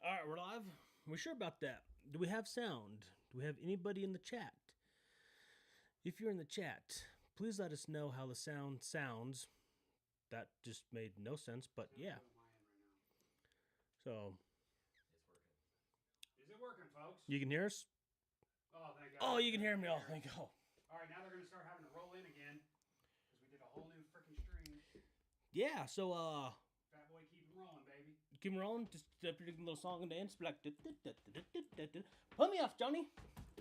All right, we're live. We're sure about that. Do we have sound? Do we have anybody in the chat? If you're in the chat, please let us know how the sound sounds. That just made no sense, but yeah. So. Is it working, folks? You can hear us? Oh, thank God. Oh, you can hear me. Oh, thank God. All right, now they're going to start having to roll in again because we did a whole new freaking stream. Yeah, so, Fat boy, keep them rolling, baby. keep rolling. Just after a little song and dance. Be like, pull me off, Johnny.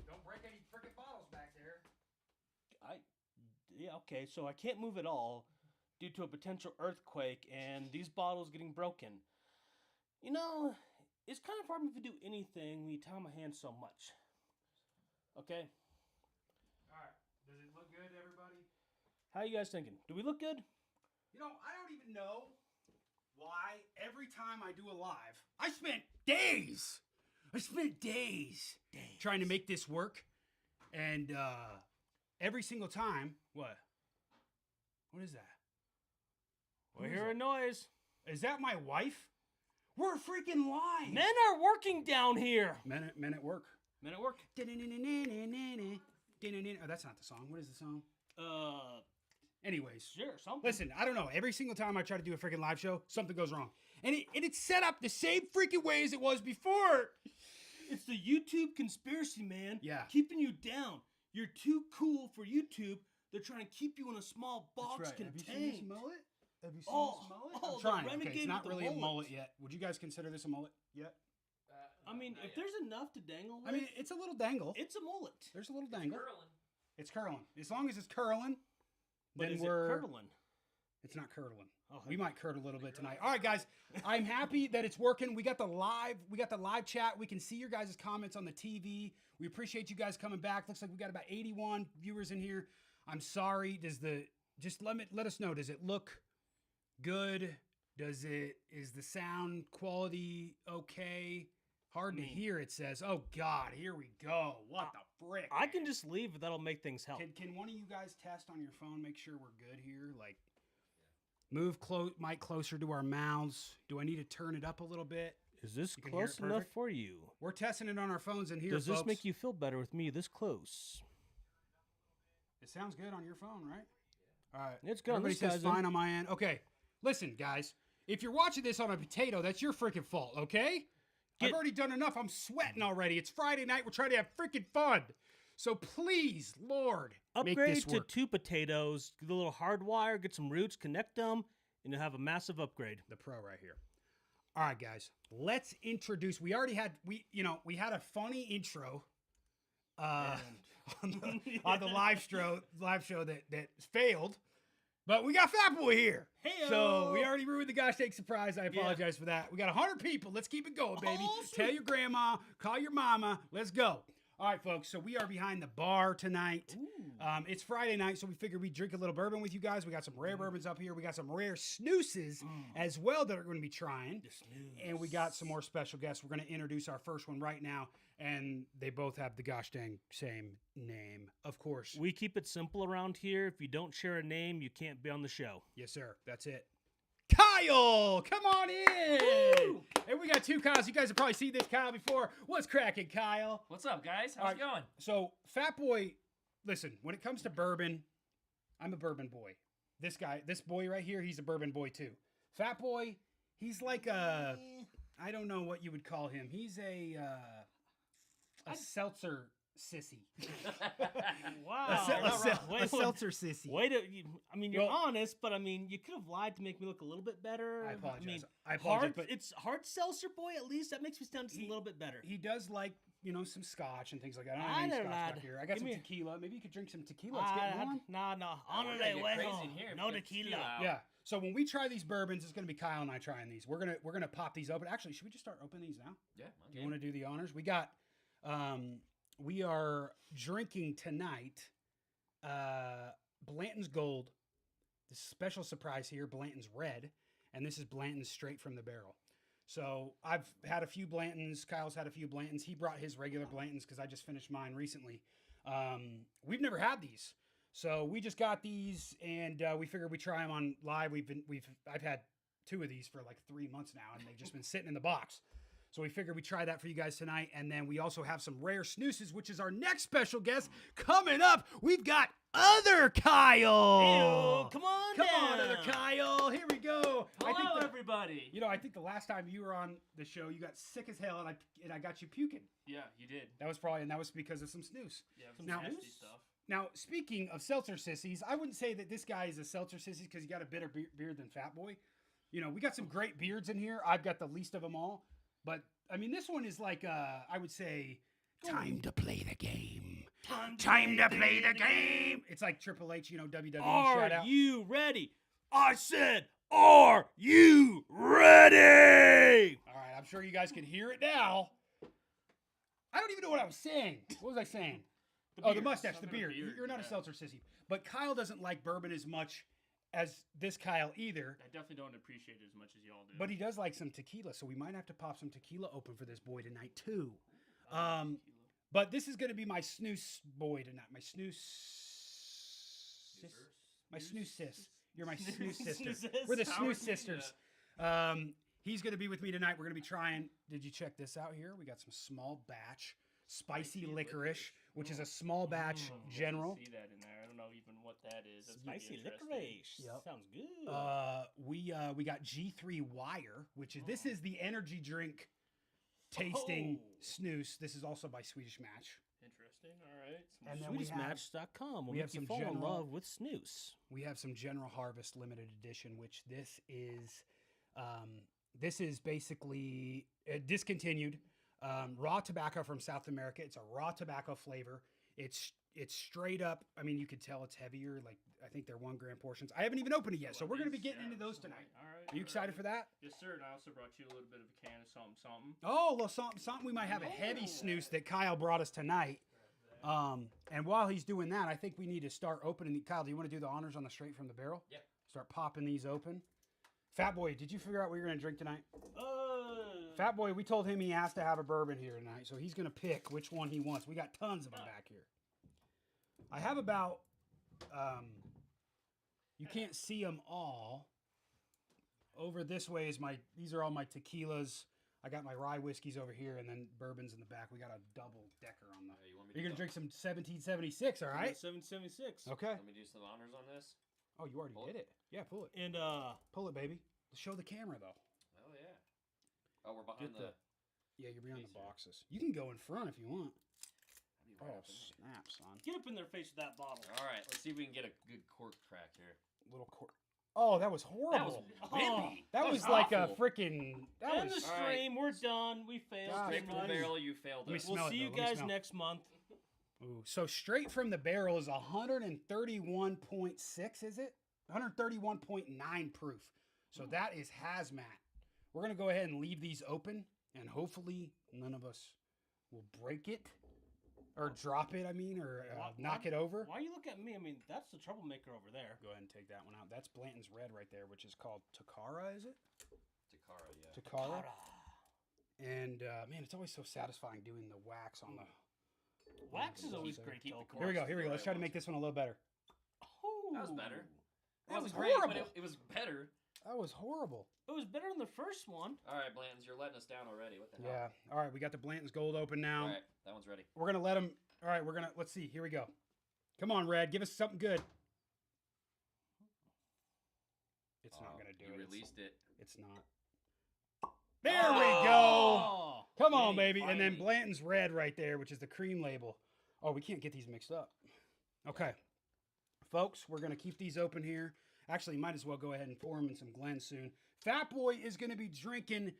Don't break any freaking bottles back there. Yeah, okay, so I can't move at all due to a potential earthquake and these bottles getting broken. You know, it's kind of hard for me to do anything when you tie my hands so much. Okay? All right, does it look good, everybody? How you guys thinking? Do we look good? You know, I don't even know why every time I do a live, I spent days trying to make this work. And every single time, What? what is that? We hear a noise. Is that my wife? We're freaking live. Men are working down here. Men at work. Men at work. Oh, that's not the song. What is the song? Anyways. Sure, something. Listen, I don't know. Every single time I try to do a freaking live show, something goes wrong. And it's set up the same freaking way as it was before. It's the YouTube conspiracy, man. Yeah. Keeping you down. You're too cool for YouTube. They're trying to keep you in a small box contained. Have you seen this mullet? Have you seen Oh, this mullet? oh, I'm trying. the Okay, renegade it's not with the really a mullet. mullet yet. Would you guys consider this a mullet yet? I mean, if there's enough to dangle with, I mean, it's a little dangle. it's a mullet. There's a little dangle. Curling. It's curling. As long as it's curling, But then is we're... it curdling? It's not curdling. Oh, We might curdle a little bit tonight. All right, guys. I'm happy that it's working. We got the live chat. We can see your guys' comments on the TV. We appreciate you guys coming back. Looks like we got about 81 viewers in here. I'm sorry. Just let us know. Does it look good? Is the sound quality okay? Hard to hear, it says. Oh God, here we go. What the frick? I can just leave, but that'll make things help. Can one of you guys test on your phone, make sure we're good here? Like, move mic closer to our mouths. Do I need to turn it up a little bit? Is this You can hear close it enough perfect? for you? We're testing it on our phones in here, Does this folks. make you feel better with me this close? It sounds good on your phone, right? All right. It's good on Everybody this says guy's fine end. on my end. Okay. Listen, guys. If you're watching this on a potato, that's your freaking fault, okay? I've already done enough. I'm sweating already. It's Friday night. We're trying to have freaking fun. So please, Lord, make Upgrade this to work. 2 potatoes, get a little hardwire, get some roots, connect them, and you'll have a massive upgrade. The pro right here. All right, guys. Let's introduce. We already had we had a funny intro on the live show that failed, but we got Fat Boy here. Heyo! So we already ruined the gosh dang surprise. I apologize for that. We got 100 people. Let's keep it going, baby. Oh, Tell sweet. your grandma, call your mama. Let's go. All right, folks. So we are behind the bar tonight. It's Friday night, so we figured we'd drink a little bourbon with you guys. We got some rare bourbons up here. We got some rare snoozes as well that are going to be trying. And we got some more special guests. We're going to introduce our first one right now. And they both have the gosh dang same name, of course. We keep it simple around here. If you don't share a name, you can't be on the show. Yes, sir. That's it. Kyle, come on in. Woo! And we got two Kyles. You guys have probably seen this Kyle before. What's cracking, Kyle? What's up, guys? All How's right. it going? So, Fat Boy, listen, when it comes to bourbon, I'm a bourbon boy. This boy right here, he's a bourbon boy too. Fat Boy, he's like a, I don't know what you would call him. He's a seltzer sissy. Wow. A seltzer sissy. You're honest, but you could have lied to make me look a little bit better. I apologize. Hard, but it's hard seltzer boy. At least that makes me sound just a little bit better. he does like, some scotch and things like that. I don't have any I scotch know, back lad. here. I got Give some me- tequila. Maybe you could drink some tequila. Let's get going. No. we're Honor gonna get way crazy home. in here if No we get tequila. tequila out. Yeah. So when we try these bourbons, it's gonna be Kyle and I trying these. We're gonna pop these open. Actually, should we just start opening these now? Yeah. Do you want to do the honors? We are drinking tonight Blanton's Gold. This special surprise here, Blanton's Red, and this is Blanton's straight from the barrel. So I've had a few Blantons. Kyle's had a few Blantons. He brought his regular Blantons because I just finished mine recently. We've never had these, so we just got these, and we figured we'd try them on live. I've had 2 of these for like 3 months now, and they've just been sitting in the box. So we figured we'd try that for you guys tonight. And then we also have some rare snoozes, which is our next special guest. Coming up, we've got other Kyle. Ew, come on on, down. other Kyle. Here we go. Hello, everybody. You know, I think the last time you were on the show, you got sick as hell, and I got you puking. Yeah, you did. That was because of some snooze. Yeah, Some some nasty snus? stuff. Now, speaking of seltzer sissies, I wouldn't say that this guy is a seltzer sissy because he got a better beard than Fat Boy. You know, we got some great beards in here. I've got the least of them all. But, I mean, this one is like, I would say, time to play the game. Time to play the game. It's like Triple H, you know, WWE shout Are out. you ready? I said, are you ready? All right, I'm sure you guys can hear it now. I don't even know what I was saying. What was I saying? The beard. mustache, the Something beard. with beard, You're not a yeah. seltzer sissy. But Kyle doesn't like bourbon as much as this Kyle either. I definitely don't appreciate it as much as y'all do. But he does like some tequila, so we might have to pop some tequila open for this boy tonight too. I like tequila. But this is going to be my snooze boy tonight. My snooze sis. My snooze sis. You're my snooze sister. Snooze We're the sis. How are snooze you? sisters. He's going to be with me tonight. We're going to be trying. Did you check this out here? We got some small batch spicy Spicy licorice, licorice. which is a small batch I general. see that in there. I don't know even what that is. That's gonna be Spicy interesting. licorice. Yep. Sounds good. We got G3 Wire, which is this is the energy drink tasting Oh. snooze. This is also by Swedish Match. Interesting. All right. Some And then we have- SwedishMatch.com will we have make you some fall in general- love with snus. We have some General Harvest limited edition, which this is basically discontinued raw tobacco from South America. It's a raw tobacco flavor. It's straight up. I mean, you could tell it's heavier. Like I think they're 1 gram portions. I haven't even opened it yet, so we're gonna be getting into those tonight. All right. Are you excited for that? Yes, sir. And I also brought you a little bit of a can of something. Oh, a little something. We might have a heavy snooze that Kyle brought us tonight. And while he's doing that, I think we need to start opening. Kyle, do you want to do the honors on the straight from the barrel? Yeah. Start popping these open. Fat Boy, did you figure out what you're gonna drink tonight? Uh, Fat Boy, we told him he has to have a bourbon here tonight, so he's gonna pick which one he wants. We got tons of them back here. I have about, you can't see them all. Over this way is these are all my tequilas. I got my rye whiskeys over here, and then bourbons in the back. We got a double decker on the. Hey, you want me You're to gonna drink some 1776, all right? 776. Okay. Let me do some honors on this. Oh, you already Pull did it. it. Yeah, pull it. And Pull it, baby. Show the camera though. Oh yeah. Oh, we're behind Get the- Yeah, you're behind the Case here. boxes. You can go in front if you want. I'll be Oh, right up in there. snap, son. get up in their face with that bottle. All right, let's see if we can get a good cork crack here. Little court. Oh, that was horrible. That was Oh, whippy. That was like a awful. freaking. That And the was. All right. stream, we're done. We failed. God, Straight from the nice. barrel, you failed Let me us. smell We'll it, see you though. Let me guys smell. next month. Ooh, so straight from the barrel is 131.6, is it? 131.9 proof. So that is hazmat. We're gonna go ahead and leave these open, and hopefully none of us will break it or drop it. I mean, or knock it over. Why you look at me? I mean, that's the troublemaker over there. Go ahead and take that one out. That's Blanton's Red right there, which is called Takara, is it? Takara, yeah. Takara. And man, it's always so satisfying doing the wax on the. Wax is Yeah, always so great keep though. the Here we go. Wax Here we go. Let's try to make this one a little better. That was better. That was wasn't great, but horrible. it was better. That was horrible. It was better than the first one. All right, Blantons, you're letting us down already. What the hell? Yeah. All right, we got the Blanton's Gold open now. All right, that one's ready. We're gonna let them. All right, let's see. Here we go. Come on, Red. Give us something good. It's not gonna do you it. released it. It's not. There we go. Oh, Come on, Finally, baby. And then finally. Blanton's Red right there, which is the cream label. Oh, we can't get these mixed up. Okay. Folks, we're going to keep these open here. Actually, might as well go ahead and pour them in some Glen soon. Fat Boy is going to be drinking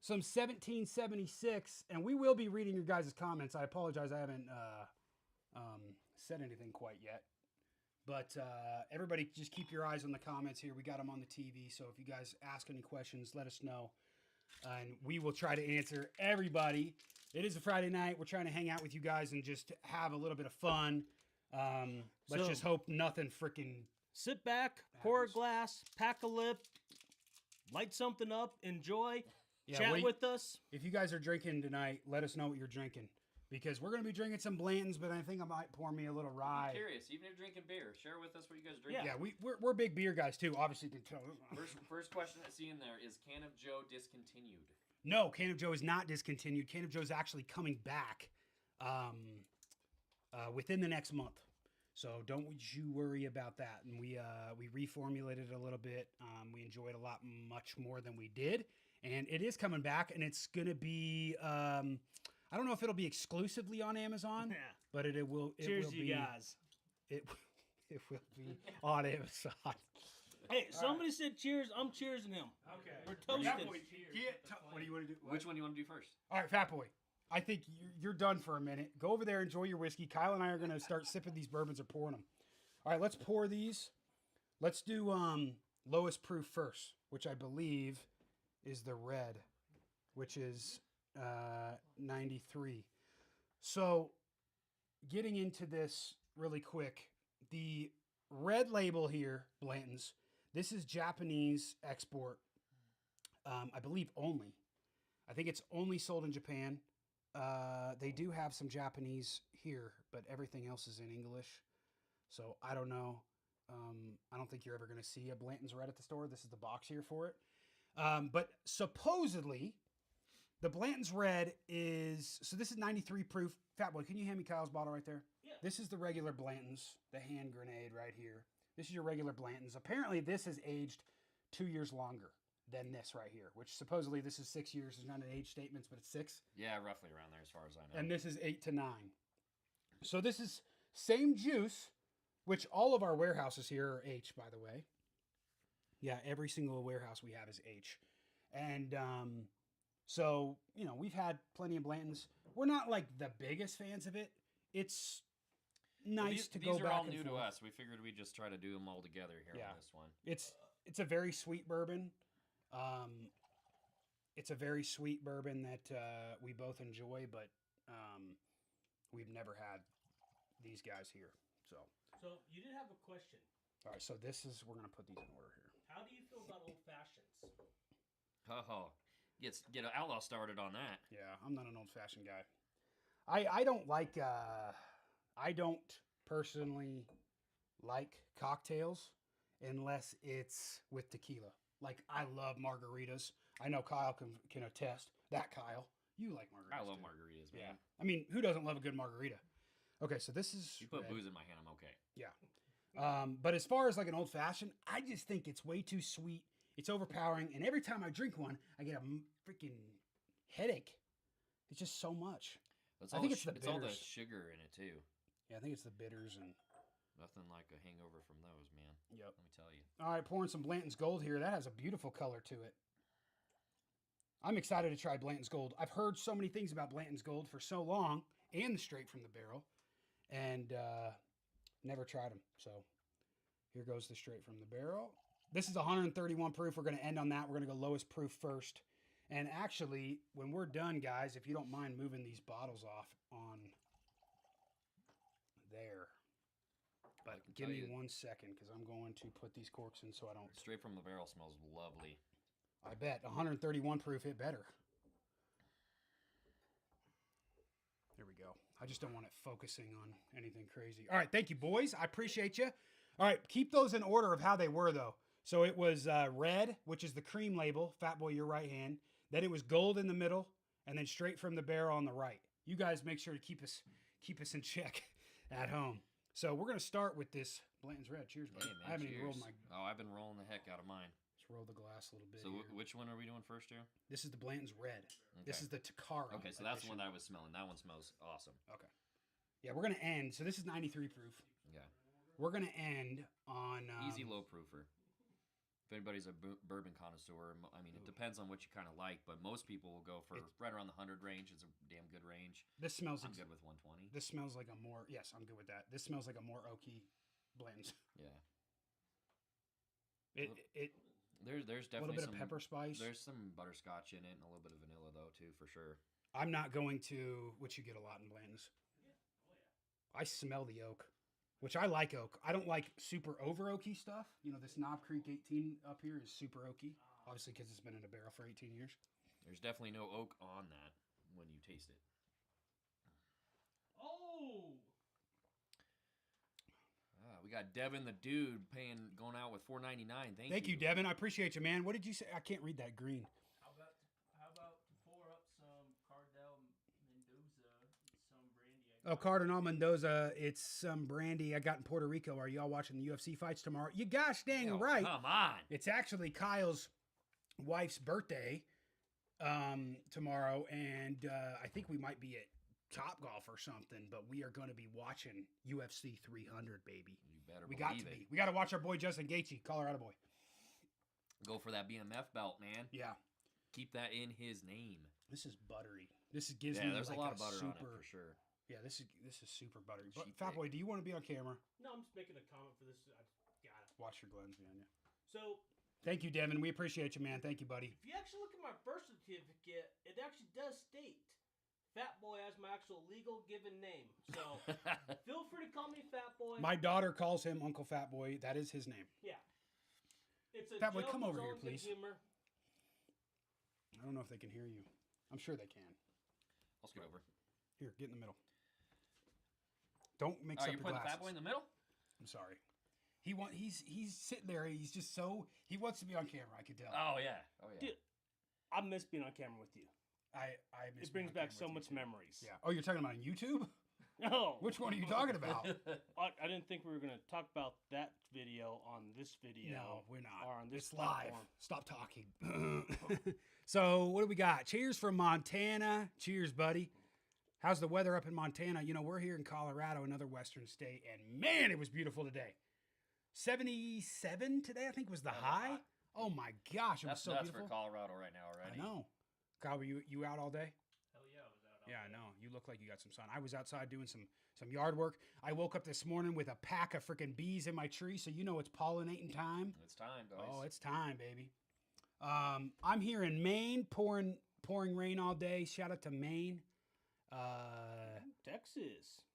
some 1776, and we will be reading your guys' comments. I apologize, I haven't said anything quite yet. But everybody just keep your eyes on the comments here. We got them on the TV, so if you guys ask any questions, let us know. And we will try to answer everybody. It is a Friday night. We're trying to hang out with you guys and just have a little bit of fun. Let's So- just hope nothing freaking... sit back, pour a Happens. glass, pack a lip, light something up, enjoy, Yeah, chat what do you- with us. If you guys are drinking tonight, let us know what you're drinking. Because we're going to be drinking some Blantons, but I think I might pour me a little I'm rye. curious. Even if you're drinking beer, share with us what you guys drink. Yeah, we're big beer guys, too. Obviously, you can tell. First question I see in there is Can of Joe discontinued? No, Can of Joe is not discontinued. Can of Joe is actually coming back within the next month. So don't you worry about that. And we reformulated it a little bit. We enjoy it a lot much more than we did. And it is coming back, and it's going to be, I don't know if it'll be exclusively on Amazon, Yeah. but it will. It Cheers, will you be, guys. It will be on Amazon. Hey, somebody said cheers. I'm cheersing him. Okay. We're toasting. What do you want to do? Which one do you want to do first? All right, Fat Boy. I think you're done for a minute. Go over there, enjoy your whiskey. Kyle and I are going to start sipping these bourbons or pouring them. All right, let's pour these. Let's do lowest proof first, which I believe is the red, which is 93. So getting into this really quick, the red label here, Blanton's, this is Japanese export, I believe only. I think it's only sold in Japan. They do have some Japanese here, but everything else is in English. So I don't know. I don't think you're ever going to see a Blanton's Red at the store. This is the box here for it. But supposedly, the Blanton's Red is... So this is 93 proof. Fat Boy, can you hand me Kyle's bottle right there? Yeah. This is the regular Blanton's, the hand grenade right here. This is your regular Blanton's. Apparently, this has aged 2 years longer than this right here, which supposedly this is 6 years. There's not an age statements, but it's 6. Yeah, roughly around there as far as I know. And this is 8 to 9. So this is same juice, which all of our warehouses here are H, by the way. Yeah, every single warehouse we have is H. And so, you know, we've had plenty of Blantons. We're not like the biggest fans of it. It's nice to go back. These are all and new to forth. us. We figured we'd just try to do them all together here Yeah. on this one. It's a very sweet bourbon. It's a very sweet bourbon that we both enjoy, but we've never had these guys here. So You did have a question. all right, so we're gonna put these in order here. How do you feel about old fashions? Oh, get an outlaw started on that. Yeah, I'm not an old fashioned guy. I don't like I don't personally like cocktails unless it's with tequila. Like I love margaritas. I know Kyle can attest. That Kyle, you like margaritas. I love too. margaritas, Yeah, man. I mean, who doesn't love a good margarita? Okay, so this is You put red. booze in my hand, I'm okay. Yeah. But as far as like an old fashioned, I just think it's way too sweet. It's overpowering, and every time I drink one, I get a freaking headache. It's just so much. It's I all think the it's the it's all the bitters. sugar in it too. Yeah, I think it's the bitters and. Nothing like a hangover from those, man. Yep. Let me tell you. All right, pouring some Blanton's Gold here. That has a beautiful color to it. I'm excited to try Blanton's Gold. I've heard so many things about Blanton's Gold for so long, and the straight from the barrel, and never tried them. So here goes the straight from the barrel. This is 131 proof. We're going to end on that. We're going to go lowest proof first. And actually, when we're done, guys, if you don't mind moving these bottles off on there. But give me 1 second because I'm going to put these corks in so I don't... Straight from the barrel smells lovely. I bet. 131 proof hit better. There we go. I just don't want it focusing on anything crazy. All right. Thank you, boys. I appreciate you. All right. Keep those in order of how they were, though. So it was red, which is the cream label. Fat Boy, your right hand. Then it was gold in the middle. And then straight from the barrel on the right. You guys make sure to keep us in check at home. So we're going to start with this Blanton's Red. Cheers, buddy. Hey, man, I haven't even rolled cheers. my... Oh, I've been rolling the heck out of mine. Let's roll the glass a little bit So here. which one are we doing first here? This is the Blanton's Red. This Okay. is the Takara. Okay, so that's the edition. one that I was smelling. That one smells awesome. Okay. Yeah, we're going to end. So this is 93 proof. Yeah. We're going to end on... Easy low proofer. If anybody's a bourbon connoisseur, I mean, it depends on what you kind of like, but most people will go for right around the 100 range. It's a damn good range. This smells... I'm good with 120. This smells like a more... Yes, I'm good with that. This smells like a more oaky Blanton's. Yeah. There's There's a little definitely bit some of pepper spice. There's some butterscotch in it and a little bit of vanilla though too, for sure. I'm not going to... Which you get a lot in Blanton's. I smell the oak, which I like oak. I don't like super over oaky stuff. You know, this Knob Creek 18 up here is super oaky. Obviously, because it's been in a barrel for 18 years. There's definitely no oak on that when you taste it. Oh! We got Devin the dude going out with $4.99. Thank you, Devin. I appreciate you, man. What did you say? I can't read that green. How about Oh, Cardinal Mendoza, it's some brandy I got in Puerto Rico. Are y'all watching the UFC fights tomorrow? You gosh dang Oh, right. Come on. It's actually Kyle's wife's birthday tomorrow, and I think we might be at Top Golf or something, but we are going to be watching UFC 300, baby. You better We believe got to it. be. We got to watch our boy Justin Gaethje, Colorado boy. Go for that BMF belt, man. Yeah, Keep that in his name. this is buttery. Gives me there's like a lot of butter super, on it for sure. Yeah, this is super buttery. But Sheep Fat thick. Boy, do you want to be on camera? No, I'm just making a comment for this. I got it. Watch your Glens behind you. So Thank you, Devin. We appreciate you, man. Thank you, buddy. if you actually look at my birth certificate, it actually does state Fat Boy as my actual legal given name. So feel free to call me Fat Boy. My daughter calls him Uncle Fat Boy. That is his name. Yeah. It's a Fat Boy, joke, come it's over all here, in good please. Humor. I don't know if they can hear you. I'm sure they can. I'll scoot over. Here, get in the middle. Don't mix Oh, up you the put the glasses. fat boy in the middle? I'm sorry. He's sitting there. He's just so he wants to be on camera. I could tell. Oh yeah. Oh yeah. Dude, I miss being on camera with you. I miss It brings being on back camera so with much you, too. memories. Yeah. Oh, you're talking about on YouTube? No. Which one are you talking about? I didn't think we were going to talk about that video on this video. No, we're not. Or on this It's live. platform. Stop talking. So, what do we got? Cheers from Montana. Cheers, buddy. How's the weather up in Montana? You know, we're here in Colorado, another western state, and man, it was beautiful today. 77 today, I think, was the That was high. hot. Oh my gosh, it was That's so nuts beautiful. for Colorado right now already. I know. Kyle, were you out all day? Hell yeah, I was out. all Yeah, I day. know. You look like you got some sun. I was outside doing some yard work. I woke up this morning with a pack of freaking bees in my tree, so you know it's pollinating time. It's time, guys. Oh, it's time, baby. I'm here in Maine, pouring rain all day. Shout out to Maine. Texas.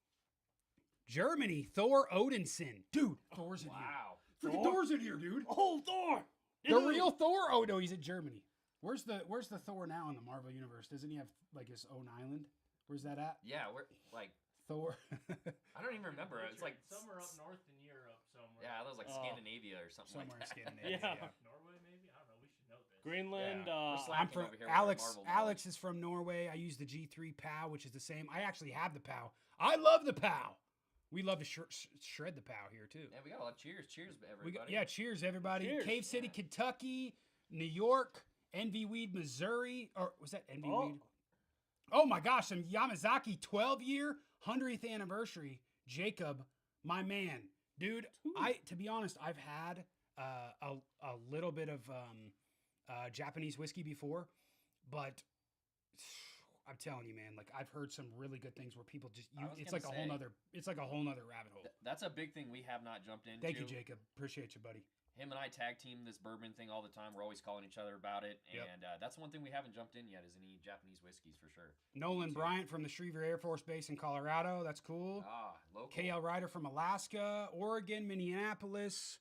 Germany, Thor Odinson. Dude, Thor's in Wow. here. Freaking Thor? Thor's in here, dude. Oh, Thor! The real Thor? Oh no, he's in Germany. Where's the Thor now in the Marvel universe? Doesn't he have like his own island? Where's that at? Yeah, we're like Thor. I don't even remember. It's like somewhere up north in Europe somewhere. Yeah, that was like Oh. Scandinavia or something Somewhere in like that. Scandinavia. Yeah. Norway maybe? I don't know. We should know this. Greenland. Yeah. We're I'm slacking from over here with our Alex. Marvel Alex is from Norway. I use the G3 POW, which is the same. I actually have the POW. I love the POW. We love to shred the POW here too. Yeah, we got a lot. Cheers, We everybody. got, cheers everybody. Cheers. Cave City, Yeah. Kentucky, New York, Envy Weed, Missouri, or was that Envy Oh. Weed? Oh my gosh, some Yamazaki 12-year 100th anniversary. Jacob, my man, dude. To be honest, I've had a little bit of Japanese whiskey before, but I'm telling you, man, like I've heard some really good things where people just I was it's gonna like a say. whole nother rabbit hole. That's a big thing we have not jumped into. Thank you, Jacob. Appreciate you, buddy. Him and I tag team this bourbon thing all the time. We're always calling each other about it, Yep. and that's one thing we haven't jumped in yet is any Japanese whiskeys for sure. Nolan too. Bryant from the Schriever Air Force Base in Colorado. That's cool. Ah, local. KL Ryder from Alaska, Oregon, Minneapolis,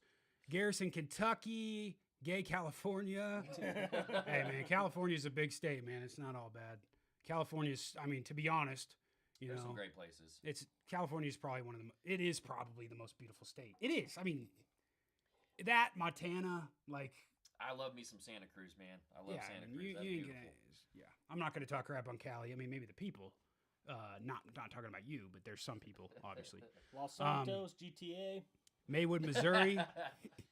Garrison, Kentucky, Gay, California. Hey, man, California's a big state, man. It's not all bad. California's, I mean, to be honest, There's know, some great places. California's probably it is probably the most beautiful state. It is. I mean, that, Montana, like, I love me some Santa Cruz, man. I love yeah, Santa I mean, Cruz. That's you ain't beautiful. gonna, yeah. I'm not going to talk crap on Cali. I mean, maybe the people. Not talking about you, but there's some people, obviously. Los Santos, GTA. Maywood, Missouri.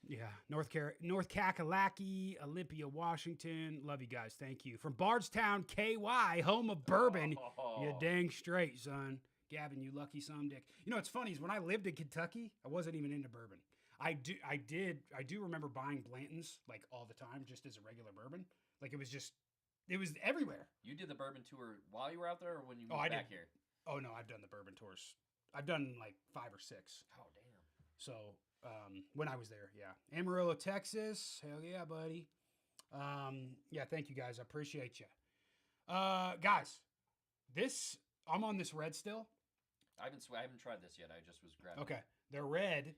Yeah, North Kakalaki, Olympia, Washington. Love you guys. Thank you. From Bardstown, KY, home of bourbon. You dang straight, son. Gavin, you lucky some dick. You know what's funny is when I lived in Kentucky, I wasn't even into bourbon. I do remember buying Blantons like all the time, just as a regular bourbon. Like it was everywhere. You did the bourbon tour while you were out there, or when you Oh, moved I back did. here? Oh no, I've done the bourbon tours. I've done like 5 or 6. Oh, damn. So when I was there, yeah. Amarillo, Texas. Hell yeah, buddy. Yeah, thank you guys. I appreciate you. Guys, I'm on this red still. I haven't tried this yet. I just was grabbing. Okay. The red,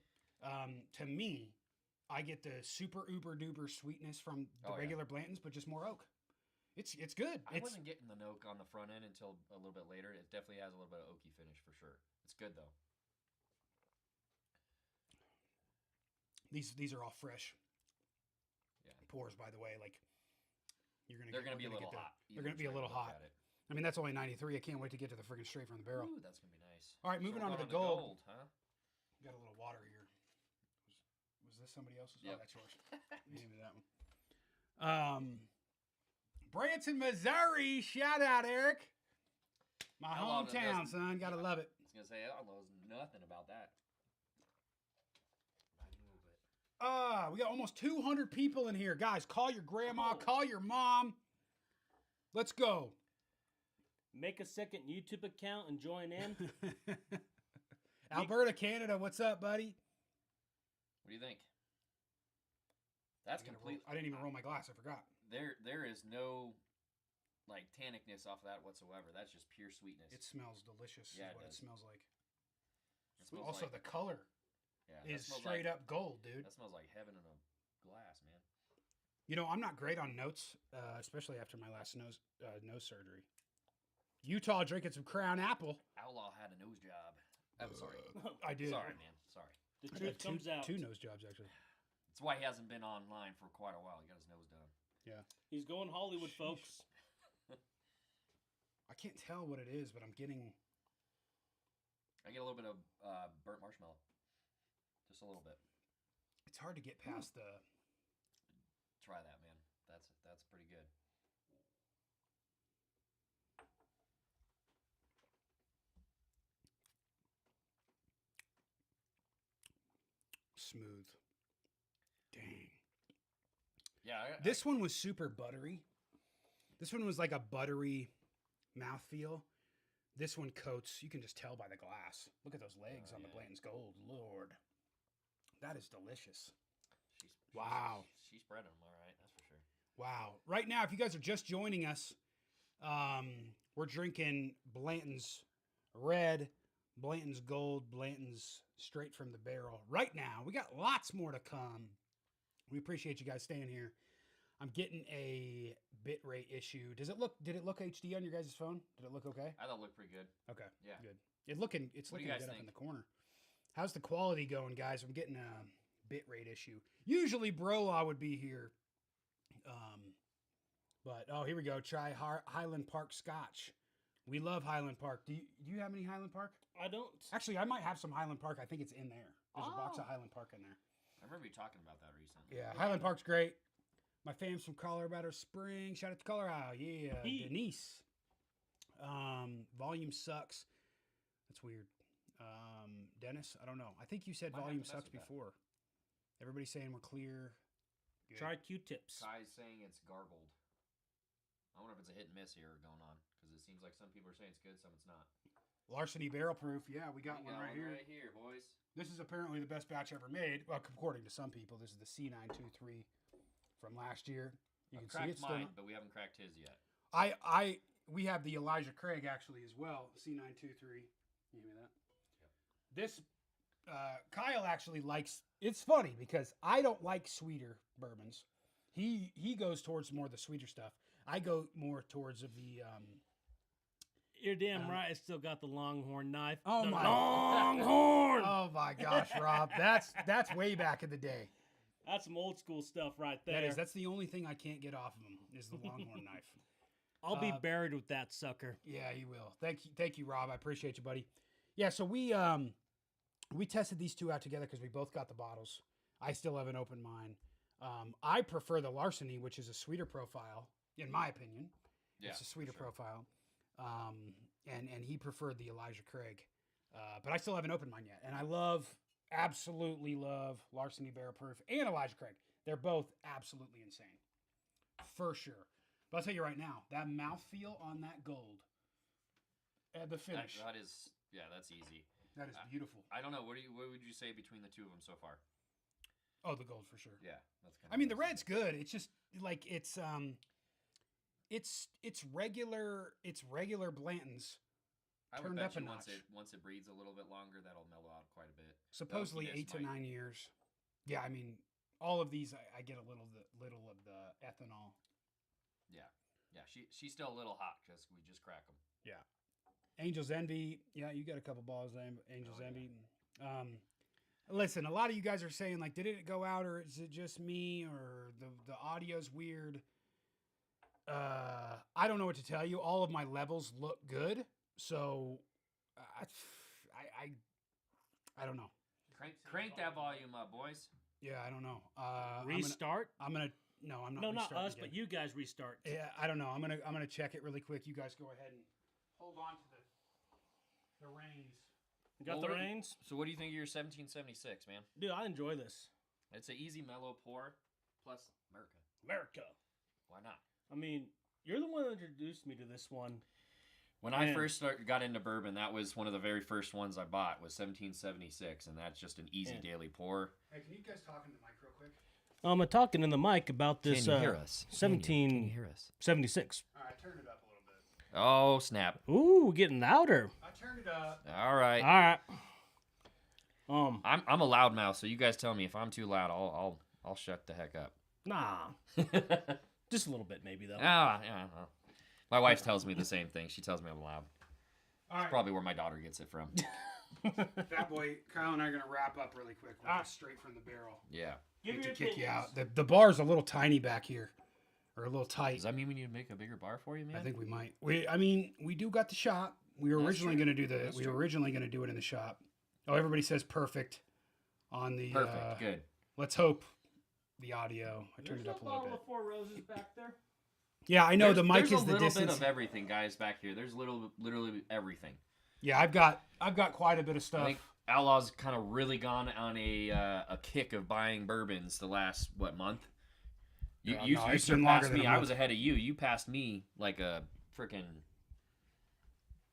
to me, I get the super uber duper sweetness from the Oh, yeah. regular Blantons, but just more oak. It's good. I wasn't getting the oak on the front end until a little bit later. It definitely has a little bit of oaky finish for sure. It's good though. These are all fresh. Yeah. Pours, by the way, like They're gonna be a little hot. They're gonna be a little hot. I mean, that's only 93. I can't wait to get to the friggin' straight from the barrel. Ooh, that's gonna be nice. All right, So moving we're on to going the gold. huh? Got a little water here. Was this somebody else's? Yep. Oh, that's yours. Give me that one. Branson, Missouri. Shout out, Eric. My How long does hometown, this- son. Gotta love it. I was gonna say I knows nothing about that. Not even a little bit. We got almost 200 people in here. Guys, call your grandma, Oh. call your mom. Let's go. Make a second YouTube account and join in. Alberta, Canada. What's up, buddy? What do you think? That's complete. I didn't even roll my glass. I forgot. There is no like tannicness off of that whatsoever. That's just pure sweetness. It smells delicious. Yeah, is it what it does. smells like. It smells Also, like, the color yeah, that is smells straight like, up gold, dude. That smells like heaven in a glass, man. You know, I'm not great on notes, especially after my last nose surgery. Utah drinking some Crown Apple. Outlaw had a nose job. I'm sorry. I did. Sorry, man. Sorry. The I truth got comes out. two nose jobs, actually. That's why he hasn't been online for quite a while. He got his nose done. He's going Hollywood, Sheesh. folks. I can't tell what it is, but I'm getting... I get a little bit of burnt marshmallow. Just a little bit. It's hard to get past the... Try that, man. That's pretty good. Smooth. Dang. Yeah. This one was super buttery. This one was like a buttery mouthfeel. This one coats. You can just tell by the glass. Look at those legs on the yeah. Blanton's Gold. Lord. That is delicious. She's, Wow. She's spreading them all right. That's for sure. Wow. Right now, if you guys are just joining us, we're drinking Blanton's Red, Blanton's Gold, Blanton's straight from the barrel. Right now, we got lots more to come. We appreciate you guys staying here. I'm getting a bit rate issue. Did it look HD on your guys' phone? Did it look okay? I thought it looked pretty good. Okay. Yeah. Good. It's looking What do good you guys up think? in the corner. How's the quality going, guys? I'm getting a bit rate issue. Usually Brolaw would be here. But oh, here we go. Try Highland Park Scotch. We love Highland Park. Do you have any Highland Park? I don't. Actually, I might have some Highland Park. I think it's in there. There's a box of Oh. Highland Park in there. I remember you talking about that recently. Yeah, Highland Park's great. My fam's from Colorado Springs. Shout out to Colorado. Yeah, He- Denise. Volume sucks. That's weird. Dennis, I don't know. I think you said Might have volume to mess sucks with that. before. Everybody's saying we're clear. Good. Try Q-tips. Kai's saying it's garbled. I wonder if it's a hit and miss here going on because it seems like some people are saying it's good, some it's not. Larceny Barrel Proof. Yeah, we got We one right here. Right here, boys. This is apparently the best batch ever made. Well, according to some people, this is the C923 from last year. You I've can see cracked it's still. mine, but we haven't cracked his yet. We have the Elijah Craig actually as well. C923. Give me that. This Kyle actually likes. It's funny because I don't like sweeter bourbons. He goes towards more of the sweeter stuff. I go more towards of the. You're damn right. I still got the Longhorn knife. Oh The my- Longhorn! Oh my gosh, Rob, that's way back in the day. That's some old school stuff right there. That's the only thing I can't get off of him is the Longhorn knife. I'll be buried with that sucker. Yeah, you will. Thank you, Rob. I appreciate you, buddy. Yeah, so we tested these two out together because we both got the bottles. I still have an open mind. I prefer the Larceny, which is a sweeter profile, in my opinion. Yeah, It's a sweeter for sure. profile. And he preferred the Elijah Craig. But I still haven't opened mine yet. And I absolutely love Larceny Barrel Proof and Elijah Craig. They're both absolutely insane. For sure. But I'll tell you right now, that mouthfeel on that gold at the finish, That is, yeah, that's easy. that is beautiful. I don't know. What would you say between the two of them so far? Oh, the gold for sure. Yeah, that's kind of. I mean, the red's good. It's just like it's regular Blantons. I would turned bet up a you notch. once it breeds a little bit longer, that'll mellow out quite a bit. Supposedly Oakiness 8 to might- 9 years. Yeah, I mean, all of these I get a little of the ethanol. Yeah, she's still a little hot because we just crack them. Yeah. Angel's Envy. Yeah, you got a couple balls of Angel's Oh, yeah. Envy. Listen, a lot of you guys are saying like, did it go out or is it just me or the audio's weird? I don't know what to tell you. All of my levels look good, so I don't know. Crank that volume up, boys. Yeah, I don't know. Restart? I'm gonna no, I'm not. No, not restarting us, again. but you guys restart. Yeah, I don't know. I'm gonna check it really quick. You guys go ahead and hold on to the reins. You got Well, the what- reins? So what do you think of your 1776, man? Dude, I enjoy this. It's an easy mellow pour, plus America. America. Why not? I mean, you're the one that introduced me to this one. When I Man. first got into bourbon, that was one of the very first ones I bought was 1776, and that's just an easy Man. daily pour. Hey, can you guys talk in the mic real quick? I'm talking in the mic about this Can you hear us? Can you 1776. All right, turn it up a little bit. Oh, snap. Ooh, getting louder. I turned it up. All right. All right. I'm a loudmouth, so you guys tell me if I'm too loud, I'll shut the heck up. Nah. Just a little bit, maybe, though. Yeah. Well. My wife tells me the same thing. She tells me I'm loud. All right, Probably where my daughter gets it from. Fat Boy, Kyle and I are gonna wrap up really quick. We're just straight from the barrel. Yeah. Give Hate me to your kick you opinions. out. The bar's a little tiny back here, or a little tight. Does that mean we need to make a bigger bar for you, man? I think we might. We do got the shop. We were That's originally true. going to do That's we true. were originally going to do it in the shop. Oh, everybody says perfect on the. Perfect. Good. Let's hope the audio. I turned There's it up a a little bottle bit. of Four Roses back there. Yeah, I know the mic there's is a the little distance. bit of everything, guys, back here. There's literally everything. Yeah, I've got quite a bit of I stuff. think Outlaw's kind of really gone on a kick of buying bourbons the last month. You Yeah, you, no, you it's been longer surpassed than me. a I month. was ahead of you. You passed me like a freaking.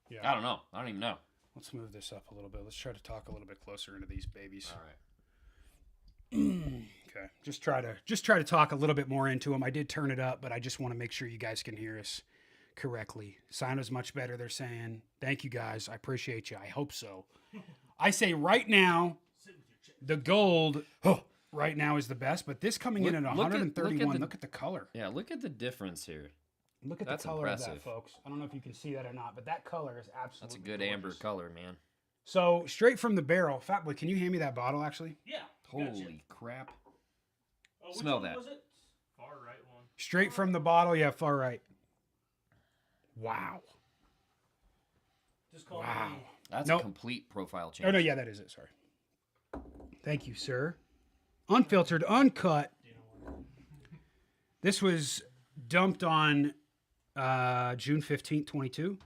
Yeah. I don't know. I don't even know. Let's move this up a little bit. Let's try to talk a little bit closer into these babies. All right. Okay. Just try to talk a little bit more into them. I did turn it up, but I just want to make sure you guys can hear us correctly. Sound is much better, they're saying. Thank you guys. I appreciate you. I hope so. I say right now, the gold right now is the best, but this coming in at Look at 131. Look the- at the color. Yeah, look at the difference here. Look at That's the color of impressive. that, folks. I don't know if you can see that or not, but that color is That's absolutely a good gorgeous. amber color, man. So straight from the barrel, Fat Boy, can you hand me that bottle actually? Yeah. Holy crap. Oh, which Smell one that. Was it? Far right one. Straight from the bottle, yeah, far right. Wow. Just call Wow. me. That's Nope. a complete profile change. Oh no, yeah, that is it. Sorry. Thank you, sir. Unfiltered, uncut. This was dumped on June 15th, 22.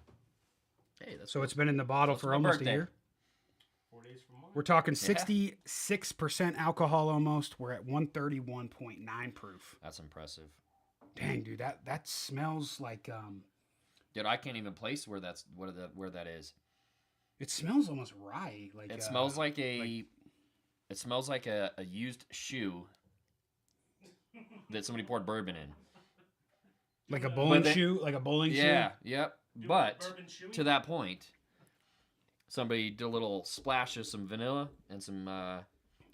Hey, that's So it's been in the bottle So it's for my almost birthday. a year. 4 days from March. We're talking 66% alcohol almost. We're at 131.9 proof. That's impressive. Dang, dude, that smells like Dude, I can't even place where that is. it smells almost rye. Like It smells like it smells like a used shoe that somebody poured bourbon in. like a bowling then- shoe, like a bowling Yeah, shoe. yep. Doing But the bourbon shoey? to that point, somebody did a little splash of some vanilla and some I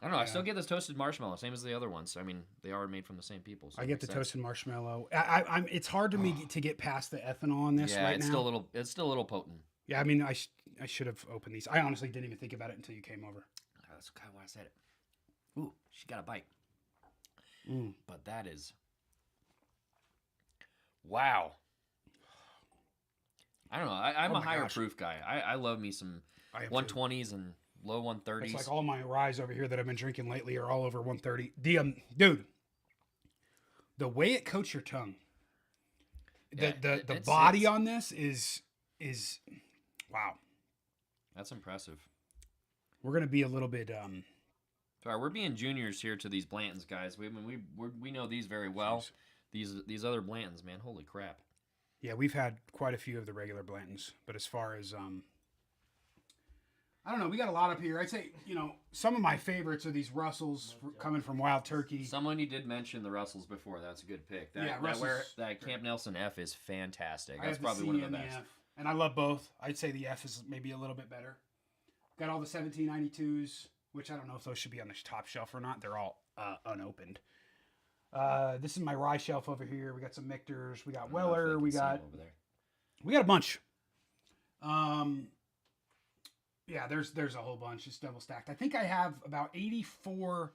don't know. I still get this toasted marshmallow, same as the other ones. I mean, they are made from the same people. So I it get makes the sense. toasted marshmallow. I'm. It's hard to me to get past the ethanol on this Yeah, right it's now. still a little potent. Yeah, I mean, I should have opened these. I honestly didn't even think about it until you came over. That's kind of why I said it. Ooh, she got a bite. Mm. But that is wow. I don't know. I'm Oh a my higher gosh. proof guy. I love me some I have 120s and low 130s. It's like all my ryes over here that I've been drinking lately are all over 130. The dude, the way it coats your tongue, Yeah, the it body sits. on this is wow. That's impressive. We're gonna be a little bit Sorry, we're being juniors here to these Blantons, guys. We know these very well. These other Blantons, man, holy crap. yeah. We've had quite a few of the regular Blantons, but as far as I don't know, we got a lot up here. I'd say some of my favorites are these Russells coming from Wild Turkey. Somebody did mention the Russells before. That's a good pick. Yeah, Russell's that Camp Nelson F is fantastic. I That's have probably C one of the and best. F, and I love both. I'd say the F is maybe a little bit better. Got all the 1792s, which I don't know if those should be on the top shelf or not. They're all unopened. This is my rye shelf over here. We got some Michters. We got I don't know if they Weller. can We see got them over there. a bunch. Yeah, there's a whole bunch. It's double stacked. I think I have about 84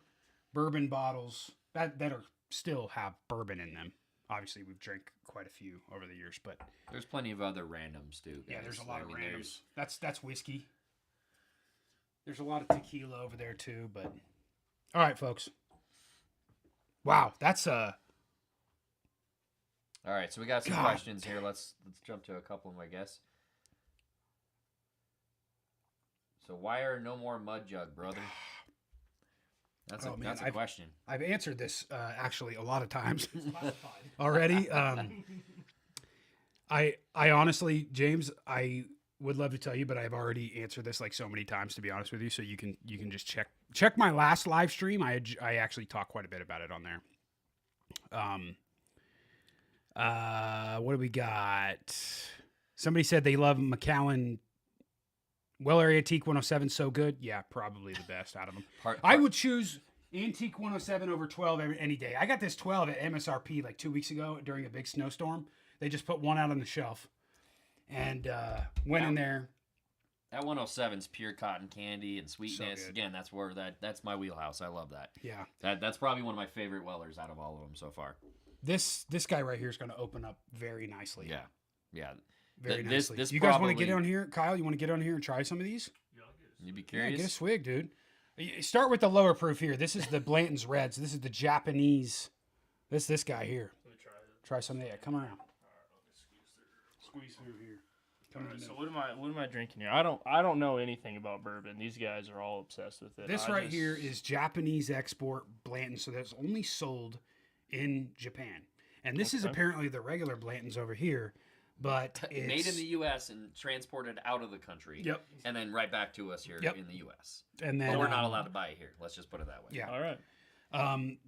bourbon bottles that are still have bourbon in them. obviously we've drank quite a few over the years, but There's plenty of other randoms too. yeah, guys. there's a lot I of mean, randoms. That's whiskey. There's a lot of tequila over there too, but all right, folks. Wow, that's All right, so we got some God. questions here. Let's jump to a couple of them, I guess. So why are no more mud jug, brother? That's Oh, man, that's a question. I've answered this actually a lot of times Classified. already. I honestly, James, I would love to tell you, but I've already answered this like so many times, to be honest with you. So you can just check my last live stream. I actually talked quite a bit about it on there. What do we got? Somebody said they love Macallan. Well Area Antique 107, so good. Yeah, probably the best out of them. I would choose Antique 107 over 12 any day. I got this 12 at MSRP like 2 weeks ago during a big snowstorm. They just put one out on the shelf and went in there. That 107's pure cotton candy and sweetness. good. Again, that's my wheelhouse. I love that. Yeah. That's probably one of my favorite Wellers out of all of them so far. This guy right here is going to open up very nicely. Yeah. Yeah. Very This- nicely. this You guys want to probably- get on here? Kyle, you want to get on here and try some of these? You'd be Yeah, curious. get a swig, dude. Start with the lower proof here. This is the Blanton's Reds. This is the Japanese. This guy here. Let me try it. Try some of that. Come around. All right, let me squeeze through. Squeeze through here. Come Alright, in. so what am I drinking here? I don't know anything about bourbon. These guys are all obsessed with it. This I right just- here is Japanese export Blanton, so that's only sold in Japan. And this is Okay. apparently the regular Blantons over here, but it's Made in the U.S. and transported out of the country. Yep. And then right back to us here Yep. in the U.S. And then But we're not allowed to buy it here. Let's just put it that way. Yeah. All right.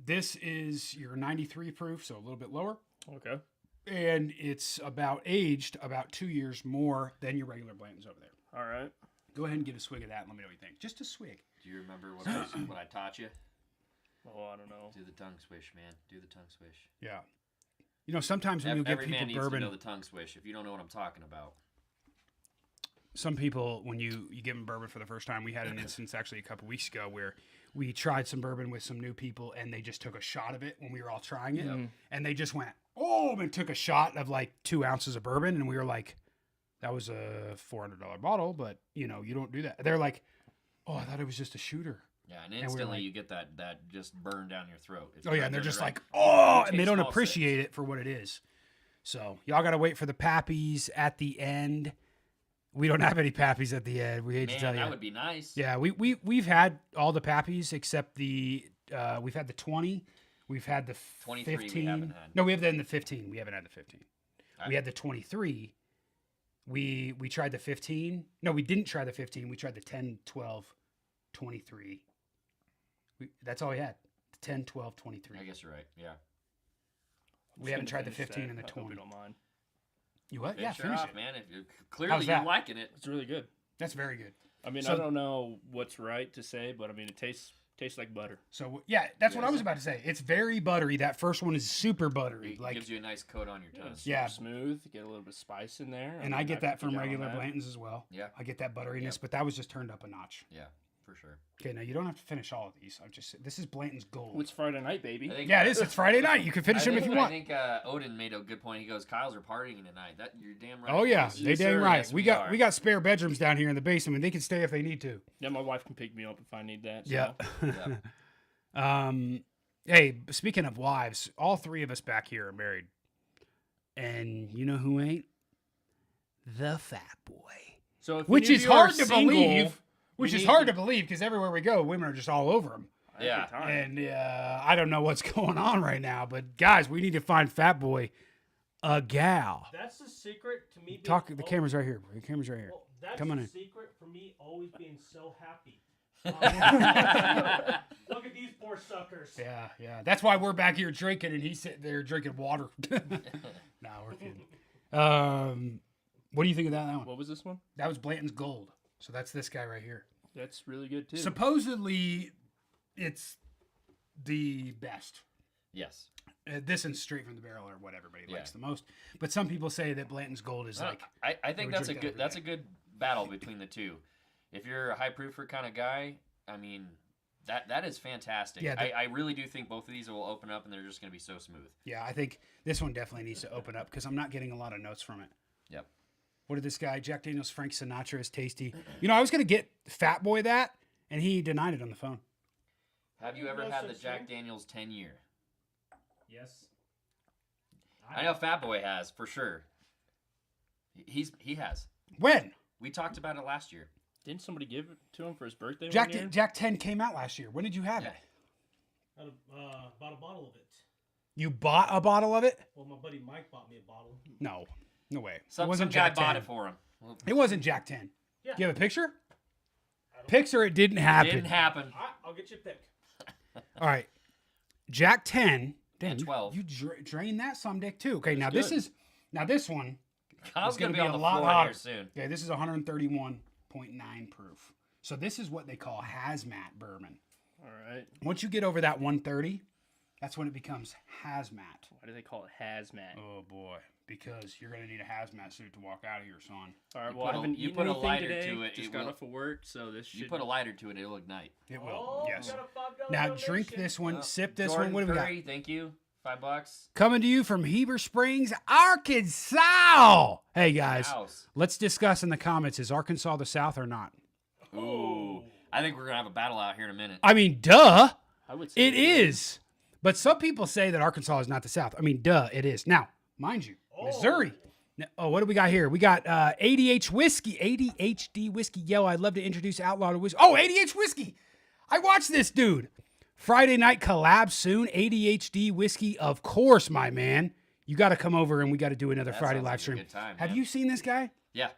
This is your 93 proof, so a little bit lower, Okay. and it's aged about 2 years more than your regular Blantons over there. All right. Go ahead and get a swig of that and let me know what you think. Just a swig. Do you remember what I taught you? Oh, I don't know. Do the tongue swish, man. Do the tongue swish. Yeah. You know, sometimes when you give Every man people needs bourbon, to know the tongue swish. If you don't know what I'm talking about, some people, when you give them bourbon for the first time, we had an instance actually a couple weeks ago where we tried some bourbon with some new people and they just took a shot of it when we were all trying it. And they just went, oh, and took a shot of like 2 ounces of bourbon. And we were like, that was a $400 bottle, but you know, you don't do that. They're like, oh, I thought it was just a shooter. yeah, and we're instantly like- you get that just burn down your throat. If Oh you're yeah, not and they're doing it just right. like, oh, and Take they don't small appreciate it for what it is. So y'all got to wait for the pappies at the end. We don't have any pappies at the end. We hate to tell Man, you. that would be nice. Yeah, we've had all the pappies except the we've had the 20, we've had the 23 we 15. haven't had. No, we have the 15. We haven't had the 15. I- We had the 23. We tried the 15. No, we didn't try the 15. We tried the 10, 12, 23. That's all we had. 10, 12, 23. I guess you're right. Yeah. We haven't Just tried the gonna finish 15 that. and the I hope 20. you don't mind. You what? Yeah, Finish her finish off, it. man. If clearly How's you're that? liking it. It's really good. That's very good. I mean, So- I don't know what's right to say, but I mean, it tastes like butter. So yeah, that's what I Yes. was about to say. It's very buttery. That first one is super buttery. It Like, gives you a nice coat on your tongue. It's Yeah. super smooth. Get a little bit of spice in there. and mean, I get that can from get down on regular that. Blantons as well. Yeah. I get that butteriness, Yep. but that was just turned up a notch. Yeah, for sure. Okay, now you don't have to finish all of these. This is Blanton's gold. Oh, it's Friday night, baby. I think, Yeah, it is. It's Friday night. You can finish them if you want. I think Odin made a good point. He goes, "Kyle's are partying tonight." That you're damn right. Oh yeah, Yes, they damn sir. right. Yes, we are. got spare bedrooms down here in the basement. They can stay if they need to. Yeah, my wife can pick me up if I need that. So. Yeah. Yeah. Hey, speaking of wives, all 3 of us back here are married, and you know who ain't? The fat boy. So if Which any of is you are hard to single, believe. Which you is need hard to believe because everywhere we go, women are just all over them. every Yeah. time. And I don't know what's going on right now, but guys, we need to find Fat Boy a gal. That's the secret to me. Being Talk. The camera's right here. The camera's right here. Well, that's Come on the in. secret for me always being so happy. Look at these poor suckers. Yeah. That's why we're back here drinking, and he's sitting there drinking water. Nah, we're kidding. What do you think of that one? What was this one? That was Blanton's Gold. So that's this guy right here. That's really good too. Supposedly, it's the best. Yes. This and Straight from the Barrel are what everybody Yeah. likes the most. But some people say that Blanton's Gold is like. I think would that's a drink that good every day. good battle between the two. If you're a high proofer kind of guy, I mean, That is fantastic. Yeah, I really do think both of these will open up and they're just going to be so smooth. Yeah, I think this one definitely needs to open up because I'm not getting a lot of notes from it. Yep. What did this guy, Jack Daniels Frank Sinatra, is tasty? You know, I was going to get Fat Boy that, and he denied it on the phone. Have you ever had the Jack Daniels 10-year? Yes. I know Fat Boy has, for sure. He has. When? We talked about it last year. Didn't somebody give it to him for his birthday? Jack one year? Jack 10 came out last year. When did you have Yeah. it? Bought a bottle of it. You bought a bottle of it? Well, my buddy Mike bought me a bottle. No. No way. Some it wasn't guy Jack bought 10. it for him. Well, It wasn't Jack 10. Yeah. Do you have a picture? Picture it didn't happen. didn't happen. All right, I'll get you a pic. All right. Jack 10. Damn, And 12. You drain that some dick too. Okay, now That's this is this one. Kyle's gonna going to be be a on the lot floor hotter. here soon. Okay, this is 131.9 proof. So this is what they call hazmat bourbon. All right. Once you get over that 130, that's when it becomes hazmat. Why do they call it hazmat? Oh boy, because you're gonna need a hazmat suit to walk out of here, son. All right. You Well, put I a- haven't you eaten put a anything lighter today. to it, Just it got will- off of work, so this should. You put a lighter to it, it'll ignite. It will. Oh, Yes. got a $5 Now donation. drink this one, sip this Jordan one. What do we got? Curry, thank you. $5. Coming to you from Heber Springs, Arkansas. Hey guys, House. let's discuss in the comments: is Arkansas the South or not? Ooh. I think we're going to have a battle out here in a minute. I mean, duh, I would say it is. But some people say that Arkansas is not the South. I mean, duh, it is. Now, mind you, Missouri. Oh, what do we got here? We got ADH whiskey, ADHD whiskey. Yo, I'd love to introduce Outlaw to whiskey. Oh, ADH whiskey. I watched this dude. Friday night collab soon. ADHD whiskey, of course, my man. You got to come over and we got to do another That Friday sounds live like a stream. good time, Have man. you seen this guy? Yeah.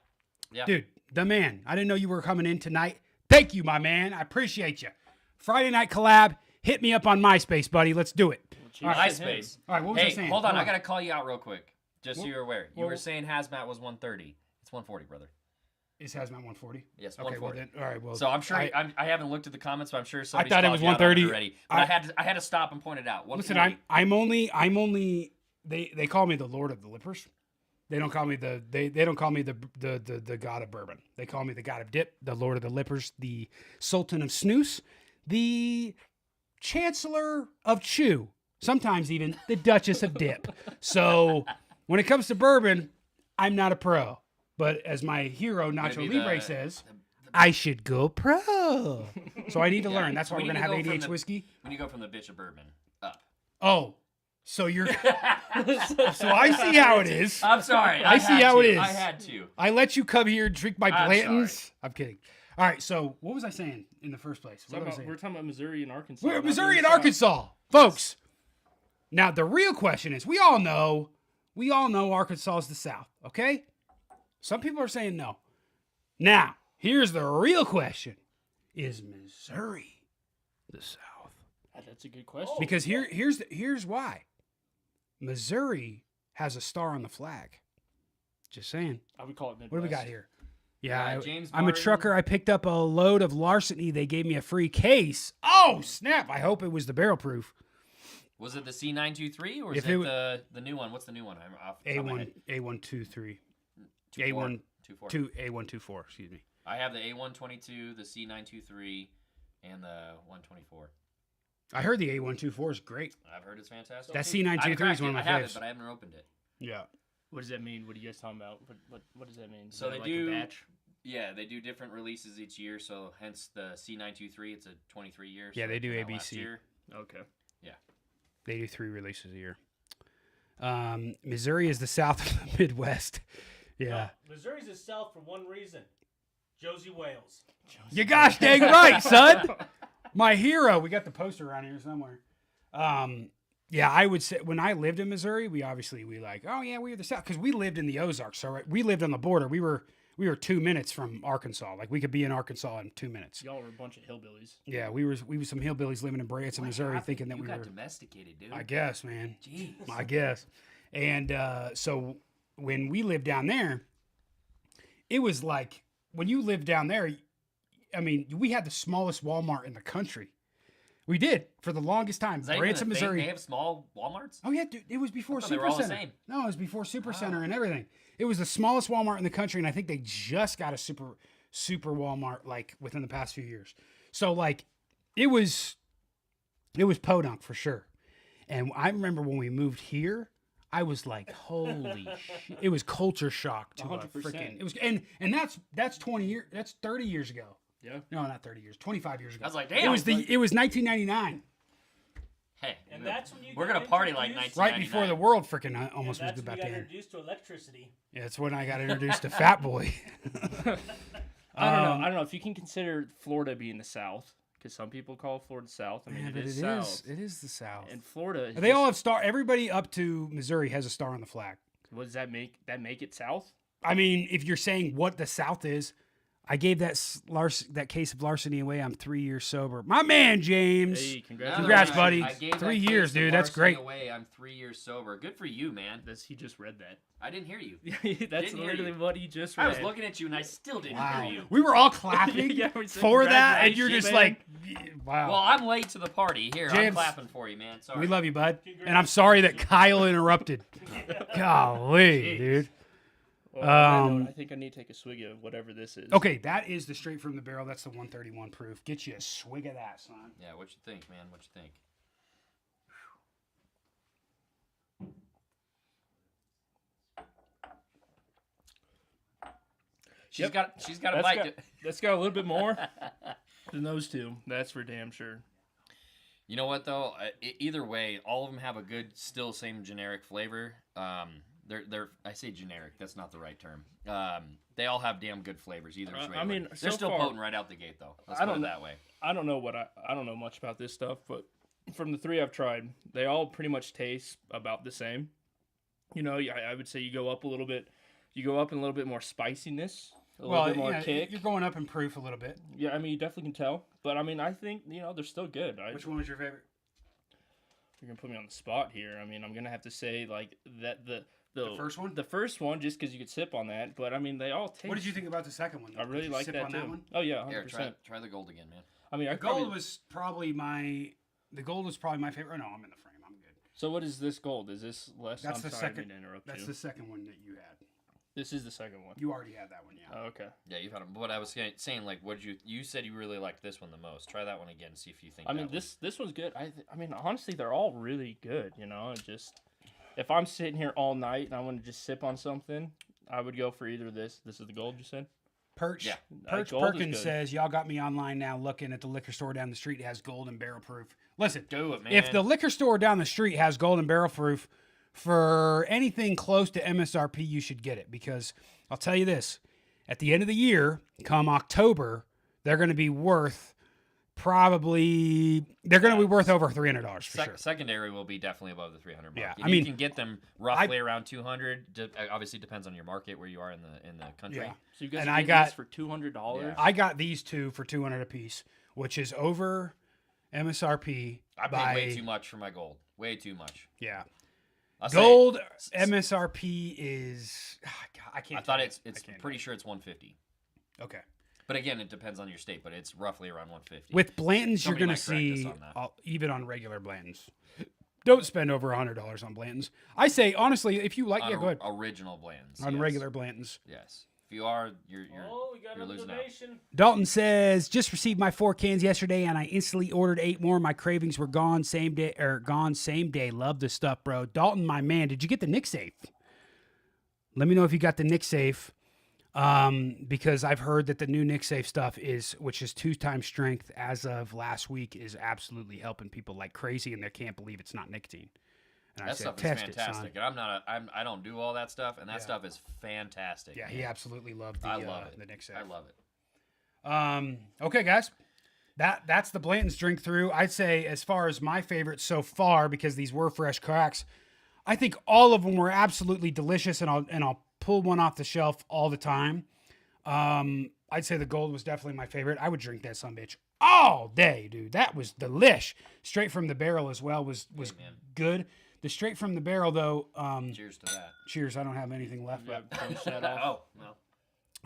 Yeah. Dude, the man. I didn't know you were coming in tonight. Thank you, my man. I appreciate you. Friday night collab. Hit me up on MySpace, buddy. Let's do it. MySpace. All right, what was I Hey, saying? hold on. Hold I on. got to call you out real quick. Just so you're aware. You well- were saying hazmat was 130. It's 140, brother. Is hazmat 140? Yes, Okay, well 140. then, all right, well. So I'm sure I- I haven't looked at the comments, but I'm sure somebody thought it was 130. already. But I had to stop and point it out. Listen, 140. I'm only they call me the Lord of the Lippers. They don't call me they don't call me the God of Bourbon. They call me the God of Dip, the Lord of the Lippers, the Sultan of Snus, the Chancellor of Chew, sometimes even the Duchess of Dip. So when it comes to bourbon, I'm not a pro. But as my hero Nacho be Libre the- says, I should go pro. So I need to learn. That's why we we're need gonna to have go from ADH the- whiskey. When you go from the bitch of bourbon up. Oh, so you're. So I see how it is. I'm sorry. I see how it is. I had to. I let you come here and drink my I'm Blantons. sorry. I'm kidding. All right, so what was I saying in the first place? What was I saying? We're talking about Missouri and Arkansas. We're not Missouri the and South. Arkansas, folks. Now the real question is: we all know Arkansas is the South. Okay, some people are saying no. Now here's the real question: is Missouri the South? That's a good question. Because here's why. Missouri has a star on the flag. Just saying. I would call it Midwest. What do we got here? Yeah, James I'm a Martin. trucker. I picked up a load of larceny. They gave me a free case. Oh, snap. I hope it was the barrel proof. Was it the C923 or is If it it the new one? What's the new one? I'm off the top of my head. A123. 24. A1 24. A124, excuse me. I have the A122, the C923, and the 124. I heard the A124 is great. I've heard it's fantastic. That I've C923 is cracked one of it. my I have faves. it, but I haven't opened it. Yeah. What does that mean? What are you guys talking about? What does that mean? Is So that they like a do- batch? Yeah, they do different releases each year, so hence the C923. It's a 23 year. Yeah, so they it do came out last ABC. year. Okay. They do 3 releases a year. Missouri is the South of the Midwest. Yeah. No, Missouri's the South for one reason. Josie Wales. You gosh dang right, son. My hero. We got the poster around here somewhere. Yeah, I would say when I lived in Missouri, we like, oh yeah, we were the South because we lived in the Ozarks. So we lived on the border. We were 2 minutes from Arkansas. Like we could be in Arkansas in 2 minutes. Y'all were a bunch of hillbillies. Yeah, we were some hillbillies living in Branson, What Missouri, happened? thinking that you we got were. domesticated, dude. I guess, man. Jeez. I guess. And so when we lived down there, it was like when you lived down there, I mean, we had the smallest Walmart in the country. We did for the longest time. Is that even a Branson, thing? Missouri. They have small Walmarts? Oh yeah, dude, it was before I thought they Super were all the Center. same. No, it was before Super Center and everything. It was the smallest Walmart in the country, and I think they just got a super Walmart like within the past few years. So like, it was podunk for sure. And I remember when we moved here, I was like, holy shit. It was culture shock to a 100%. freaking. It was that's 20 years. That's 30 years ago. Yeah. No, not 30 years. 25 years ago. I was like, It damn. was 1999, Hey, And that's when you we're got gonna party like introduced- 1999. right before the world freaking almost And was that's when about you to got end. introduced to electricity. Yeah, that's when I got introduced to Fat Boy. I don't know. I don't know if you can consider Florida being the South, because some people call Florida South. I mean, Yeah, it but is it South. is. It is the South. And Florida. Is They all just- have star. Everybody up to Missouri has a star on the flag. What does that make? That make it South? I mean, if you're saying what the South is, I gave that case of larceny away. I'm 3 years sober. My man, James. Hey, No, congratulations. Congrats, I- buddy. I gave 3 that years, case of dude. That's larceny great. Away. I'm 3 years sober. Good for you, man. He just read that. I didn't hear you. That's Didn't hear literally you. what he just read. I was looking at you and I still didn't Wow. hear you. We were all clapping Yeah, we said for that, and you're just like, congratulations, wow. Well, I'm late to the party. Here, I'm James, clapping for you, man. Sorry. We love you, bud. And I'm sorry that Kyle interrupted. Golly, dude. Well, on that Um, note, I think I need to take a swig of whatever this is. Okay, that is the straight from the barrel. That's the 131 proof. Get you a swig of that, son. Yeah, what you think, man? What you think? She's got a That's bite. got, that's got a little bit more than those two. That's for damn sure. You know what though? Either way, all of them have a good, still same generic flavor. They're I say generic. That's not the right term. They all have damn good flavors. Either way. I mean, they're so still far- potent right out the gate though. Let's I put don't- it that way. I don't know I don't know much about this stuff, but from the three I've tried, they all pretty much taste about the same. You know, I would say you go up a little bit. You go up in a little bit more spiciness, a little bit more kick. you're going up in proof a little bit. Yeah, I mean, you definitely can tell. But I mean, I think they're still good. Which one was your favorite? You're gonna put me on the spot here. I mean, I'm gonna have to say like that the first one? The first one, just because you could sip on that. But I mean, they all taste. What did you think about the second one? I Did really you like sip that on too. that one? Oh yeah, 100%. Here, try the gold again, man. I mean, I The gold was probably my favorite. Oh, no, I'm in the frame. I'm good. So what is this gold? Is this less? That's I'm the sorry, I second. didn't interrupt That's you. the second one that you had. This is the second one. You already had that one, yeah. Oh, okay. Yeah, you've had them. But I was saying, like, what you said you really liked this one the most. Try that one again. See if you think. I mean, this one's good. I mean, honestly, they're all really good. You know, it just if I'm sitting here all night and I want to just sip on something, I would go for either this. This is the gold you said. Perch, Yeah. Perch Gold is Perkins good. says, y'all got me online now looking at the liquor store down the street has gold and barrel proof. Listen, do it, man. if the liquor store down the street has gold and barrel proof for anything close to MSRP, you should get it. Because I'll tell you this, at the end of the year, come October, they're going to be worth worth over $300 for sure. Secondary will be definitely above the 300 mark. Yeah, And I mean, you can get them roughly around 200. Obviously, depends on your market where you are in the country. Yeah. So you guys And are I getting got- this for $200. Yeah. I got these two for 200 a piece, which is over MSRP I paid by way too much for my gold. Way too much. yeah. I'll say Gold MSRP is God, I can't. I thought tell it's you. I can't pretty sure it's 150. tell you. Okay. But again, it depends on your state. But it's roughly around 150. With Blantons, Somebody you're going might to correct us see on that. even on regular Blantons. Don't spend over $100 on Blantons. I say honestly, if you like, on go ahead original blends. on yes. regular Blantons. Yes. If you are, you're Oh, we got you're another losing out. donation. Dalton says, just received my 4 cans yesterday, and I instantly ordered 8 more. My cravings were gone same day. Love the stuff, bro. Dalton, my man, did you get the Nick Safe? Let me know if you got the Nick Safe, because I've heard that the new Nick Safe stuff which is 2 times strength as of last week, is absolutely helping people like crazy, and they can't believe it's not nicotine. And That I said, stuff is test it, son. fantastic. And I don't do all that stuff, and that stuff is fantastic. Yeah, man. he absolutely loved I love it. the Nick Safe. I love it. Okay, guys. That's the Blanton's drink through. I'd say as far as my favorites so far, because these were fresh cracks, I think all of them were absolutely delicious, and I'll pull one off the shelf all the time. I'd say the gold was definitely my favorite. I would drink that sumbitch all day, dude. That was delish. Straight from the barrel as well was man. good. The straight from the barrel though. Cheers to that. Cheers. I don't have anything left. Yeah, But, finish that off. Oh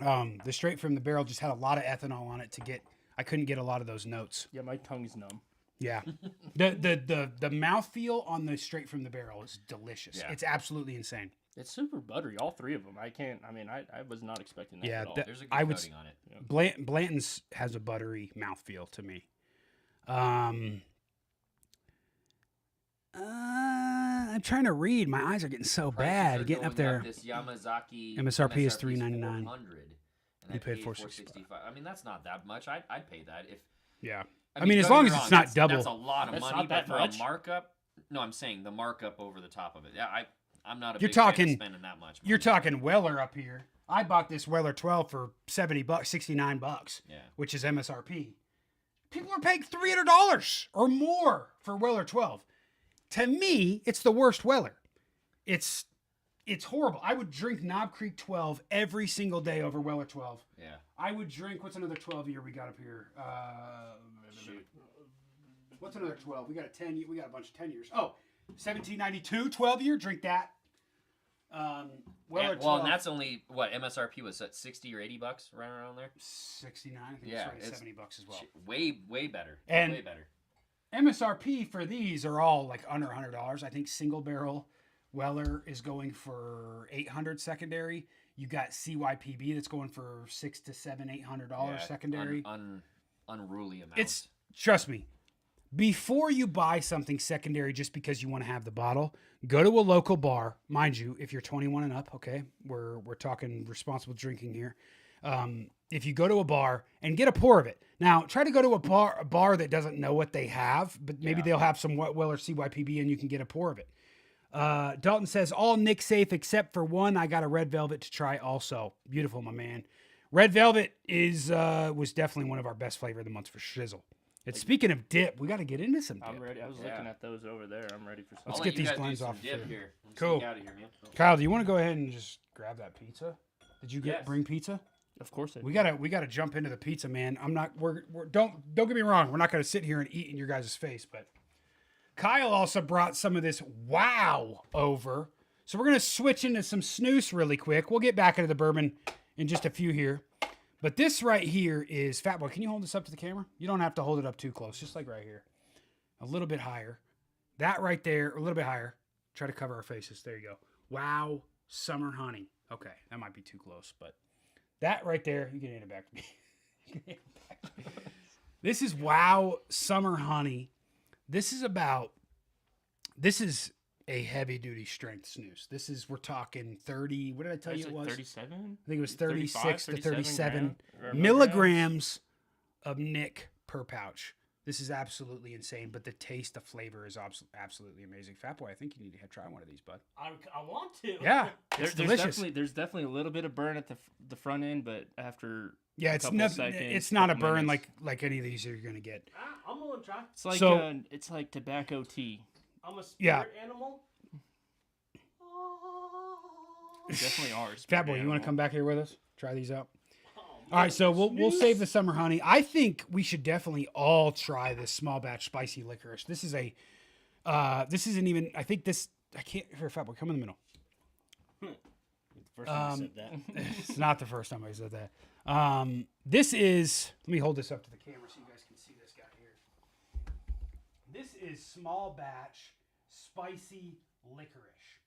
no. the straight from the barrel just had a lot of ethanol on it I couldn't get a lot of those notes. Yeah, my tongue's numb. Yeah. the mouthfeel on the straight from the barrel is delicious. Yeah. It's absolutely insane. It's super buttery, all three of them. I was not expecting that Yeah, at all. that- There's a good I would coating on it. Blanton's has a buttery mouthfeel to me. I'm trying to read. My eyes are getting so bad. Getting up there. This Yamazaki MSRP is $399. And You paid $465. I mean, that's not that much. I'd pay that if. Yeah. I mean, as don't long get as me it's wrong, not double. That's a lot of That's money, not that but for much. a markup. No, I'm saying the markup over the top of it. Yeah, I'm not a You're big fan of talking- spending that much. You're money. talking Weller up here. I bought this Weller 12 for $70, $69, Yeah. which is MSRP. People are paying $300 or more for Weller 12. To me, it's the worst Weller. It's horrible. I would drink Knob Creek 12 every single day over Weller 12. Yeah. I would drink, what's another 12 year we got up here? Shoot. What's another 12? We got a bunch of 10 years. Oh, 1792 12 year, drink that. Weller 12. Well, and that's only what MSRP was at $60 or $80, right around there. 69. I think Yeah, it's it's- $70 as well. Way better. And- way better. MSRP for these are all like under $100. I think single barrel Weller is going for $800 secondary. You got CYPB that's going for $600 to $800 secondary. Unruly amount. It's trust me. Before you buy something secondary just because you want to have the bottle, go to a local bar. Mind you, if you're 21 and up, okay, we're talking responsible drinking here. If you go to a bar and get a pour of it. Now, try to go to a bar that doesn't know what they have, but maybe they'll have some Weller CYPB and you can get a pour of it. Dalton says, all Nick safe except for one. I got a red velvet to try also. Beautiful, my man. Red velvet was definitely one of our best flavor of the month for shizzle. And speaking of dip, we got to get into some dip. I'm ready. I was looking at those over there. I'm ready for Let's some. get these blends off Dip here. here. Let's Cool. sneak out of here, man. Kyle, do you want to go ahead and just grab that pizza? Did you Yes. bring pizza? Of course, We gotta jump into the pizza, man. I'm not. We're don't get me wrong. We're not gonna sit here and eat in your guys' face, but Kyle also brought some of this wow over. So we're gonna switch into some snus really quick. We'll get back into the bourbon in just a few here. But this right here is Fat Boy. Can you hold this up to the camera? You don't have to hold it up too close, just like right here. A little bit higher. That right there, a little bit higher. Try to cover our faces. There you go. Wow, summer honey. Okay, that might be too close, but that right there, you can hand it back to me. You can hand it back to me. This is Wow Summer Honey. This is a heavy duty strength snooze. We're talking 30, what did I tell you it was? 37? I think it was 36 to 37 milligrams milligrams of Nick per pouch. This is absolutely insane, but the taste, the flavor is absolutely amazing. Fat Boy, I think you need to try one of these, bud. I want to. Yeah, There's it's delicious. There's definitely a little bit of burn at the front end, but after Yeah, a it's couple not. seconds, It's not a couple burn minutes, like any of these you're gonna get. I'm going to try. it's like tobacco tea. I'm a spirit Yeah. animal. Definitely ours. Fat Boy, you want to come back here with us? Try these out. Oh, All right, so man, we'll snooze. save the summer honey. I think we should definitely all try this small batch spicy licorice. This is this isn't even. I think this. I can't. Here, Fat Boy, come in the middle. First time you said that. It's not the first time I said that. This is. Let me hold this up to the camera so you guys can see this guy here. This is small batch spicy licorice,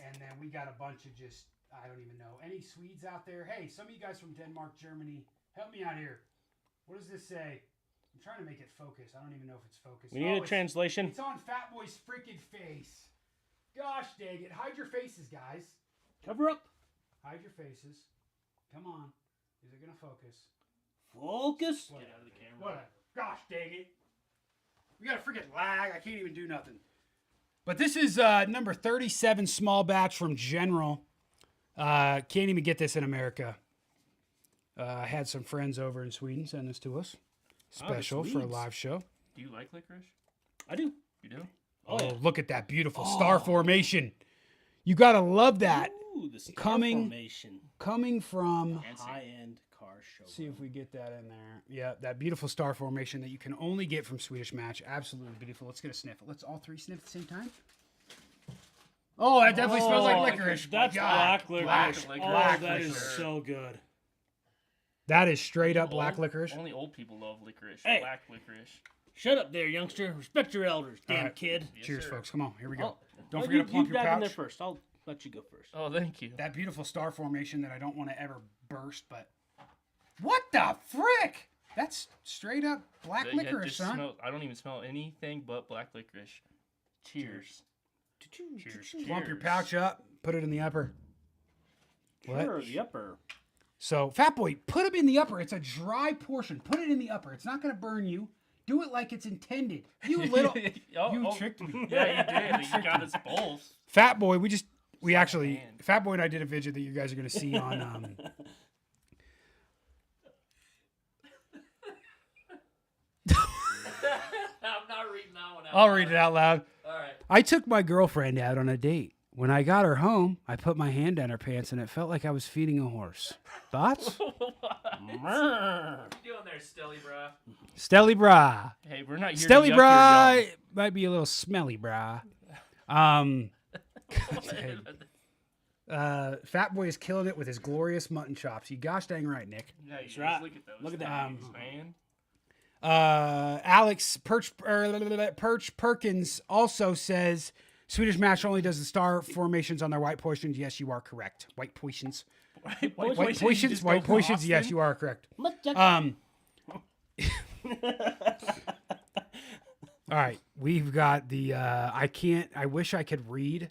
and then we got a bunch of just. I don't even know. Any Swedes out there? Hey, some of you guys from Denmark, Germany, help me out here. What does this say? I'm trying to make it focus. I don't even know if it's focused. We need a it's- translation. It's on Fat Boy's freaking face. Gosh dang it. Hide your faces, guys. Cover up. Hide your faces. Come on. Is it going to focus? Focus. Whatever. out of the camera. Whatever. Gosh dang it. We got a freaking lag. I can't even do nothing. But this is number 37 small batch from General. Can't even get this in America. I had some friends over in Sweden send this to us. Special for a Swedes. live show. Do you like licorice? I do. You do? Oh, yeah. look at that beautiful star formation. You got to love that. Ooh, the star Coming- formation. Coming from... Fancy. High-end car show. See if we get that in there. Yeah, that beautiful star formation that you can only get from Swedish Match. Absolutely beautiful. Let's get a sniff. Let's all three sniff at the same time. Oh, that definitely smells like licorice. That's My God. black licorice. Black Oh, black that is licorice. so good. That is straight up black Old- licorice. Only old people love licorice. Hey. Black licorice. Shut up there, youngster. Respect your elders, damn right. kid. Cheers, sir. folks. Come on, here we go. Oh, Don't well, forget to plump you your dive in there pouch. first. I'll let you go first. Oh, thank you. That beautiful star formation that I don't want to ever burst, but... What the frick? That's straight up black Yeah, licorice, just son. I don't even smell anything but black licorice. Cheers. Cheers. Plump your pouch up. Put it in the upper. What? Sure, the upper. So, Fat Boy, put them in the upper. It's a dry portion. Put it in the upper. It's not going to burn you. Do it like it's intended. You little... you tricked me. Yeah, you did. You got us both. Fat Boy, Fat Boy and I did a video that you guys are going to see on... I'm not reading that one out. I'll read it out loud. All right. I took my girlfriend out on a date. When I got her home, I put my hand down her pants and it felt like I was feeding a horse. Thoughts? What you doing there, Stilly, bro? Stelly bra. Hey, we're not here Stelly to yuck bra your yum. might be a little smelly bra. Fat Boy is killing it with his glorious mutton chops. You gosh dang right, Nick. Yeah, you right. just look at those. Look at that. things, man. Alex Perch Perkins also says Swedish Match only does the star formations on their white potions. Yes, you are correct. White potions. White potions. White potions. Yes, you are correct. All right, we've got the. I wish I could read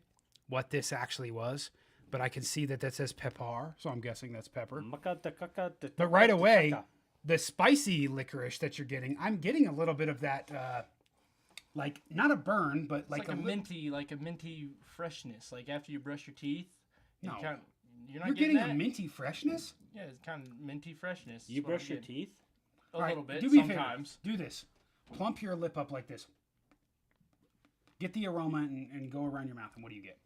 what this actually was, but I can see that says pepper, so I'm guessing that's pepper. But right away, the spicy licorice that you're getting, I'm getting a little bit of that, like not a burn, but It's like like a minty freshness. Like after you brush your teeth. No. You're You're getting a minty freshness. Yeah, it's kind of minty freshness. You is what brush I'm your getting. teeth? A All right, little bit do me a favor. sometimes. Do this. Plump your lip up like this. Get the aroma and go around your mouth. And what do you get?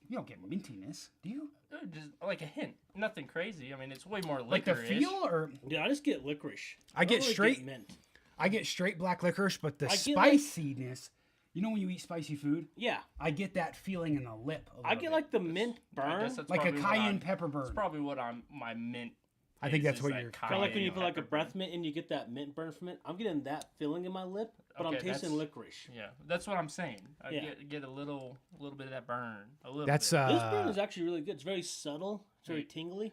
You don't get mintiness, do you? Just like a hint. Nothing crazy. I mean, it's way more Like the licorice. feel, or Yeah, I just get licorice. I get don't straight- mint. I get straight black licorice, but the I get like- spiciness. You know when you eat spicy food, Yeah, I get that feeling in the lip. A I little get bit. like the mint I burn. guess that's like a probably what cayenne I'm- pepper That's burn. probably what my mint. I think that's is what that you're- Kind of like when you cayenne put like a pepper breath burn. mint and you get that mint burn from it. I'm getting that feeling in my lip, but Okay, I'm tasting that's- licorice. Yeah, that's what I'm saying. I Yeah. get a little bit of that burn. A little. That's bit. This burn is actually really good. It's very subtle. It's very tingly.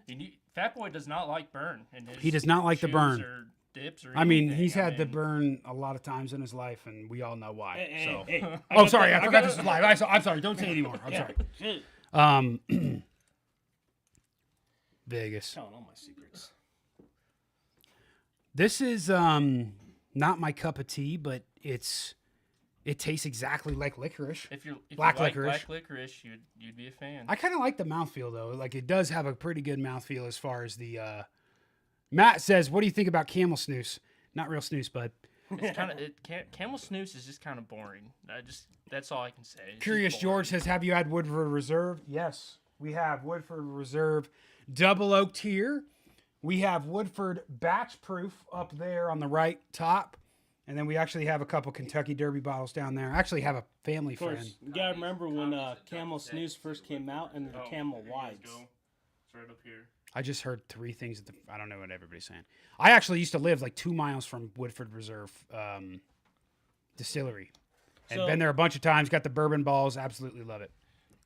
Fat Boy does not like burn. In his He does not like the chews burn. Or dips or I mean, anything. he's had the mean, burn a lot of times in his life, and we all know why. So. Hey, Oh, sorry, I forgot this was live. I'm sorry. Don't say anymore. I'm sorry. Shit. Vegas. Telling all my secrets. This is not my cup of tea, but it tastes exactly like licorice. If you Black like licorice. black licorice, you'd be a fan. I kind of like the mouthfeel though. Like it does have a pretty good mouthfeel as far as the. Matt says, "What do you think about camel snus?" Not real snus, bud. It's kind of camel snooze is just kind of boring. That's all I can say. It's just Curious boring. George says, "Have you had Woodford Reserve?" Yes, we have Woodford Reserve Double Oaked here. We have Woodford Batch Proof up there on the right top, and then we actually have a couple Kentucky Derby bottles down there. I actually have a family Of course, friend. you gotta remember when Camel Snooze first came out and the Oh, Camel here you guys Wides. go. It's right up here. I just heard three things. I don't know what everybody's saying. I actually used to live like 2 miles from Woodford Reserve Distillery, and So- been there a bunch of times. Got the bourbon balls. Absolutely love it.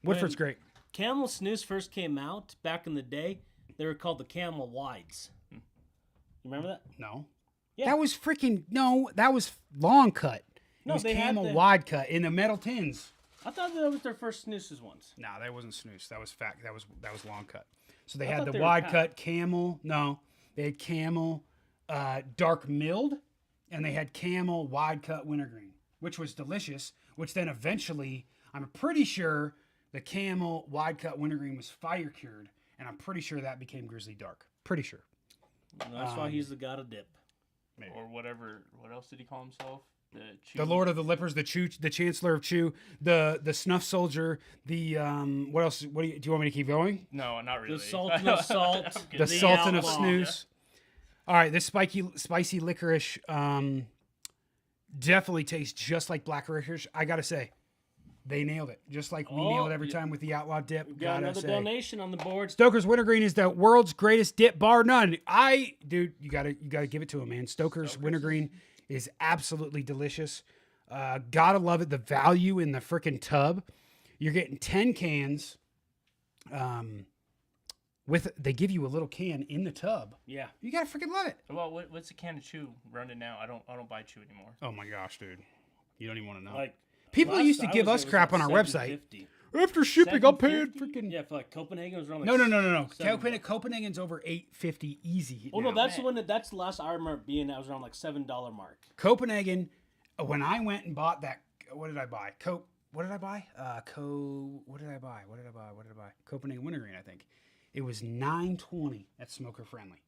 Woodford's great. Camel Snooze first came out back in the day. They were called the Camel Wides. You remember that? No, Yeah. that was freaking no. That was long cut. It No, was they had Camel the- wide cut in the metal tins. I thought that was their first snoozes once. No, that wasn't snooze. That was fat. That was long cut. So they I had thought the they were wide packed. cut Camel. No, they had Camel dark milled, and they had Camel wide cut wintergreen, which was delicious. Which then eventually, I'm pretty sure the Camel wide cut wintergreen was fire cured, and I'm pretty sure that became Grizzly Dark. Pretty sure. And that's why he's the god of dip. Or whatever. What else did he call himself? The Lord of the Lippers, the Chancellor of Chew, the Snuff Soldier, the what else? What do you want me to keep going? No, not really. The Sultan of Salt. I'm good. The Sultan of Outlaw. Snooze. All right, this spicy licorice definitely tastes just like black licorice. I gotta say, they nailed it. Just like we Oh, nailed every time with the Outlaw dip. Got Gotta another say. donation on the board. Stoker's Wintergreen is the world's greatest dip, bar none. Dude, you gotta give it to him, man. Stoker's Wintergreen is absolutely delicious. Gotta love it. The value in the freaking tub. You're getting 10 cans. they give you a little can in the tub. Yeah. You gotta freaking love it. Well, what's a can of chew running now? I don't buy chew anymore. Oh my gosh, dude. You don't even want to know. Like People last used to I give was us there was crap like on our website. $7.50. After shipping, I'm paying $7.50? freaking. Yeah, for like Copenhagen it was around No, like no. $7. Copenhagen's over $8.50 easy. Oh no, now. that's the one that's the last I remember being. That was around like $7 mark. Copenhagen. When I went and bought that, what did I buy? What did I buy? What did I buy? Copenhagen Wintergreen, I think. It was $9.20. That's smoker friendly.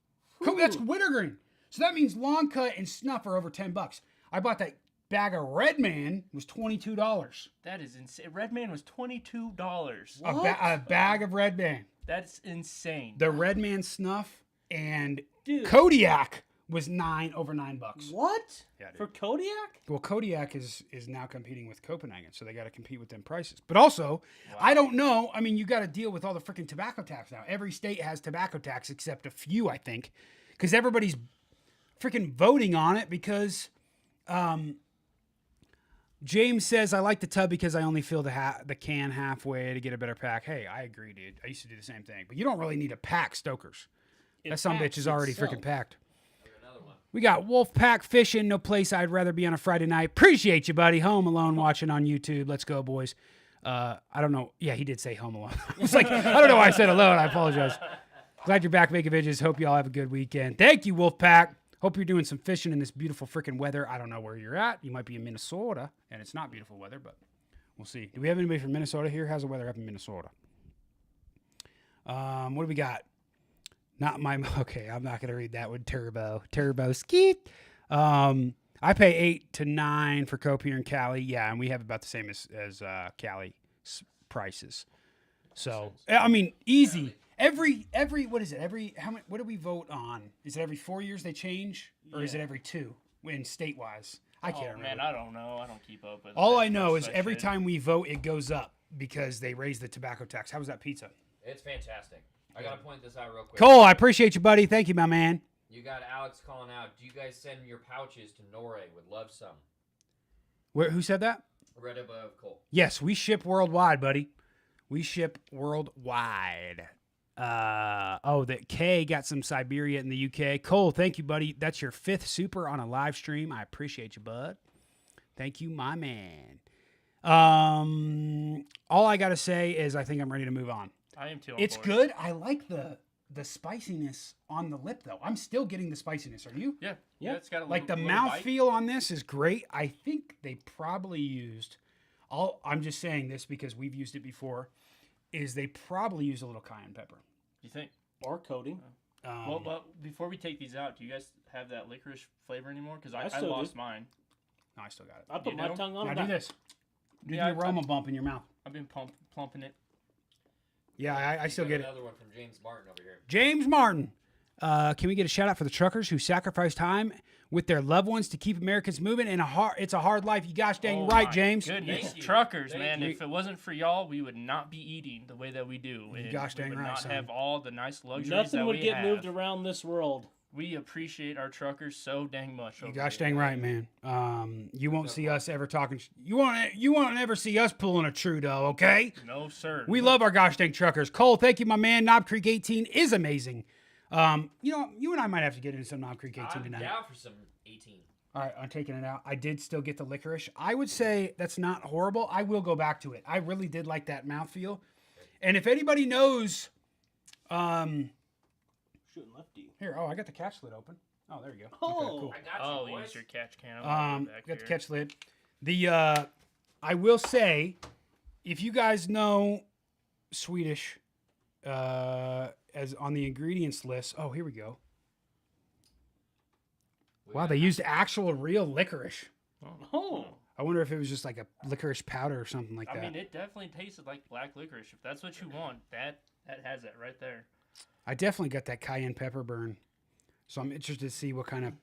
That's Wintergreen. So that means long cut and snuff are over $10. I bought that bag of Red Man was $22. That is insane. Red Man was $22. A bag of Red Man. That's insane. The Red Man snuff and Dude. Kodiak was over $9. What? Yeah, dude. For Kodiak? Well, Kodiak is now competing with Copenhagen, so they got to compete with them prices. But also, I don't know. I mean, you got to deal with all the freaking tobacco tax now. Every state has tobacco tax except a few, I think, because everybody's freaking voting on it because James says, I like the tub because I only fill the can halfway to get a better pack. Hey, I agree, dude. I used to do the same thing. But you don't really need a pack, Stokers. That some bitch is already freaking packed. We got Wolfpack Fishing, no place I'd rather be on a Friday night. Appreciate you, buddy. Home Alone watching on YouTube. Let's go, boys. I don't know. Yeah, he did say Home Alone. I was like, I don't know why I said alone. I apologize. Glad you're back making videos. Hope you all have a good weekend. Thank you, Wolfpack. Hope you're doing some fishing in this beautiful freaking weather. I don't know where you're at. You might be in Minnesota, and it's not beautiful weather, but we'll see. Do we have anybody from Minnesota here? How's the weather up in Minnesota? What do we got? Okay, I'm not going to read that one. Turbo skeet. I pay $8 to $9 for Cope here in Cali. Yeah, and we have about the same as Cali prices. So, I mean, easy. Every what is it? What do we vote on? Is it every 4 years they change, or is it every 2 in state-wise? I can't remember. Man, I don't know. I don't keep up with it. All I know is every time we vote, it goes up because they raise the tobacco tax. How was that pizza? It's fantastic. I gotta point this out real quick. Cole, I appreciate you, buddy. Thank you, my man. You got Alex calling out. Do you guys send your pouches to Norway? Would love some. Who said that? Right above Cole. Yes, we ship worldwide, buddy. We ship worldwide. That K got some Siberia in the UK. Cole, thank you, buddy. That's your 5th super on a live stream. I appreciate you, bud. Thank you, my man. All I gotta say is I think I'm ready to move on. I am too. It's good. I like the spiciness on the lip, though. I'm still getting the spiciness. Are you? Yeah. It's got a Like the little mouth bite. feel on this is great. I think they probably used. I'm just saying this because we've used it before. Is they probably use a little cayenne pepper. You think? Or coating. Well, before we take these out, do you guys have that licorice flavor anymore? Because I still lost do. mine. No, I still got it. I put You my know? tongue on Now it. do this. Do Yeah, the aroma bump in your mouth. I've been plumping it. Yeah, I still Got get it. another one from James Martin over here. James Martin. Can we get a shout out for the truckers who sacrifice time with their loved ones to keep Americans moving? And it's a hard life. You gosh dang right, my James. Goodness, Thank you. truckers, Thank man. you. If it wasn't for y'all, we would not be eating the way that we do. And gosh dang we would right, not son. have all the nice luxuries Nothing that would we get have. moved around this world. We appreciate our truckers so dang much. You over gosh here. dang right, man. You won't see us ever talking. You won't ever see us pulling a Trudeau, okay? No, sir. We love our gosh dang truckers. Cole, thank you, my man. Knob Creek 18 is amazing. You and I might have to get into some Knob Creek 18 I'm tonight. down for some 18. All right, I'm taking it out. I did still get the licorice. I would say that's not horrible. I will go back to it. I really did like that mouthfeel. And if anybody knows, Shooting lefty. here, I got the catch lid open. Oh, there you go. Oh. Okay, cool. I got you, boys. Use your catch can. I'll go back Got the here. catch lid. I will say, if you guys know Swedish, as on the ingredients list. Oh, here we go. Wow, they used actual real licorice. Oh. I wonder if it was just like a licorice powder or something like that. I mean, it definitely tasted like black licorice. If that's what you want, that has it right there. I definitely got that cayenne pepper burn. So I'm interested to see what kind of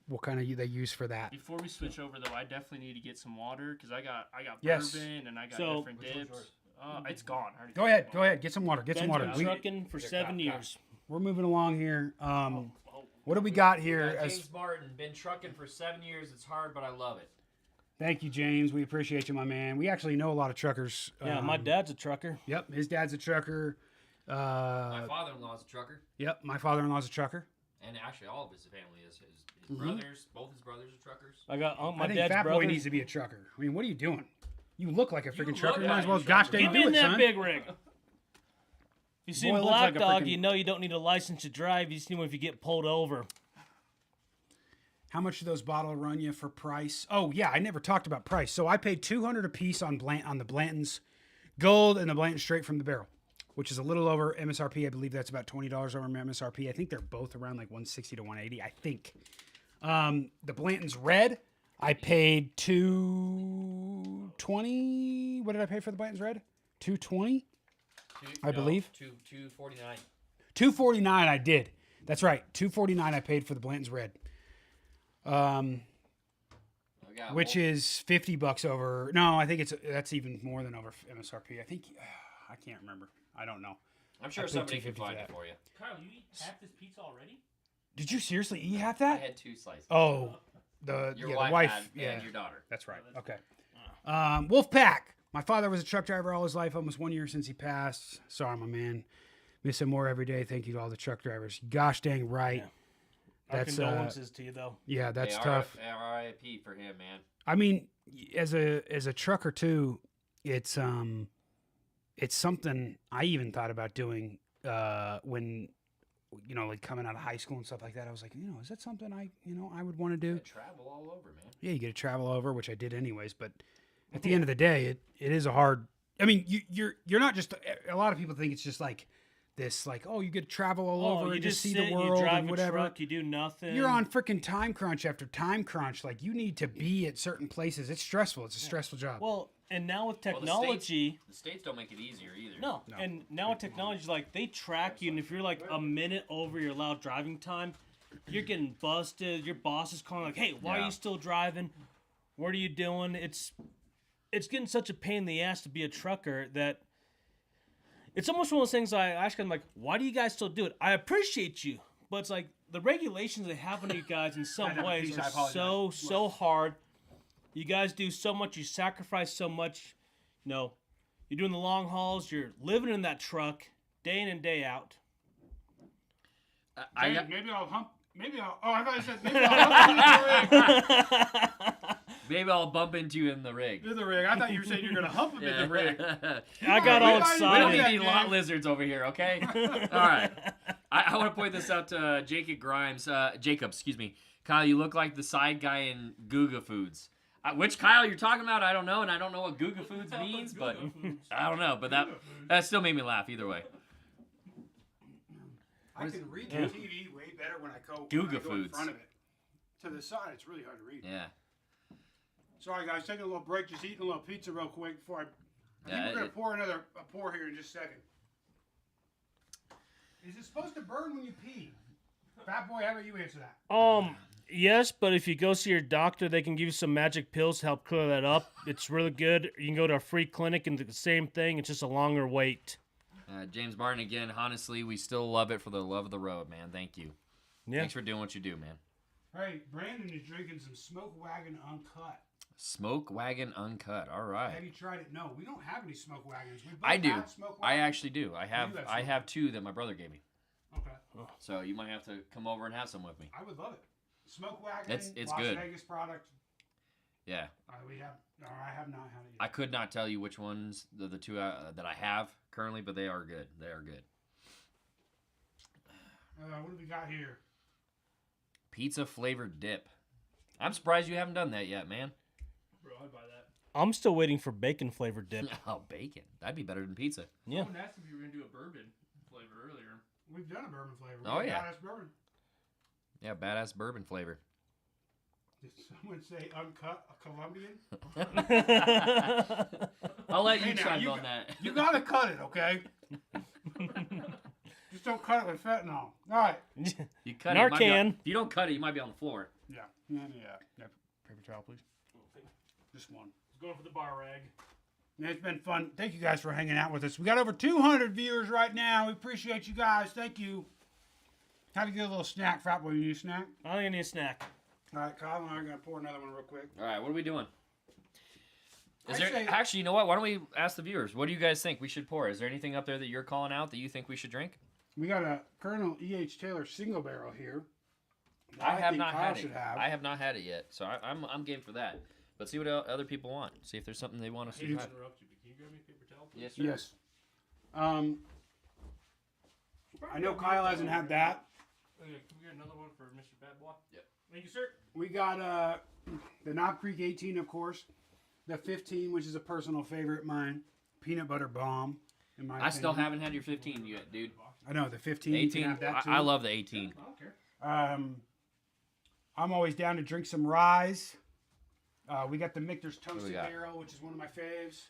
they use for that. Before we switch over, though, I definitely need to get some water because I got Yes. bourbon and I got So- different dips. It's gone. I already Go took ahead, it. go ahead, get some water. Get some Ben's water. been trucking for 7 years. We're moving along here. What do we got here? James Martin, been trucking for 7 years. It's hard, but I love it. Thank you, James. We appreciate you, my man. We actually know a lot of truckers. Yeah, my dad's a trucker. Yep, his dad's a trucker. My father-in-law's a trucker, Yep, my father-in-law's a trucker. and actually all of his family is. His brothers, both his brothers are truckers. I got my I think dad's Fat brother. Boy needs to be a trucker. I mean, what are you doing? You look like a freaking look trucker. You like might as well a gosh trucker. dang Get do me in it, that son. big rig. If you see Boy, it looks Black like a Dog, freaking- you know you don't need a license to drive. You see him if you get pulled over. How much do those bottles run you for price? Oh yeah, I never talked about price. So I paid $200 a piece on the Blanton's Gold and the Blanton straight from the barrel, which is a little over MSRP. I believe that's about $20 over MSRP. I think they're both around like 160 to 180. I think. The Blanton's Red, I paid $220. What did I pay for the Blanton's Red? $220. I believe. $249. $249. I did. That's right. $249. I paid for the Blanton's Red. Which is $50 over. No, I think that's even more than over MSRP. I think I can't remember. I don't know. I'm sure I paid somebody can $250 for find that. it for you. Kyle, you eat half this pizza already? Did you seriously eat half I that? had 2 slices. Oh, the Your wife. had, Yeah, and your daughter. that's right. Okay. Wolfpack. My father was a truck driver all his life. Almost 1 year since he passed. Sorry, my man. Miss him more every day. Thank you to all the truck drivers. Gosh dang right. Yeah. Our That's condolences to you, though. yeah, that's Hey, tough. R.I.P. for him, man. I mean, as a trucker too, it's something I even thought about doing when like coming out of high school and stuff like that. I was like, is that something I would want to do? I travel all over, man. Yeah, you get to travel over, which I did anyways. But at the end of the day, it is a hard. I mean, you're not just. A lot of people think it's just like this, like, oh, you get to travel all over you and just see sit, the world you drive and a whatever. truck, you do nothing. You're on freaking time crunch after time crunch. Like, you need to be at certain places. It's stressful. It's a stressful job. Well, and now with Well, technology, the states don't make it easier either. no. And now with technology, like they track you, and if you're like a minute over your allowed driving time, you're getting busted. Your boss is calling like, "Hey, why are Yeah. you still driving? What are you doing?" It's getting such a pain in the ass to be a trucker that it's almost one of those things I ask them, like, why do you guys still do it? I appreciate you, but it's like the regulations they have on you guys in some ways I are apologize. so hard. You guys do so much. You sacrifice so much. You're doing the long hauls. You're living in that truck day in and day out. I got, maybe I'll hump. Maybe I'll. Oh, I thought you said maybe I'll hump maybe I'll bump into you in the rig. in the rig. I thought you were saying you're gonna hump him in the rig. I got all we might- We don't excited. need lot lizards over here, okay? All right. I want to point this out to Jacob, excuse me. Kyle, you look like the side guy in Guga Foods. Which Kyle you're talking about, I don't know, and I don't know what Guga Foods means, but I don't know. But that still made me laugh either way. I can read the TV way better when I go Guga in Foods. front of it. To the side, it's really hard to read. Yeah. Sorry, guys, taking a little break, just eating a little pizza real quick before I think Yeah, we're gonna pour a pour here in just a second. Is it supposed to burn when you pee? Fat Boy, how about you answer that? Yes, but if you go see your doctor, they can give you some magic pills to help clear that up. It's really good. You can go to a free clinic and do the same thing. It's just a longer wait. James Martin again. Honestly, we still love it for the love of the road, man. Thank you. Yeah. Thanks for doing what you do, man. Hey, Brandon is drinking some Smoke Wagon Uncut. Smoke Wagon Uncut. All right. Have you tried it? No, we don't have any Smoke Wagons. We both I do. have Smoke I Wagons. actually do. I have. You have I some. have 2 that my brother gave me. Okay, So you might have to come over and have some with me. I would love it. Smoke Wagon. It's Las good. Vegas product. Yeah. We have. No, I have not had it I yet. could not tell you which ones the 2 that I have currently, but they are good. They are good. What do we got here? Pizza flavored dip. I'm surprised you haven't done that yet, man. Bro, I'd buy that. I'm still waiting for bacon flavored dip. Oh, bacon. That'd be better than pizza. Yeah. Someone asked if you were going to do a bourbon flavor earlier. We've done a bourbon flavor. Oh, We yeah. got us bourbon. Yeah, badass bourbon flavor. Did someone say uncut a Colombian? I'll let you Hey, now, chime you on got- that. You gotta cut it, okay? Just don't cut it with fentanyl. All right. You cut it. you might be on- Narcan. If you don't cut it, you might be on the floor. Yeah. Paper towel, please. Just one. Going for the bar rag. Yeah, it's been fun. Thank you guys for hanging out with us. We got over 200 viewers right now. We appreciate you guys. Thank you. How do you get a little snack, Fat Boy? You need a snack? I think I need a snack. All right, Kyle and I are going to pour another one real quick. All right, what are we doing? Actually, you know what? Why don't we ask the viewers? What do you guys think we should pour? Is there anything up there that you're calling out that you think we should drink? We got a Colonel E.H. Taylor single barrel here. I have think not Kyle had should it. have. I have not had it yet, so I'm game for that. But see what other people want. See if there's something they want to see. interrupt you, but can you grab me a paper towel, please? Yes, sir. Yes. I know Kyle hasn't had that. Okay, can we get another one for Mr. Bad Boy? Yep. Thank you, sir. We got the Knob Creek 18, of course. The 15, which is a personal favorite of mine. Peanut butter bomb. In my I still opinion. haven't had your 15 yet, dude. I know the 15. You can 18. have that too. I love the 18. I don't care. I'm always down to drink some ryes. We got the Michter's we Toasted got? Barrel, which is one of my faves.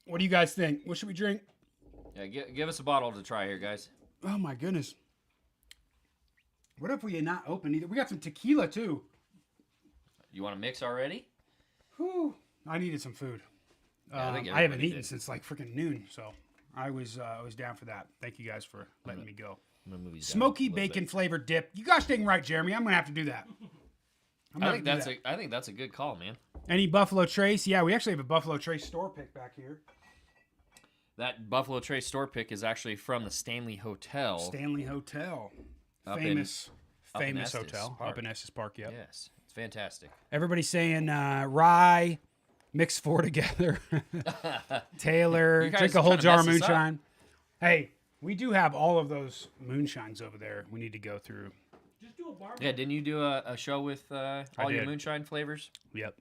What do you guys think? What should we drink? Yeah, give us a bottle to try here, guys. Oh my goodness. What if we had not opened either? We got some tequila too. You want to mix already? Whew. I needed some food. Yeah, I think I haven't everybody eaten did. since like freaking noon, so I was down for that. Thank you guys for letting me go. I'm gonna move these down Smoky a little bacon bit. flavored dip. You gosh dang right, Jeremy. I'm gonna have to do that. I think that's a good call, man. Any Buffalo Trace? Yeah, we actually have a Buffalo Trace store pick back here. That Buffalo Trace store pick is actually from the Stanley Hotel. Stanley Hotel, Up famous up in Estes hotel Park. up in Estes Park. Yep. Yes, it's fantastic. Everybody's saying rye, mix four together. Taylor, You guys drink a whole trying to jar of mess this up? moonshine. Hey, we do have all of those moonshines over there. We need to go through. Just do a bar. Yeah, didn't you do a show with all your did. moonshine flavors? Yep.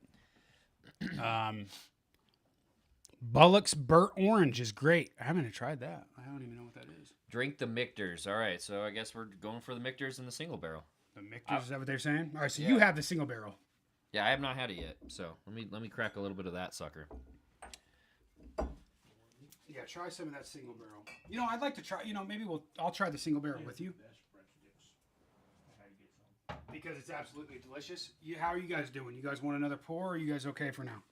Bullock's Burnt Orange is great. I haven't tried that. I don't even know what that is. Drink the Michters. All right, so I guess we're going for the Michters and the single barrel. The Michters, is that what they're saying? All right, so you have the single barrel. Yeah, I have not had it yet, so let me crack a little bit of that sucker. Yeah, try some of that single barrel. You know, I'd like to try. You know, maybe I'll try the single barrel with you because it's absolutely delicious. How are you guys doing? You guys want another pour? Or are you guys okay for now?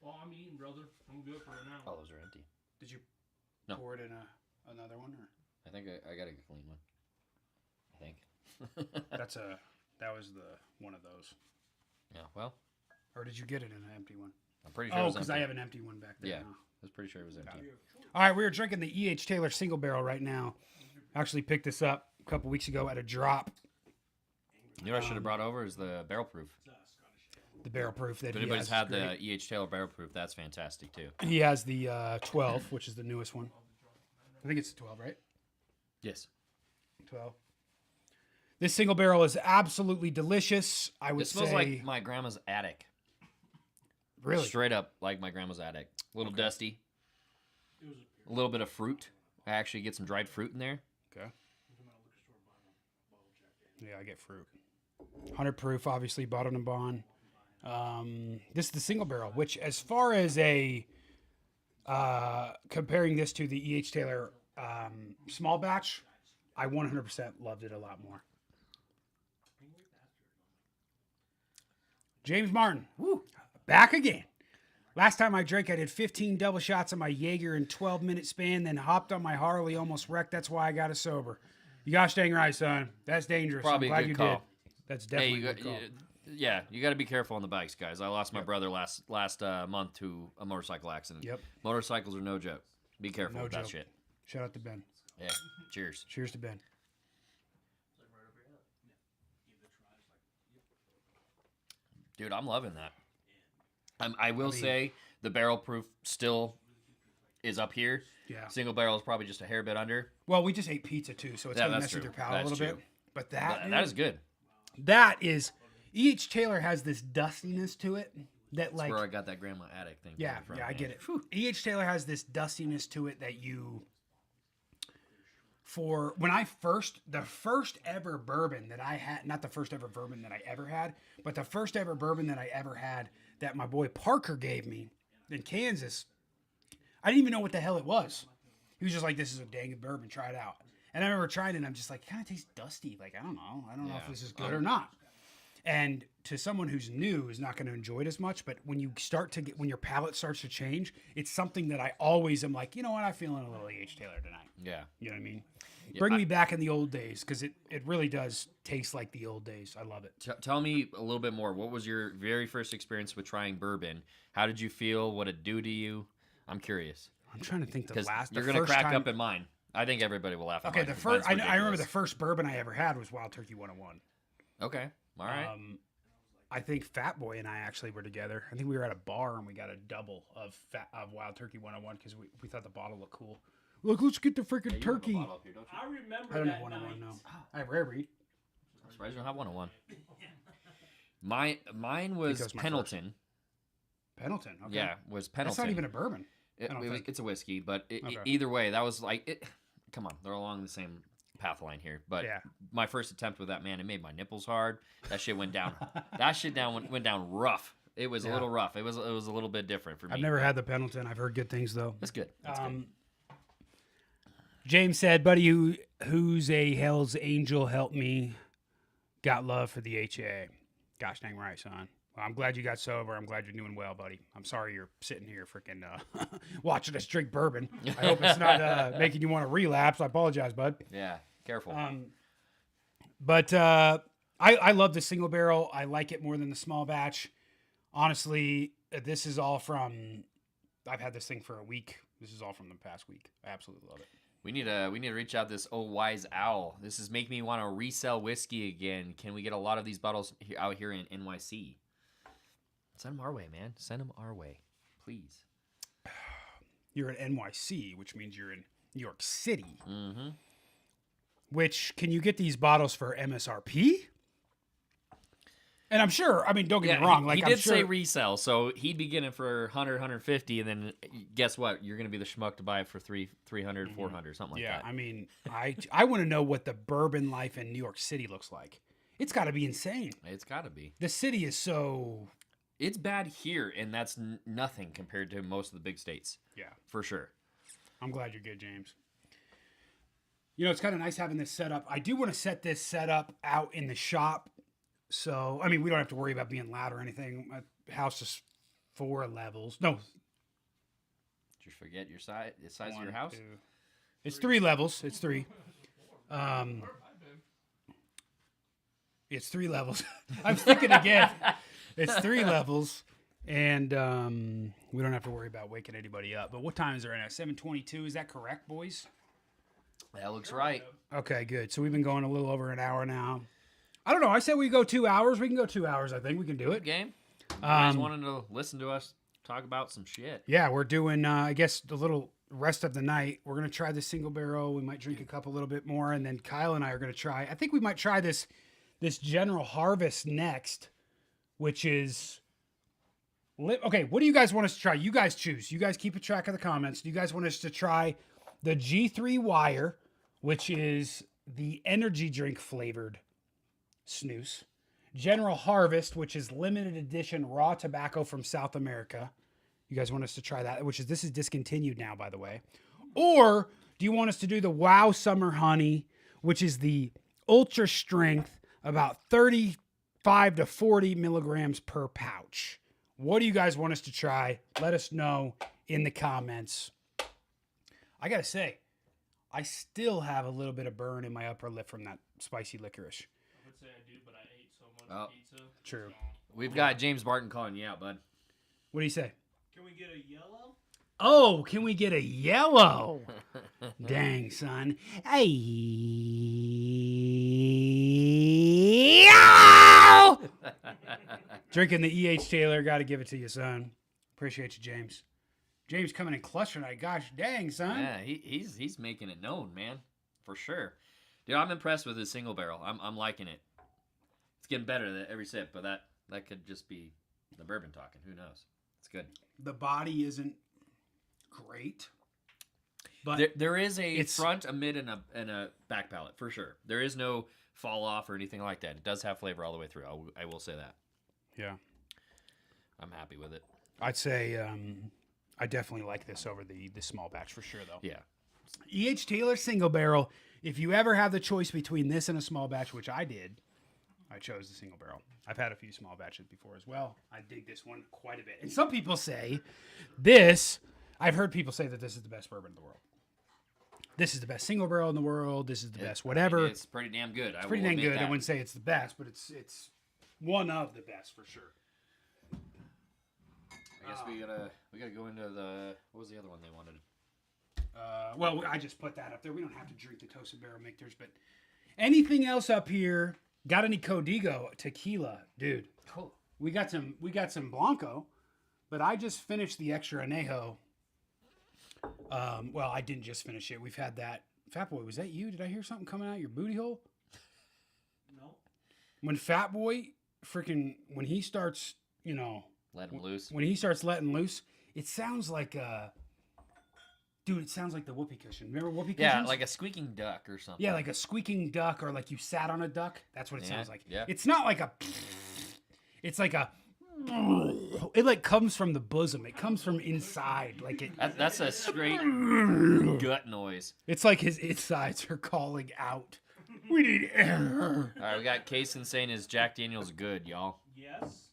Well, I'm eating, brother. I'm good for now. Oh, those are empty. Did you No. pour it in another one? Or? I think I got a clean one. I think. That was the one of those. Yeah, well, Or did you get it in an empty one? I'm pretty sure it Oh, was because empty. I have an empty one back there. Yeah, now. I was pretty sure it was empty. All right, we're drinking the E.H. Taylor single barrel right now. Actually picked this up a couple weeks ago at a drop. You know what I should have brought over is the barrel proof. The barrel proof that If he anybody's has had is great. the E.H. Taylor barrel proof, that's fantastic too. He has the 12, which is the newest one. I think it's the 12, right? Yes. 12. This single barrel is absolutely delicious. I would It smells say, like my grandma's attic. really. Straight up like my grandma's attic. A little dusty. A little bit of fruit. I actually get some dried fruit in there. Okay. Yeah, I get fruit. 100 proof, obviously, bottled and bond. This is the single barrel, which, as far as comparing this to the E.H. Taylor small batch, I 100% loved it a lot more. James Martin, back again. Last time I drank, I did 15 double shots of my Jaeger in 12-minute span, then hopped on my Harley, almost wrecked. That's why I got it sober. You gosh dang right, son. That's dangerous. Probably I'm a glad good you call. did. That's definitely a good call. Yeah, you got to be careful on the bikes, guys. I lost my brother last month to a motorcycle accident. Yep. Motorcycles are no joke. Be careful No with that joke. shit. Shout out to Ben. Yeah. Cheers. Cheers to Ben. Dude, I'm loving that. I will say the barrel proof still is up here. Yeah. Single barrel is probably just a hair bit under. Well, we just ate pizza too, so it's Yeah, going to that's mess with your true. palate a That's little true. bit. But that, That is good. that is, E.H. Taylor has this dustiness to it that, like, That's where I got that grandma attic thing. yeah, from, I get it. E.H. Taylor has this dustiness to it that the first ever bourbon that I had, not the first ever bourbon that I ever had, but the first ever bourbon that I ever had that my boy Parker gave me in Kansas, I didn't even know what the hell it was. He was just like, this is a dang good bourbon, try it out. And I remember trying it and I'm just like, it kind of tastes dusty. Like, I don't know if Yeah. this is good or not. And to someone who's new is not going to enjoy it as much. But when you start to get, when your palate starts to change, it's something that I always am like, you know what, I'm feeling a little E.H. Taylor tonight. Yeah. You know what I mean? Bring me back in the old days because it really does taste like the old days. I love it. Tell me a little bit more. What was your very first experience with trying bourbon? How did you feel? What did it do to you? I'm curious. I'm trying to think the Because last. you're the going to first crack time, up in mine. I think everybody will laugh at Okay, mine, the 'cause first. mine's I remember the ridiculous. first bourbon I ever had was Wild Turkey 101. Okay. All right. I think Fat Boy and I actually were together. I think we were at a bar and we got a double of Wild Turkey 101 because we thought the bottle looked cool. Look, let's get the freaking turkey. I remember I don't that have 101 night. now. I have Rare Breed. I'm surprised you don't have 101. Mine was that was my Pendleton. Pendleton. Okay. Yeah, was Pendleton. That's not even a bourbon. It, I don't think. it's a whiskey, but Okay. either way, that was like it. Come on, they're along the same path line here. But Yeah. my first attempt with that, man, it made my nipples hard. That shit went down. That shit went down rough. It was a little rough. It was a little bit different for me. I've never had the Pendleton. I've heard good things though. That's good. That's good. James said, "Buddy, who's a Hell's Angel? Help me. Got love for the HA. Gosh dang right, son. Well, I'm glad you got sober. I'm glad you're doing well, buddy. I'm sorry you're sitting here freaking watching us drink bourbon. I hope it's not making you want to relapse. I apologize, bud. Yeah, careful. But I love the single barrel. I like it more than the small batch. Honestly, this is all from. I've had this thing for a week. This is all from the past week. I absolutely love it. We need to reach out this old wise owl. This is making me want to resell whiskey again. Can we get a lot of these bottles out here in NYC? Send them our way, man. Send them our way, please. You're at NYC, which means you're in New York City. Mm-hmm. Which, can you get these bottles for MSRP? And I'm sure, I mean, don't get me wrong. He I'm did sure, say resell, so he'd be getting it for 100, 150, and then guess what? You're going to be the schmuck to buy it for 300, 400, something like that. I mean, I want to know what the bourbon life in New York City looks like. It's got to be insane. It's got to be. The city is so... It's bad here, and that's nothing compared to most of the big states. Yeah. For sure. I'm glad you're good, James. You know, it's kind of nice having this set up. I do want to set this setup out in the shop. So, I mean, we don't have to worry about being loud or anything. My house is 4 levels. No. Did you forget the size of your house? 2. It's 3 levels. It's 3. It's 3 levels. I'm thinking again. It's 3 levels. And we don't have to worry about waking anybody up. But what time is it right now? 7:22. Is that correct, boys? That looks right. Okay, good. So we've been going a little over an hour now. I don't know. I said we go 2 hours. We can go 2 hours. I think we can do it. Game. You guys wanted to listen to us talk about some shit. Yeah, we're doing, I guess, the little rest of the night. We're going to try the single barrel. We might drink a cup a little bit more. And then Kyle and I are going to try. I think we might try this General Harvest next, which is... Okay, what do you guys want us to try? You guys choose. You guys keep a track of the comments. Do you guys want us to try the G3 Wire, which is the energy drink flavored snus? General Harvest, which is limited edition raw tobacco from South America. You guys want us to try that, this is discontinued now, by the way. Or do you want us to do the Wow Summer Honey, which is the ultra strength, about 35 to 40 milligrams per pouch? What do you guys want us to try? Let us know in the comments. I gotta say, I still have a little bit of burn in my upper lip from that spicy licorice. I would say I do, but I ate so much pizza. True. We've got James Barton calling you out, bud. What do you say? Can we get a yellow? Oh, can we get a yellow? Dang, son. Hey. Yellow! Drinking the E.H. Taylor. Got to give it to you, son. Appreciate you, James. James coming in clutch tonight. Gosh dang, son. Yeah, he's making it known, man. For sure. Dude, I'm impressed with his single barrel. I'm liking it. It's getting better every sip, but that could just be the bourbon talking. Who knows? It's good. The body isn't great. But there is a front, a mid, and a back palate, for sure. There is no fall off or anything like that. It does have flavor all the way through. I will say that. Yeah. I'm happy with it. I'd say I definitely like this over the small batch for sure, though. Yeah. E.H. Taylor single barrel. If you ever have the choice between this and a small batch, which I did, I chose the single barrel. I've had a few small batches before as well. I dig this one quite a bit. And some people say this, I've heard people say that this is the best bourbon in the world. This is the best single barrel in the world. This is the best whatever. It's pretty damn good. It's pretty damn good. I wouldn't say it's the best, but it's one of the best for sure. I guess we gotta go into the, what was the other one they wanted? Well, I just put that up there. We don't have to drink the toasted barrel mixers, but anything else up here? Got any Código tequila, dude? Cool. We got some Blanco, but I just finished the extra añejo. Well, I didn't just finish it. We've had that. Fat Boy, was that you? Did I hear something coming out your booty hole? No. When Fat Boy when he starts, Let him loose. when he starts letting loose, it sounds like dude, it sounds like the whoopee cushion. Remember whoopee cushions? Yeah, like a squeaking duck or something. Yeah, like a squeaking duck, or like you sat on a duck. That's what it sounds like. Yeah. It's not like a. It's like a. It like comes from the bosom. It comes from inside. Like it. That's a straight gut noise. It's like his insides are calling out. We need air. All right, we got Kaysen saying is Jack Daniels good, y'all. Yes.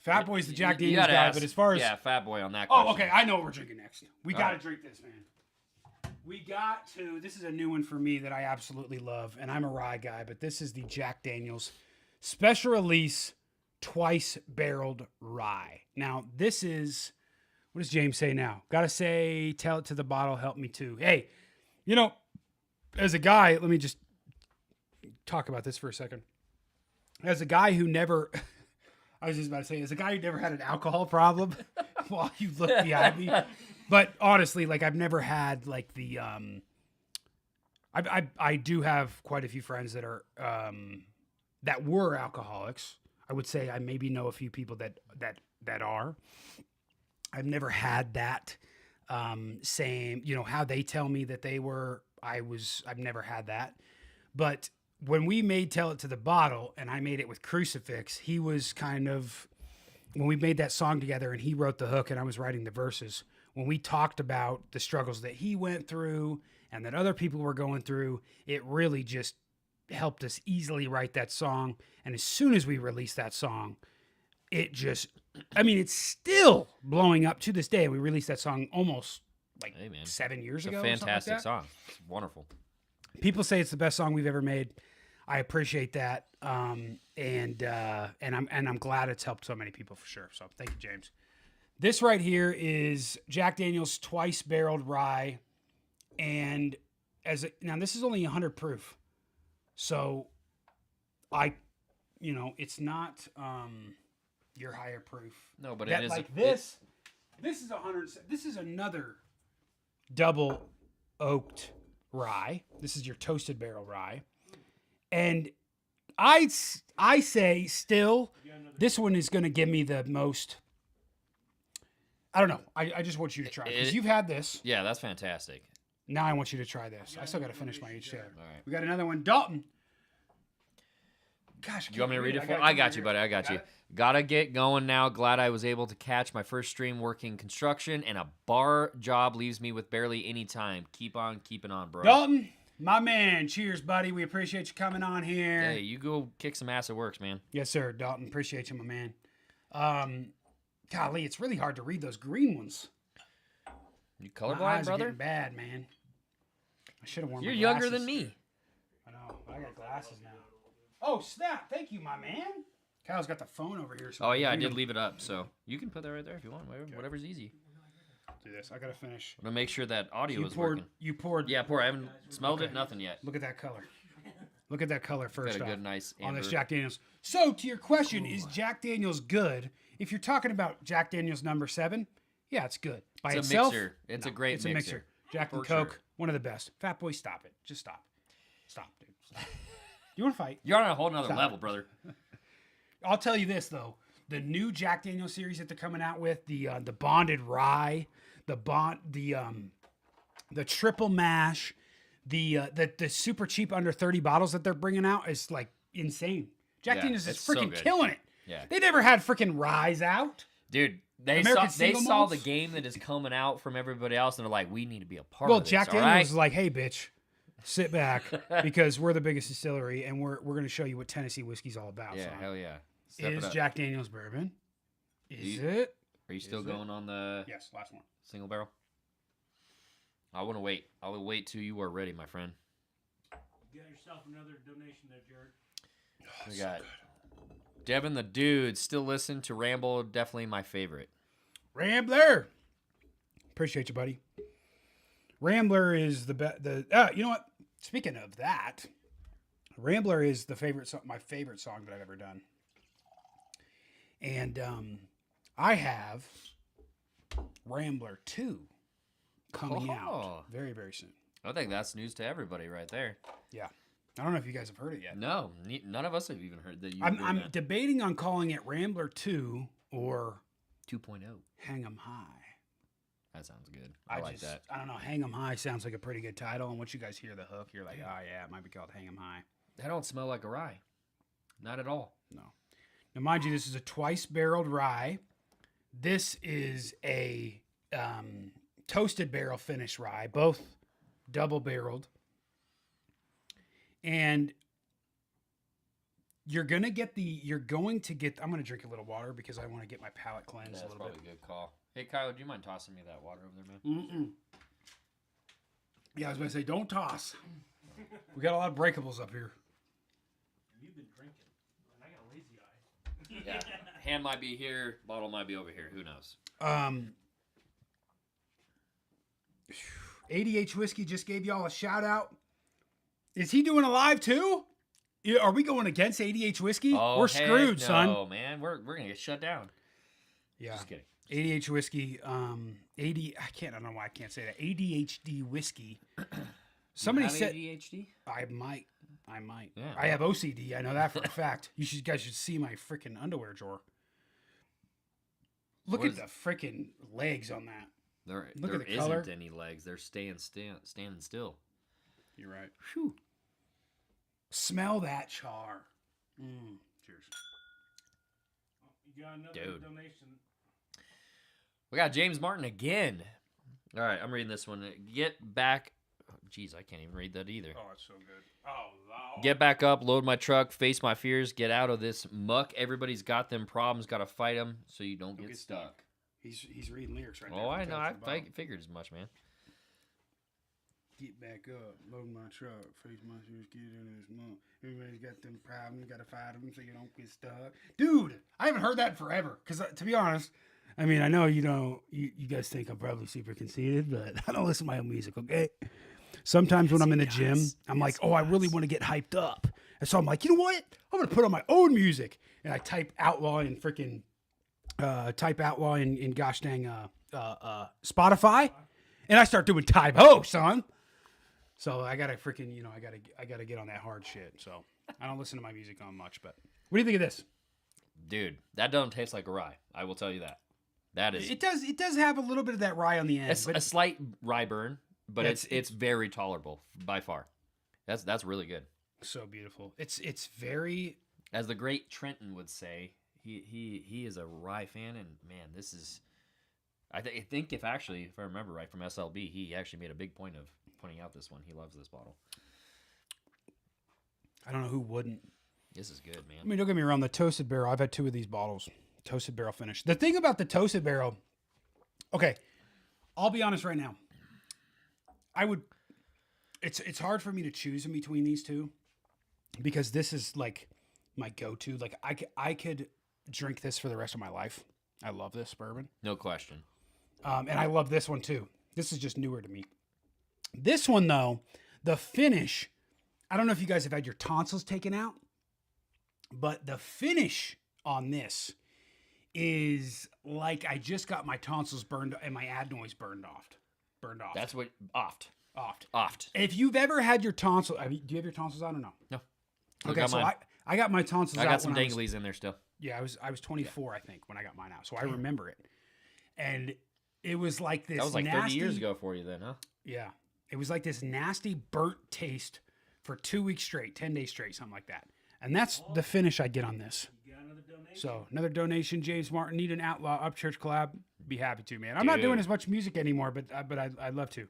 Fat Boy's the Jack You Daniels gotta guy, ask, but as far as Fat Boy on that question. oh, okay, I know what we're drinking next. We got to right. drink this, man. We got to. This is a new one for me that I absolutely love, and I'm a rye guy, but this is the Jack Daniels special release twice barreled rye. Now, this is, what does James say now? Got to say, tell it to the bottle, help me too. Hey, as a guy, let me just talk about this for a second. As a guy who never, I was just about to say, as a guy who never had an alcohol problem, while you look behind me, but honestly, like I've never had like the, I do have quite a few friends that are, that were alcoholics. I would say I maybe know a few people that are. I've never had that same, how they tell me that they were. I've never had that. But when we made Tell It to the Bottle, and I made it with Crucifix, he was kind of, when we made that song together and he wrote the hook and I was writing the verses, when we talked about the struggles that he went through and that other people were going through, it really just helped us easily write that song. And as soon as we released that song, it just, it's still blowing up to this day. We released that song almost 7 years ago. It's a fantastic song. It's wonderful. People say it's the best song we've ever made. I appreciate that. And I'm glad it's helped so many people for sure. So thank you, James. This right here is Jack Daniel's twice barreled rye. And now this is only 100 proof. So it's not your higher proof. No, but that, it is like this. This is 100. This is another double oaked rye. This is your toasted barrel rye. And I say still, this one is going to give me the most. I don't know. I just want you to try it because you've had this. Yeah, that's fantastic. Now I want you to try this. I still got to finish my H2. All right. We got another one. Dalton. Gosh, You want me to read it for? I got you, buddy. I got you. Gotta get going now. Glad I was able to catch my first stream working construction, and a bar job leaves me with barely any time. Keep on keeping on, bro. Dalton, my man. Cheers, buddy. We appreciate you coming on here. Hey, you go kick some ass at works, man. Yes, sir. Dalton, appreciate you, my man. Golly, it's really hard to read those green ones. You My colorblind, eyes are brother? getting bad, man. I should have worn You're my younger glasses. than me. I know. I got glasses now. Oh, snap. Thank you, my man. Kyle's got the phone over here. So Oh, yeah, I read did them. leave it up, so you can put that right there if you want. Whatever's easy. Do this. I got to finish. I'm going to make sure that audio You is poured. working. You poured. Yeah, pour. I haven't smelled Okay. it, nothing yet. Look at that color. Look at that color first Got a off good, nice on this amber. Jack Daniels. So, to your question, is Jack Daniels good? If you're talking about Jack Daniels number 7, yeah, it's good. By It's a itself, mixer. It's a great it's a mixer. Jack and For Coke, sure. one of the best. Fat Boy, stop it. Just stop. Stop, dude. Stop. You want to fight? You're on a whole nother Stop. level, brother. I'll tell you this though: the new Jack Daniel's series that they're coming out with, the bonded rye, the triple mash, the super cheap under 30 bottles that they're bringing out is like insane. Jack Yeah, Daniel's is it's so freaking good. killing it. Yeah. They never had freaking ryes out. Dude, they American saw single the malts? game that is coming out from everybody else, and they're like, we need to be a part Well, of this, Jack all Daniels right? is like, hey, bitch, sit back because we're the biggest distillery, and we're going to show you what Tennessee whiskey's all about. Yeah, son. hell yeah. Step it Is up. Jack Daniel's bourbon? Is You- it? Are you still Is it? going on the Yes, last one. single barrel? I want to wait. I will wait till you are ready, my friend. You got yourself another donation there, Jared. We got Devin the Dude. Still listen to Ramble. Definitely my favorite. Rambler. Appreciate you, buddy. Rambler is you know what? Speaking of that, Rambler is my favorite song that I've ever done. And I have Rambler 2 coming Oh. out very, very soon. I think that's news to everybody right there. Yeah. I don't know if you guys have heard it yet. No, none of us have even heard that you. I'm debating on calling it Rambler 2 or 2.0. Hang 'em High. That sounds good. I like that. I don't know. Hang 'em High sounds like a pretty good title. And once you guys hear the hook, you're like, oh, yeah, it might be called Hang 'em High. That don't smell like a rye. Not at all. No. Now, mind you, this is a twice barreled rye. This is a toasted barrel finish rye, both double barreled. And you're going to get I'm going to drink a little water because I want to get my palate cleansed That's a little probably bit. a good call. Hey, Kyle, do you mind tossing me that water over there, man? Mm-mm. Yeah, I was going to say, don't toss. We got a lot of breakables up here. You've been drinking, and I got a lazy eye. Yeah. Hand might be here, bottle might be over here. Who knows? ADH Whiskey just gave y'all a shout out. Is he doing a live too? Yeah, are we going against ADH Whiskey? We're screwed, son. Oh man, we're gonna get shut down. Yeah. Just kidding. ADH Whiskey. I don't know why I can't say that. ADHD Whiskey. Somebody You have said ADHD? I might. Yeah. I have OCD. I know that for a fact. You guys should see my freaking underwear drawer. Look What at is- the freaking legs on that. Look There at the isn't color. any legs. They're standing still. You're right. Whew. Smell that char. Cheers. You got another Dude. donation. We got James Martin again. All right, I'm reading this one. Get back. Oh, jeez, I can't even read that either. Oh, it's so good. Oh, wow. Get back up, load my truck, face my fears, get out of this muck. Everybody's got them problems, got to fight them so you don't get stuck. He's reading lyrics right now. Oh, I know. I figured as much, man. Get back up, load my truck, face my shoes, get in this month. Everybody's got them problems, gotta fight them so you don't get stuck. Dude, I haven't heard that in forever. Because to be honest, I mean, I know you guys think I'm probably super conceited, but I don't listen to my own music, okay? Sometimes when I'm in the gym, I'm like, I really want to get hyped up. And so I'm like, you know what? I'm going to put on my own music. And I type Outlaw in freaking, in gosh dang Spotify. And I start doing type ho, son. So I gotta freaking, I gotta get on that hard shit. So I don't listen to my music on much, but what do you think of this? Dude, that doesn't taste like a rye. I will tell you that. That is It does have a little bit of that rye on the end. a slight rye burn, but Yeah, it's very tolerable by far. That's really good. so beautiful. It's very As the great Trenton would say, he is a rye fan, and man, this is. I think if I remember right from SLB, he actually made a big point of pointing out this one. He loves this bottle. I don't know who wouldn't. This is good, man. I mean, don't get me wrong. The toasted barrel. I've had 2 of these bottles. Toasted barrel finish. The thing about the toasted barrel. Okay, I'll be honest right now. It's hard for me to choose in between these two, because this is like my go-to. Like I could drink this for the rest of my life. I love this bourbon. No question. And I love this one too. This is just newer to me. This one though, the finish. I don't know if you guys have had your tonsils taken out, but the finish on this is like I just got my tonsils burned and my adenoids burned off. That's what oft. Oft. If you've ever had your tonsils, do you have your tonsils out or no? No. Okay, so I got my tonsils out. I got some when danglies in there still. I was 24, I think, when I got mine out. So I remember it. And it was like this. That was like nasty, 30 years ago for you then, huh? Yeah. It was like this nasty burnt taste for 2 weeks straight, 10 days straight, something like that. And that's the finish I get on this. You got another donation? So another donation, James Martin. Need an Outlaw Upchurch collab? Be happy to, man. I'm not doing Dude. as much music anymore, but I'd love to.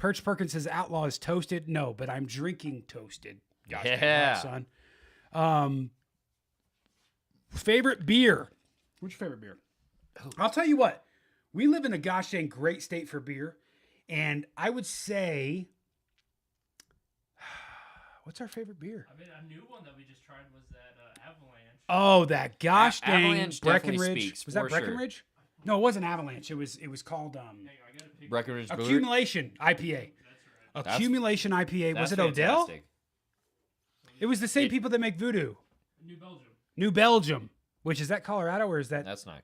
Perch Perkins says Outlaw is toasted. No, but I'm drinking toasted. Gosh, dang Yeah. right, son. Favorite beer? What's your favorite beer? I'll tell you what. We live in a gosh dang great state for beer. And I would say, what's our favorite beer? I mean, a new one that we just tried was that Avalanche. Oh, that gosh dang Avalanche definitely Breckenridge. speaks, Was that for sure. Breckenridge? No, it wasn't Avalanche. It was called Hey, I gotta pick Breckenridge Brewery. Accumulation IPA. That's right. That's- Accumulation IPA. Was That's it Odell? fantastic. It was the same people that make Voodoo. New Belgium. New Belgium, which is that Colorado or is that That's not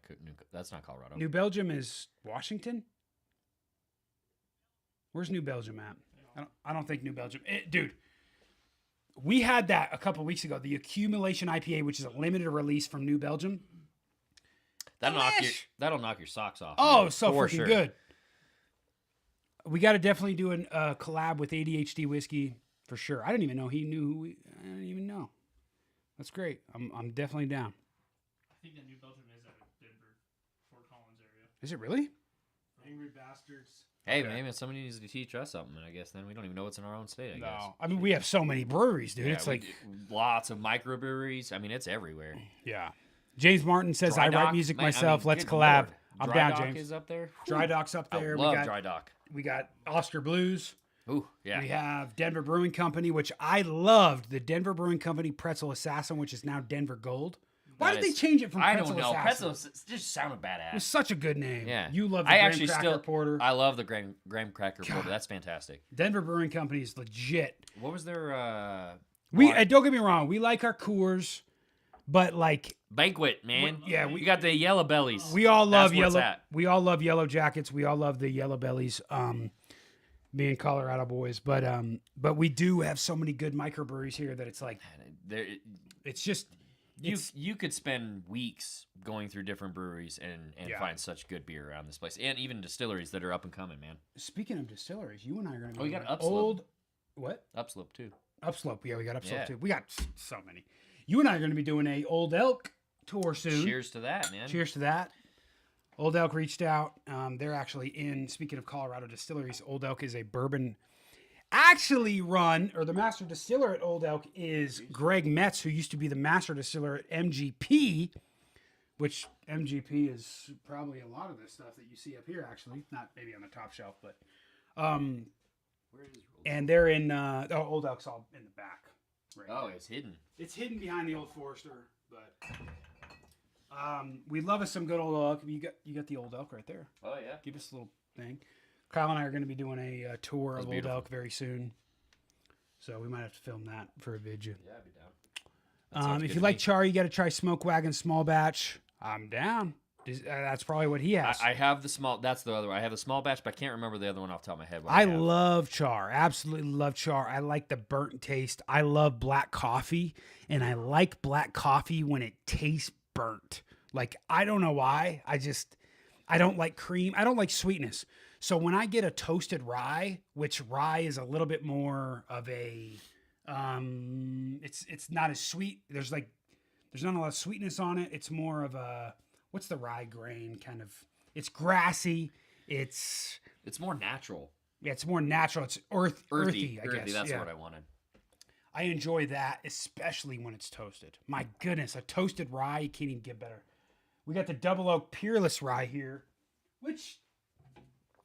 Colorado. New Belgium is Washington? Where's New Belgium at? I don't think New Belgium. Dude, we had that a couple weeks ago. The Accumulation IPA, which is a limited release from New Belgium. Delish! That'll knock your socks off. Oh, man, so for freaking sure. good. We got to definitely do a collab with ADHD Whiskey for sure. I didn't even know he knew who I didn't even know. That's great. I'm definitely down. I think that New Belgium is out of Denver, Fort Collins area. Is it really? Angry bastards. Hey, Okay. maybe somebody needs to teach us something. I guess then we don't even know what's in our own state. I guess. No. I mean, we have so many breweries, dude. Yeah, it's we like, do lots of microbreweries. I mean, it's everywhere. yeah. James Martin says, Dry I Dock, write music man, I myself. mean, Let's good collab. Lord. I'm Dry down, Dock James. is up there. Dry Dock's up I there. love Dry Dock. We got Oscar Blues. Ooh, yeah. We have Denver Brewing Company, which I loved. The Denver Brewing Company Pretzel Assassin, which is now Denver Gold. Why That did they is- change it from I Pretzel don't know. Assassin? Pretzel just sounded badass. It was such a good name. Yeah. You love the I Graham actually Cracker still Porter. I love the graham cracker porter. That's fantastic. Denver Brewing Company is legit. What was their Don't get me wrong, we like our Coors, but like banquet, man? we got the yellow bellies. we all love That's what's yellow. at. We all love Yellow Jackets. We all love the Yellow Bellies. Being Colorado boys, but we do have so many good microbreweries here that it's like There, it's just you could spend weeks going through different breweries and Yeah. find such good beer around this place, and even distilleries that are up and coming, man. Speaking of distilleries, you and I are going to. Oh, you got an Upslope. old what? Upslope too. Upslope. Yeah, we got Upslope Yeah. too. We got so many. You and I are going to be doing a Old Elk tour soon. Cheers to that, man. Cheers to that. Old Elk reached out. They're actually in. Speaking of Colorado distilleries, Old Elk is a bourbon. Actually, the master distiller at Old Elk is Greg Metz, who used to be the master distiller at MGP, which MGP is probably a lot of this stuff that you see up here. Actually, not maybe on the top shelf, but Where is and they're in Old Elk's all in the back. Right Oh, there. it's hidden. It's hidden behind the old Forester, but we love us some good Old Elk. You got the Old Elk right there. Oh yeah. Give us a little thing. Kyle and I are going to be doing a tour That's of beautiful. Old Elk very soon, so we might have to film that for a video. Yeah, I'd be down. sounds If good you to like me. char, you got to try Smoke Wagon Small Batch. I'm down. That's probably what he has. I have the small. That's the other one. I have the small batch, but I can't remember the other one off the top of my head. what I have. love char. Absolutely love char. I like the burnt taste. I love black coffee, and I like black coffee when it tastes burnt. Like, I don't know why. I don't like cream. I don't like sweetness. So when I get a toasted rye, which rye is a little bit more of a, it's not as sweet. There's not a lot of sweetness on it. It's more of a, what's the rye grain kind of? It's grassy. It's It's more natural. more natural. It's earthy, I guess. That's Yeah. what I wanted. I enjoy that, especially when it's toasted. My goodness, a toasted rye, you can't even get better. We got the Double Oak Peerless Rye here, which,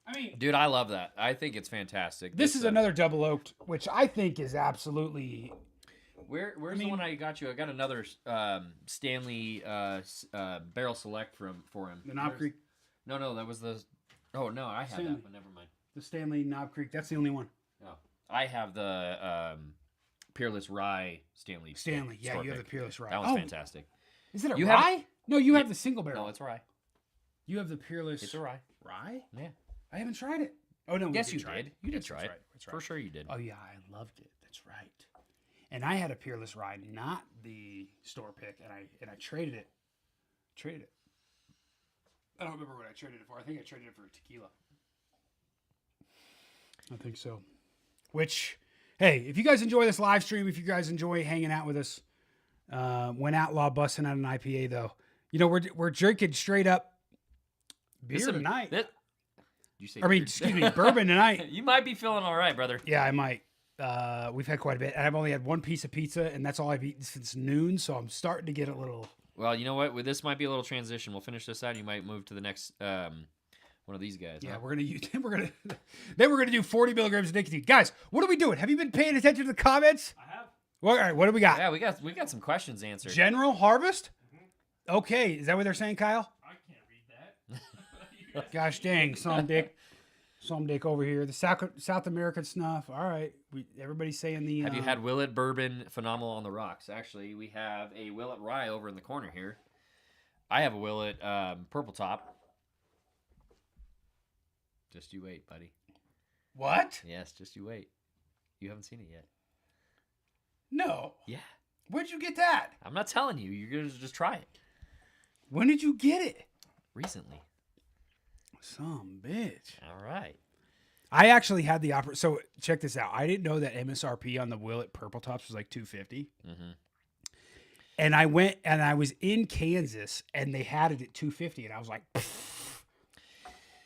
I mean, Dude, I love that. I think it's fantastic. this is another Double Oaked, which I think is absolutely. Where's I mean- the one I got you? I got another Stanley Barrel Select for him. The Knob Creek, No, that was the. Oh no, I have Stanley. that, but never mind. the Stanley Knob Creek, that's the only one. No, I have the Peerless Rye Stanley. Stanley, yeah, store you have the pick. Peerless Rye. That one's Oh, fantastic. is it a You have- rye? No, you have the single barrel. No, it's a rye. You have the Peerless It's a rye. Rye? Yeah. I haven't tried it. Oh, no. we Yes, you try it. did. You did Yes, try that's it. right, that's right. For sure, you did. Oh, yeah, I loved it. That's right. And I had a Peerless Rye, not the store pick, and I traded it. I don't remember what I traded it for. I think I traded it for a tequila. I think so. Which, hey, if you guys enjoy this live stream, if you guys enjoy hanging out with us, when Outlaw busting out an IPA, though, we're drinking straight up beer Listen, tonight. You say I mean, beer? excuse me, bourbon tonight. You might be feeling all right, brother. Yeah, I might. We've had quite a bit. And I've only had one piece of pizza, and that's all I've eaten since noon. So I'm starting to get a little. Well, you know what? This might be a little transition. We'll finish this out. You might move to the next one of these guys. Yeah, huh? we're gonna use. Then we're gonna do 40 milligrams of nicotine, guys. What are we doing? Have you been paying attention to the comments? I have. Well, all right, what do we got? Yeah, we got some questions answered. General Harvest. Okay, is that what they're saying, Kyle? I can't read that. Gosh dang, some dick over here. The South American snuff. All right, everybody's saying the. Have you had Willet Bourbon Phenomenal on the Rocks? Actually, we have a Willet Rye over in the corner here. I have a Willet Purple Top. Just you wait, buddy. What? Yes, just you wait. You haven't seen it yet. No. Yeah. Where'd you get that? I'm not telling you. You're going to just try it. When did you get it? Recently. Some bitch. All right. I actually had the opera. So check this out. I didn't know that MSRP on the Willet Purple Tops was like $250. Mm-hmm. And I went and I was in Kansas and they had it at $250, and I was like, pfft.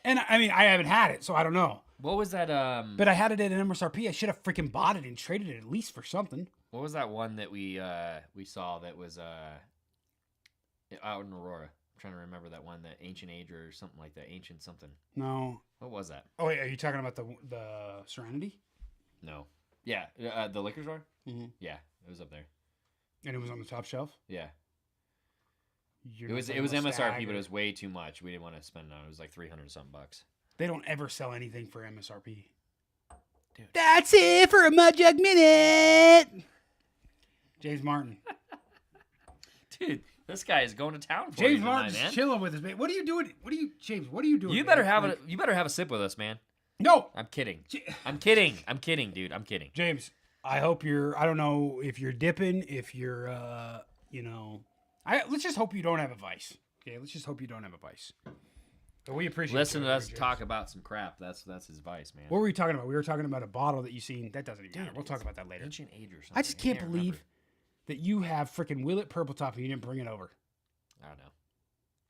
And I mean, I haven't had it, so I don't know. What was that? But I had it at an MSRP. I should have freaking bought it and traded it at least for something. What was that one that we saw that was out in Aurora? I'm trying to remember that one, that Ancient Age or something like that. Ancient something. No. What was that? Oh, wait, are you talking about the Serenity? No. Yeah, the liquor store. Mm-hmm. Yeah, it was up there. And it was on the top shelf? Yeah. You're It was talking about MSRP, Stag but or- it was way too much. We didn't want to spend it on it. It was like $300-something bucks. They don't ever sell anything for MSRP. Dude. That's it for a Mud Jug Minute. James Martin. Dude, this guy is going to town for James you tonight, Martin's man. chilling with us, man. What are you doing? James, what are you doing? You man? better have Like- you better have a sip with us, man. No. I'm kidding. J- I'm kidding. I'm kidding, dude. I'm kidding. James, I hope you're, I don't know if you're dipping, if you're, let's just hope you don't have a vice. Okay, let's just hope you don't have a vice. But we appreciate Listen you, to us James. talk about some crap. That's his vice, man. What were we talking about? We were talking about a bottle that you seen. That doesn't even Dude, matter. We'll talk it's about that later. Ancient Age or something. I just can't believe remember. that you have freaking Willet Purple Top and you didn't bring it over. I don't know.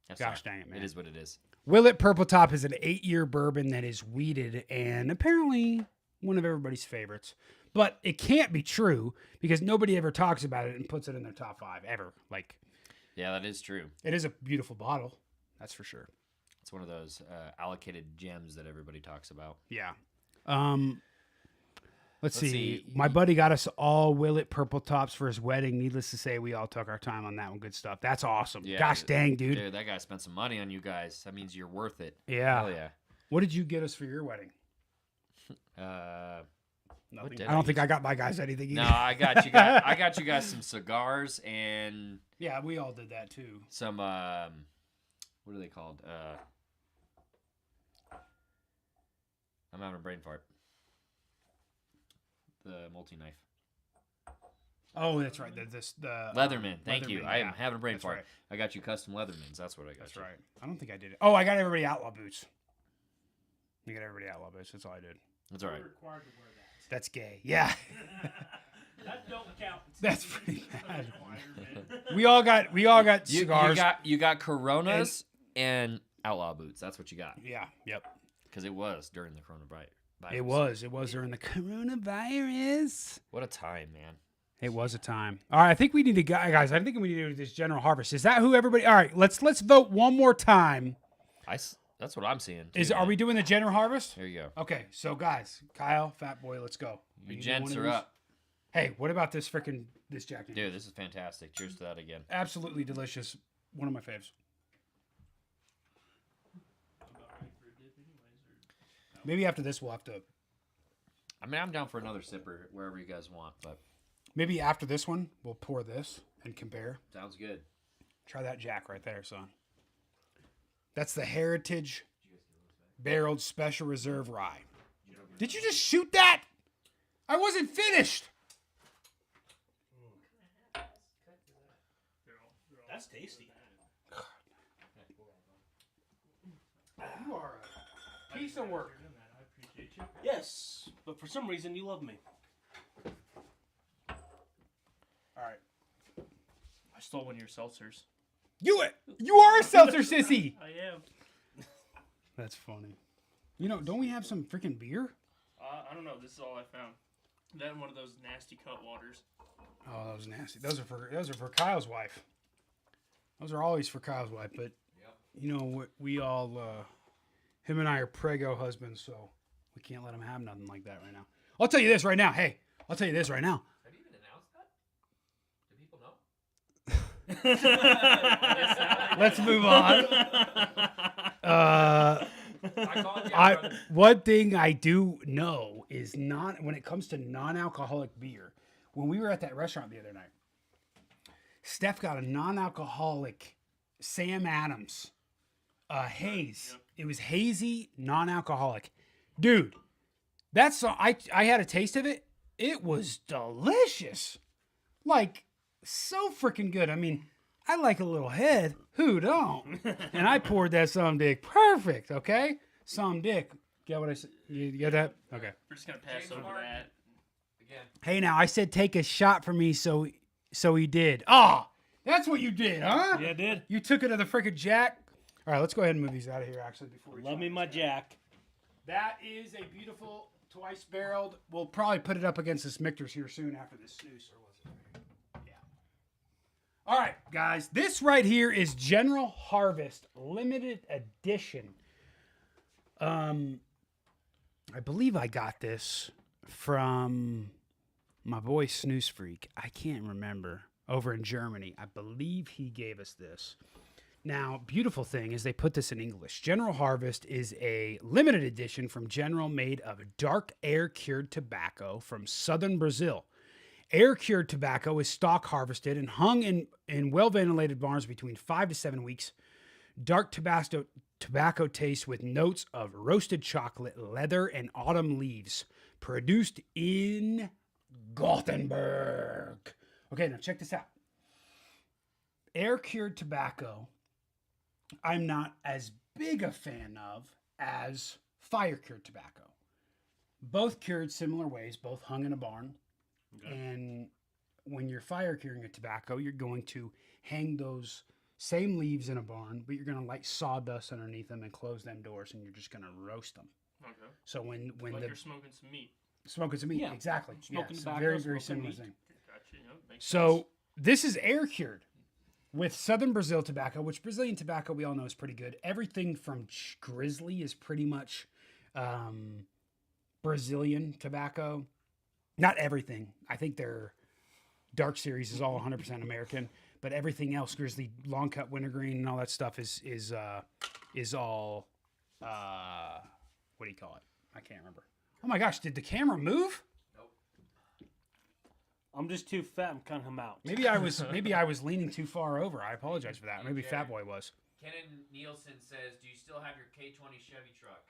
That's Gosh sorry. dang it, man. It is what it is. Willet Purple Top is an 8-year bourbon that is wheated and apparently one of everybody's favorites. But it can't be true because nobody ever talks about it and puts it in their top 5 ever. Like, Yeah, that is true. it is a beautiful bottle. That's for sure. It's one of those allocated gems that everybody talks about. Yeah. Let's see. see. My buddy got us all Willet Purple Tops for his wedding. Needless to say, we all took our time on that one. Good stuff. That's awesome. Yeah, Gosh dang, dude. Dude, that guy spent some money on you guys. That means you're worth it. Yeah. Hell yeah. What did you get us for your wedding? What I did don't I think I got my guys anything either. No, I got you guys. I got you guys some cigars and Yeah, we all did that too. some. What are they called? I'm having a brain fart. The multi-knife. Oh, that's right. The Leatherman. Thank you. Leatherman, I am yeah. having a brain That's fart. right. I got you custom Leathermans. That's what I got. That's you. right. I don't think I did it. Oh, I got everybody Outlaw boots. You got everybody Outlaw boots. That's all I did. That's all right. We're required to wear that. That's gay. Yeah. That don't count. That's pretty bad. We all got cigars. You got Coronas and Outlaw boots. That's what you got. Yeah. Yep. Because it was during the coronavirus. It was. It was during the coronavirus. What a time, man. It was a time. All right, I think we need to guys. I think we need to do this General Harvest. Is that who everybody? All right, let's vote one more time. That's what I'm seeing. Too, Are we doing the General Harvest? There you go. Okay, so guys, Kyle, Fat Boy, let's go. You doing gents one of are these? up. Hey, what about this Jack Daniels? Dude, this is fantastic. Cheers to that again. Absolutely delicious. One of my faves. Maybe after this we'll have to. I mean, I'm down for another sipper wherever you guys want, but Maybe after this one we'll pour this and compare. sounds good. Try that Jack right there, son. That's the Heritage Barreled Special Reserve Rye. Did you just shoot that? I wasn't finished. That's tasty. You are a piece of work. I appreciate you. Yes, but for some reason you love me. All right. I stole one of your seltzers. You are a seltzer sissy. I am. That's funny. You know, don't we have some freaking beer? I don't know. This is all I found. That and one of those nasty cut waters. Oh, those nasty. Those are for Kyle's wife. Those are always for Kyle's wife. But you know what? We all, him and I are prego husbands, so we can't let him have nothing like that right now. I'll tell you this right now. Hey, I'll tell you this right now. Have you even announced that? Do people know? Let's move on. I called you out, brother. One thing I do know is not when it comes to non-alcoholic beer. When we were at that restaurant the other night, Steph got a non-alcoholic Sam Adams haze. Yep. It was hazy, non-alcoholic. Dude, that's I had a taste of it. It was delicious. Like so freaking good. I mean, I like a little head. Who don't? And I poured that some dick perfect, okay? Some dick. Get what I said? You get that? Okay. We're just gonna pass James over Martin. that. Again. Hey, now I said take a shot for me, so he did. Oh, that's what you did, huh? Yeah, I did. You took it to the freaking Jack. All right, let's go ahead and move these out of here. Actually, before we Love try me this my out. Jack. That is a beautiful twice barreled. We'll probably put it up against this Michter's here soon after this snooze, or was it? Yeah. All right, guys. This right here is General Harvest limited edition. I believe I got this from my boy Snus Freak. I can't remember. Over in Germany. I believe he gave us this. Now, beautiful thing is they put this in English. General Harvest is a limited edition from General made of dark air-cured tobacco from southern Brazil. Air-cured tobacco is stock harvested and hung in well-ventilated barns between 5 to 7 weeks. Dark tobacco taste with notes of roasted chocolate, leather, and autumn leaves. Produced in Gothenburg. Okay, now check this out. Air-cured tobacco, I'm not as big a fan of as fire-cured tobacco. Both cured similar ways, both hung in a barn. Okay. And when you're fire-curing a tobacco, you're going to hang those same leaves in a barn, but you're going to light sawdust underneath them and close them doors, and you're just going to roast them. Okay. So when Like the you're smoking some meat. smoking some meat, Yeah. exactly. Smoking Yes, tobacco, very, very smoking similar meat. thing. Gotcha. Yep, makes sense. So this is air cured with Southern Brazil tobacco, which Brazilian tobacco we all know is pretty good. Everything from Grizzly is pretty much Brazilian tobacco. Not everything. I think their Dark Series is all 100% American, but everything else, Grizzly, Long Cut, Wintergreen, and all that stuff is all what do you call it? I can't remember. Oh my gosh, did the camera move? I'm just too fat. I'm cutting him out. Maybe I was leaning too far over. I apologize for that. Maybe Fat Boy was. Kenan Nielsen says, "Do you still have your K20 Chevy truck?"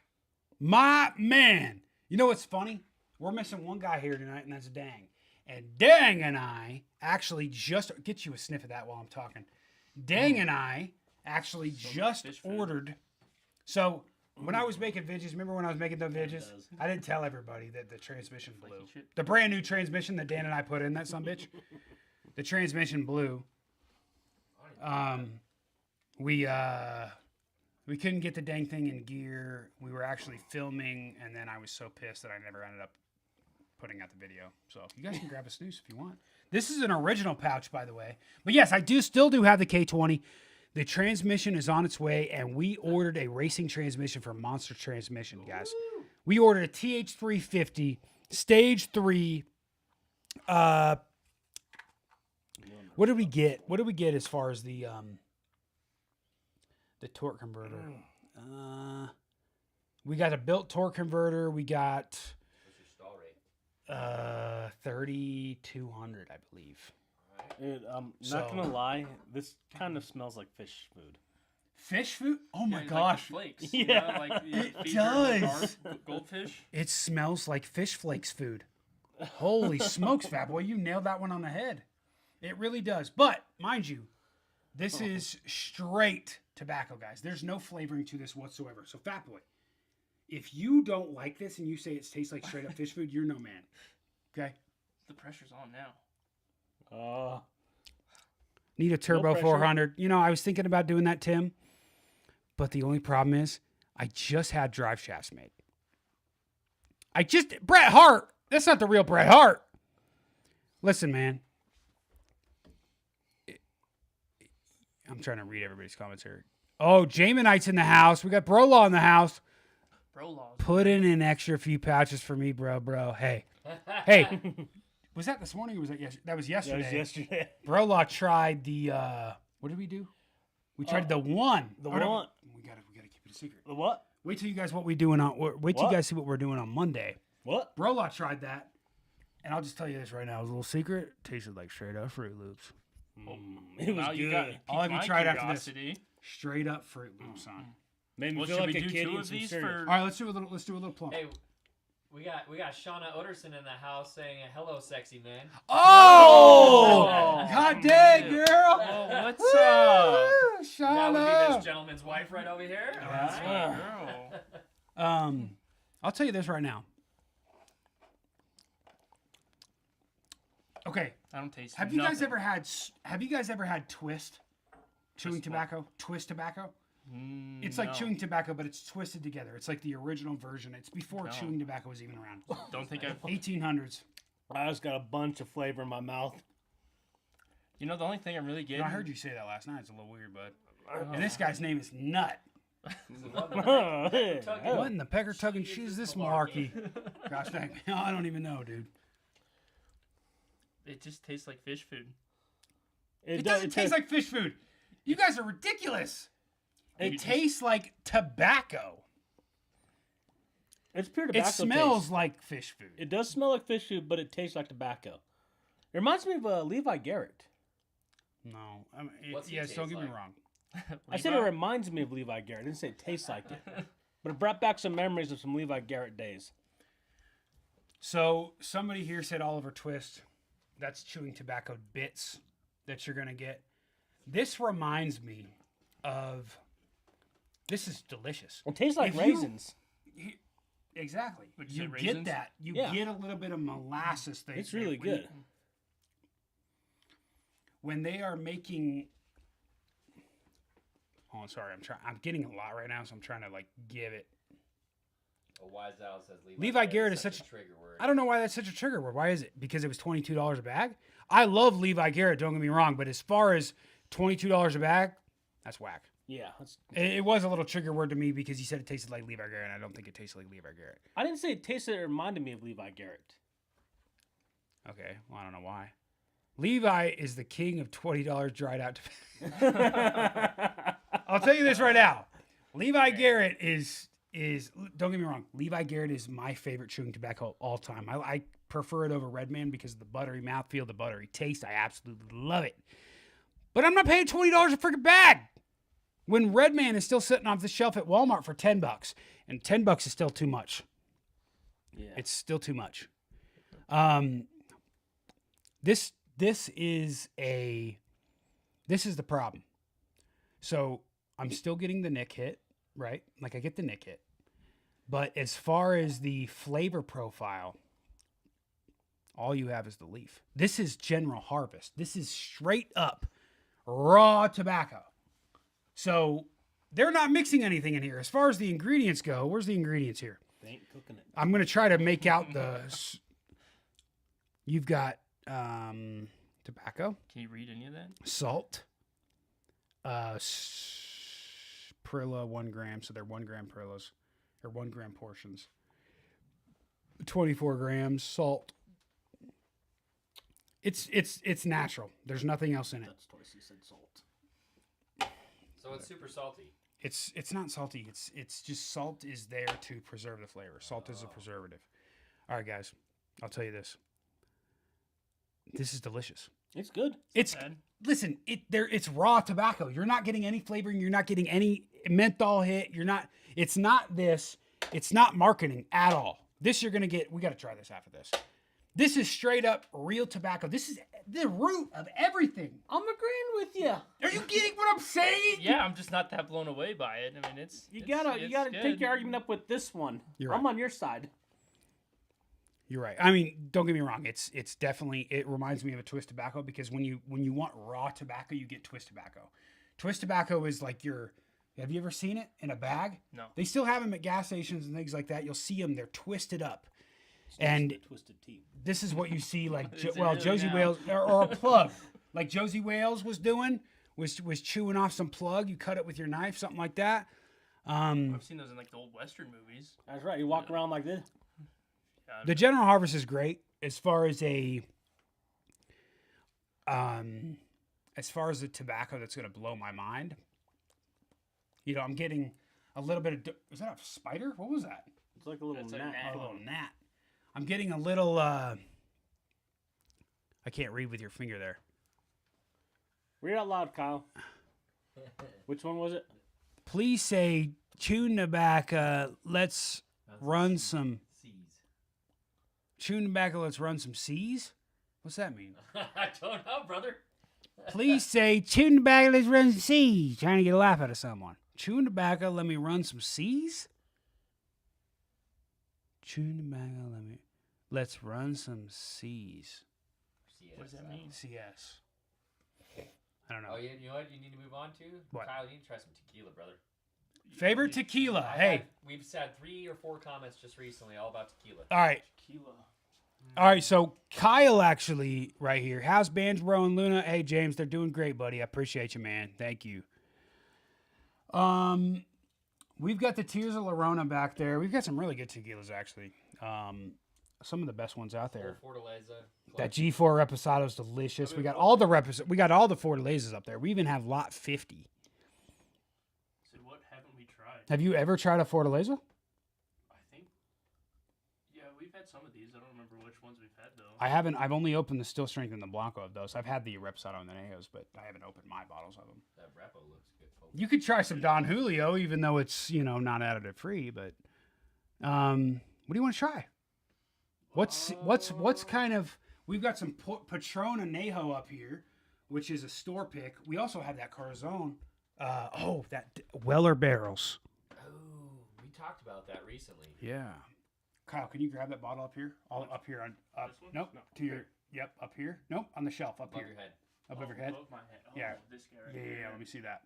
My man. You know what's funny? We're missing one guy here tonight, and that's Dang. And Dang and I actually just get you a sniff of that while I'm talking. Dang and I actually just fish food. ordered. So when I was making vidges, remember when I was making the vidges? does. I didn't tell everybody that the transmission blew. Flaky shit. The brand new transmission that Dan and I put in that sumbitch. The transmission blew. We couldn't get the dang thing in gear. We were actually filming, and then I was so pissed that I never ended up putting out the video. So you guys can grab a snooze if you want. This is an original pouch, by the way. But yes, I still do have the K20. The transmission is on its way, and we ordered a racing transmission from Monster Transmission, guys. We ordered a TH350 Stage 3. What did we get? What did we get as far as the torque converter? We got a built torque converter. We got What's your stall rate? 3,200, I believe. Dude, I'm So- not gonna lie. This kind of smells like fish food. Fish food? Oh my Yeah, gosh. Like the flakes. Yeah. Like you It feed your does. Goldfish. It smells like fish flakes food. Holy smokes, Fat Boy. You nailed that one on the head. It really does. But, mind you, this is straight tobacco, guys. There's no flavoring to this whatsoever. So, Fat Boy, if you don't like this and you say it tastes like straight up fish food, you're no man. Okay? The pressure's on now. Need a Turbo pressure. 400. You know, I was thinking about doing that, Tim. But the only problem is I just had drive shafts made. Bret Hart. That's not the real Bret Hart. Listen, man. I'm trying to read everybody's comments here. Oh, Jaminite's in the house. We got Brolaw in the house. Brolaw. Put in an extra few pouches for me, bro. Hey. Hey. Was that this morning or was that yesterday? That was yesterday. That was yesterday. Brolaw tried the, what did we do? We tried the one. The Or no, one. We gotta keep it a secret. The what? Wait till you guys what we doing on. Wait till What? you guys see what we're doing on Monday. What? Brolaw tried that, and I'll just tell you this right now. It was a little secret. Tasted like straight up Fruit Loops. It was Now good. you got I'll have you my try it after this. curiosity. Straight up Fruit Loops, son. Made me Well, feel should like we a do kid two eating of some these cereal. for? All right, let's do a little plump. Hey, we got Shauna Oderson in the house saying, "Hello, sexy man." Oh, Oh, God dang, girl. Oh, what's up? That would be Shauna. this gentleman's wife right over here. That's my girl. I'll tell you this right now. Okay, I don't taste. have you guys nothing. ever had Twist chewing Twist what? tobacco? Twist tobacco. It's like no. chewing tobacco, but it's twisted together. It's like the original version. It's before No. chewing tobacco was even around. Don't think I've. 1800s. I just got a bunch of flavor in my mouth. You know, the only thing I'm really getting. I heard you say that last night. It's a little weird, bud. And this guy's name is Nut. What in the pecker tugging shit is this malarkey? Gosh dang, I don't even know, dude. It just tastes like fish food. It doesn't taste like fish food. You guys are ridiculous. It You just- tastes like tobacco. It's pure tobacco. It smells taste. like fish food. It does smell like fish food, but it tastes like tobacco. It reminds me of Levi Garrett. No, What's he yes, don't taste get me like? wrong. I said it reminds me of Levi Garrett. I didn't say it tastes like it. But it brought back some memories of some Levi Garrett days. So somebody here said Oliver Twist. That's chewing tobacco bits that you're gonna get. This reminds me of. This is delicious. It tastes like If you- raisins. Exactly. Would you You say get raisins? that. You Yeah. get a little bit of molasses thing. It's really good. When they are making. Oh, sorry. I'm getting a lot right now, so I'm trying to like give it. A wise owl says Levi Garrett is such a trigger word. I don't know why that's such a trigger word. Why is it? Because it was $22 a bag? I love Levi Garrett, don't get me wrong, but as far as $22 a bag, that's whack. Yeah. That's, It was a little trigger word to me because he said it tasted like Levi Garrett, and I don't think it tasted like Levi Garrett. I didn't say it tasted. It reminded me of Levi Garrett. Okay, well, I don't know why. Levi is the king of $20 dried out tobacco. I'll tell you this right now. Levi Garrett is don't get me wrong. Levi Garrett is my favorite chewing tobacco of all time. I prefer it over Redman because of the buttery mouthfeel, the buttery taste. I absolutely love it. But I'm not paying $20 a freaking bag when Redman is still sitting off the shelf at Walmart for $10, and $10 is still too much. Yeah. It's still too much. This is the problem. So I'm still getting the Nick hit, right? Like I get the Nick hit. But as far as the flavor profile, all you have is the leaf. This is General Harvest. This is straight up raw tobacco. So they're not mixing anything in here. As far as the ingredients go, where's the ingredients here? They ain't cooking it. I'm going to try to make out the... You've got tobacco, Can you read any of that? salt, Perilla 1 gram, so they're 1 gram Perillas, or 1 gram portions. 24 grams salt. It's natural. There's nothing else in it. That's twice you said salt. So it's super salty. It's not salty. It's just salt is there to preserve the flavor. Salt is a preservative. All right, guys, I'll tell you this. This is delicious. It's good. It's Bad. listen, it's raw tobacco. You're not getting any flavoring. You're not getting any menthol hit. It's not this. It's not marketing at all. This you're gonna get. We got to try this after this. This is straight up real tobacco. This is the root of everything. I'm agreeing with you. Are you getting what I'm saying? Yeah, I'm just not that blown away by it. I mean, it's You it's gotta good. take your argument up with this one. You're I'm right. on your side. You're right. I mean, don't get me wrong. It's definitely, it reminds me of a twist tobacco because when you want raw tobacco, you get twist tobacco. Twist tobacco is like your Have you ever seen it in a bag? No. They still have them at gas stations and things like that. You'll see them. They're twisted up. And twisted teeth. this is what you see, like, Is it well, really Josie now? Wales, or a plug, like Josie Wales was doing, was chewing off some plug. You cut it with your knife, something like that. I've seen those in like the old Western movies. That's right. You walk around like this. The General Harvest is great as far as the tobacco that's going to blow my mind. You know, I'm getting a little bit of. Is that a spider? What was that? It's like a little It's a gnat. gnat. A little gnat. I'm getting a little. I can't read with your finger there. Read it out loud, Kyle. Which one was it? Please say chewing tobacco. Let's run some. Chewing tobacco. Let's run some C's. What's that mean? I don't know, brother. Please say chewing tobacco. Let's run some C's. Trying to get a laugh out of someone. Chewing tobacco. Let me run some C's. Chewing tobacco. Let's run some C's. What does that mean? CS. I don't know. Oh, yeah, you know what you need to move on to? What? Kyle, you need to try some tequila, brother. Favorite tequila. Hey. We've had 3 or 4 comments just recently all about tequila. All right. Tequila. All right, so Kyle actually right here. How's Bands Bro and Luna? Hey James, they're doing great, buddy. I appreciate you, man. Thank you. We've got the Tears of Lorona back there. We've got some really good tequilas actually. Some of the best ones out there. Old Fortaleza. That G4 Reposado is delicious. We got all the Fortalezas up there. We even have lot 50. So what haven't we tried? Have you ever tried a Fortaleza? I think. Yeah, we've had some of these. I don't remember which ones we've had though. I haven't. I've only opened the Still Strength and the Blanco of those. I've had the Reposado and the Nejos, but I haven't opened my bottles of them. That Repo looks good. Folks. You could try some Don Julio, even though it's, you know, not additive free. But what do you want to try? What's kind of? We've got some Patron Anejo up here, which is a store pick. We also have that Carzone. That Weller barrels. Oh, we talked about that recently. Yeah. Kyle, can you grab that bottle up here? All up here on up. This one? Nope. No. To your. Yep. Up here. Nope. On the shelf. Up Above here. your head. Above your head. Above my head. Oh, Yeah. This guy right Yeah, here. let me see that.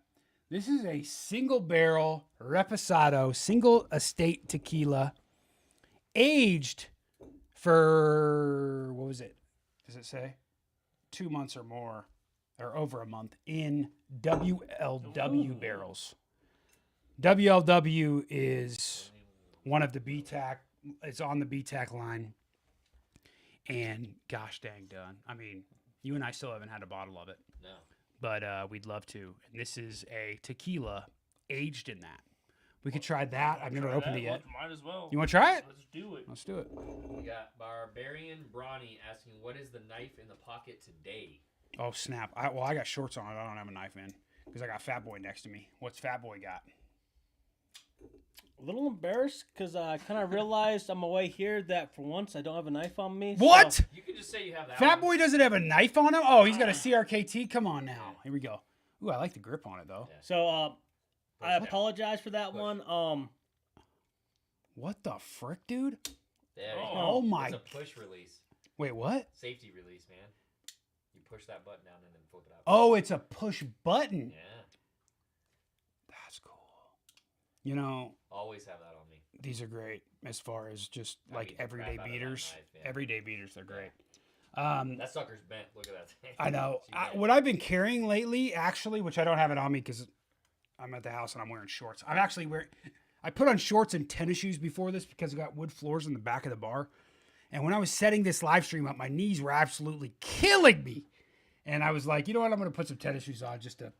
This is a single barrel Reposado, single estate tequila, aged for, what was it? Does it say? 2 months or more, or over a month, in WLW barrels. WLW is one of the BTAC, it's on the BTAC line. And gosh dang done. I mean, you and I still haven't had a bottle of it. No. But we'd love to. And this is a tequila aged in that. We could try that. I've never Try opened that. it yet. Might as well. You want to try it? Let's do it. Let's do it. We got Barbarian Brawny asking, what is the knife in the pocket today? Oh, snap. I got shorts on. I don't have a knife in because I got Fat Boy next to me. What's Fat Boy got? A little embarrassed because I kind of realized on my way here that for once I don't have a knife on me. What? So, You can just say you have that Fat one. Boy doesn't have a knife on him? Oh, he's got a CRKT? Come on now. Here we go. Ooh, I like the grip on it, though. Yeah. so I apologize for that one. What the frick, dude? There you Oh, go. Oh, my. It's a push release. Wait, what? Safety release, man. You push that button down and then flip it out. Oh, it's a push button. Yeah. That's cool. You know, Always have that on me. these are great as far as just I like beat the everyday crap out of that beaters. knife, yeah. Everyday beaters, they're great. That sucker's bent. Look at that thing. I know. See that? What I've been carrying lately, actually, which I don't have it on me because I'm at the house and I'm wearing shorts. I'm actually wearing. I put on shorts and tennis shoes before this because I got wood floors in the back of the bar. And when I was setting this live stream up, my knees were absolutely killing me. And I was like, you know what? I'm going to put some tennis shoes on just to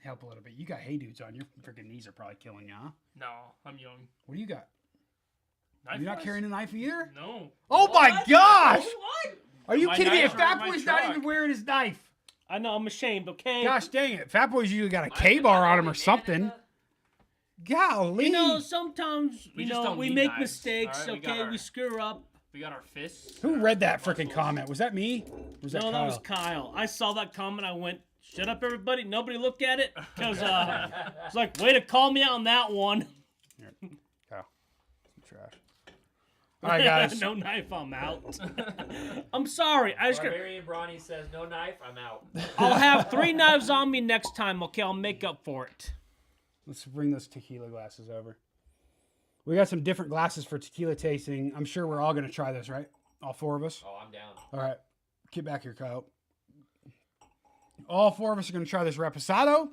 help a little bit. You got Hey Dudes on. Your freaking knees are probably killing you, huh? No, I'm young. What do you got? Knife You're not wise? carrying a knife either? No. Oh my gosh! What? Are you My kidding me? knives If are in Fat my Boy's not truck. even wearing his knife. I know I'm ashamed. Okay. Gosh dang it. Fat Boy's usually got a Mine's K-bar been on him or man, something. it's Golly. You know, sometimes We you just know don't we need make knives, mistakes. all right? We got Okay, our- we screw up. We got our fists. Who read that freaking muscles. comment? Was that me? Or was that No, Kyle? that was Kyle. I saw that comment. I went, "Shut up, everybody! Nobody look at it." Because it's like, way to call me out on that one. Kyle. Trash. All right, guys. No knife. I'm out. I'm sorry. I just. Barbarian Brawny says, no knife, I'm out. I'll have 3 knives on me next time. Okay, I'll make up for it. Let's bring those tequila glasses over. We got some different glasses for tequila tasting. I'm sure we're all going to try this, right? All 4 of us? Oh, I'm down. All right. Get back here, Kyle. All 4 of us are going to try this Reposado.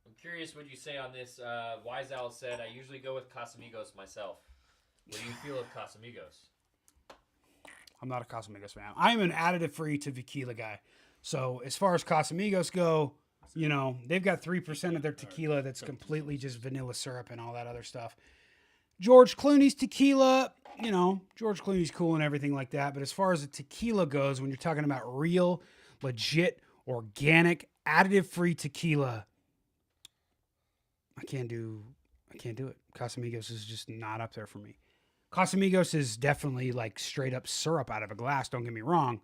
I'm curious what you say on this. Wise Owl said, I usually go with Casamigos myself. What do you feel of Casamigos? I'm not a Casamigos fan. I'm an additive-free to tequila guy. So as far as Casamigos go, you know, they've got 3% of their tequila that's completely just vanilla syrup and all that other stuff. George Clooney's tequila, you know, George Clooney's cool and everything like that. But as far as the tequila goes, when you're talking about real, legit, organic, additive-free tequila, I can't do it. Casamigos is just not up there for me. Casamigos is definitely like straight up syrup out of a glass. Don't get me wrong,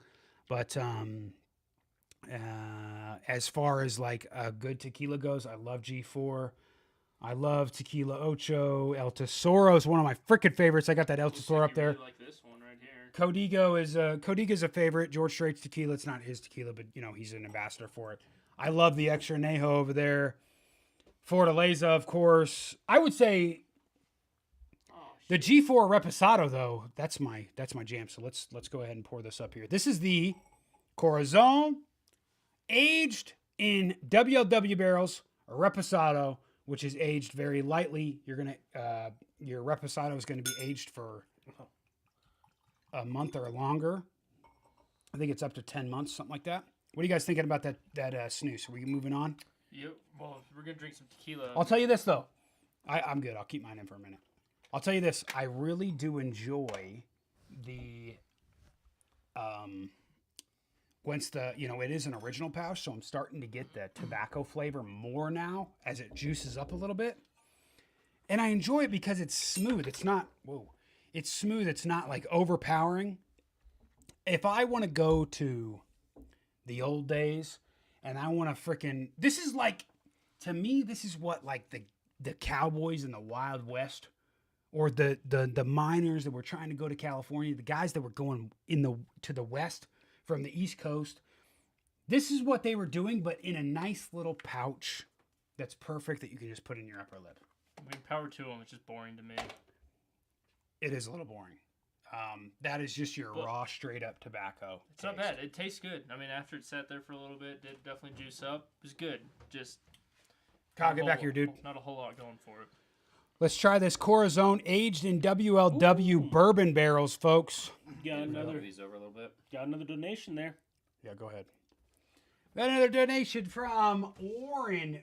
but as far as like a good tequila goes, I love G4. I love Tequila Ocho. El Tesoro is one of my freaking favorites. I got that El Tesoro up there. Really like this one right here. Codiga's a favorite. George Strait's tequila. It's not his tequila, but you know he's an ambassador for it. I love the Extra Añejo over there. Fortaleza, of course. I would say the G4 Reposado, though, that's my jam. So let's go ahead and pour this up here. This is the Corazon aged in WLW barrels, a Reposado, which is aged very lightly. Your Reposado is going to be aged for a month or longer. I think it's up to 10 months, something like that. What are you guys thinking about that snooze? Are we moving on? Yep. Well, we're gonna drink some tequila. I'll tell you this though. I'm good. I'll keep mine in for a minute. I'll tell you this. I really do enjoy the once the, you know, it is an original pouch, so I'm starting to get the tobacco flavor more now as it juices up a little bit. And I enjoy it because it's smooth. It's not, it's smooth. It's not like overpowering. If I want to go to the old days and I want to freaking, this is like, to me, this is what like the cowboys in the Wild West, or the miners that were trying to go to California, the guys that were going to the West from the East Coast. This is what they were doing, but in a nice little pouch that's perfect that you can just put in your upper lip. I mean, power to them. It's just boring to me. It is a little boring. That is just your raw, straight up tobacco. It's not bad. It tastes good. I mean, after it sat there for a little bit, it definitely juice up. It was good. Just Kyle, get back here, dude. Not a whole lot going for it. Let's try this Corazon aged in WLW bourbon barrels, folks. Got another These over a little bit. Got another donation there. Yeah, go ahead. Got another donation from Warren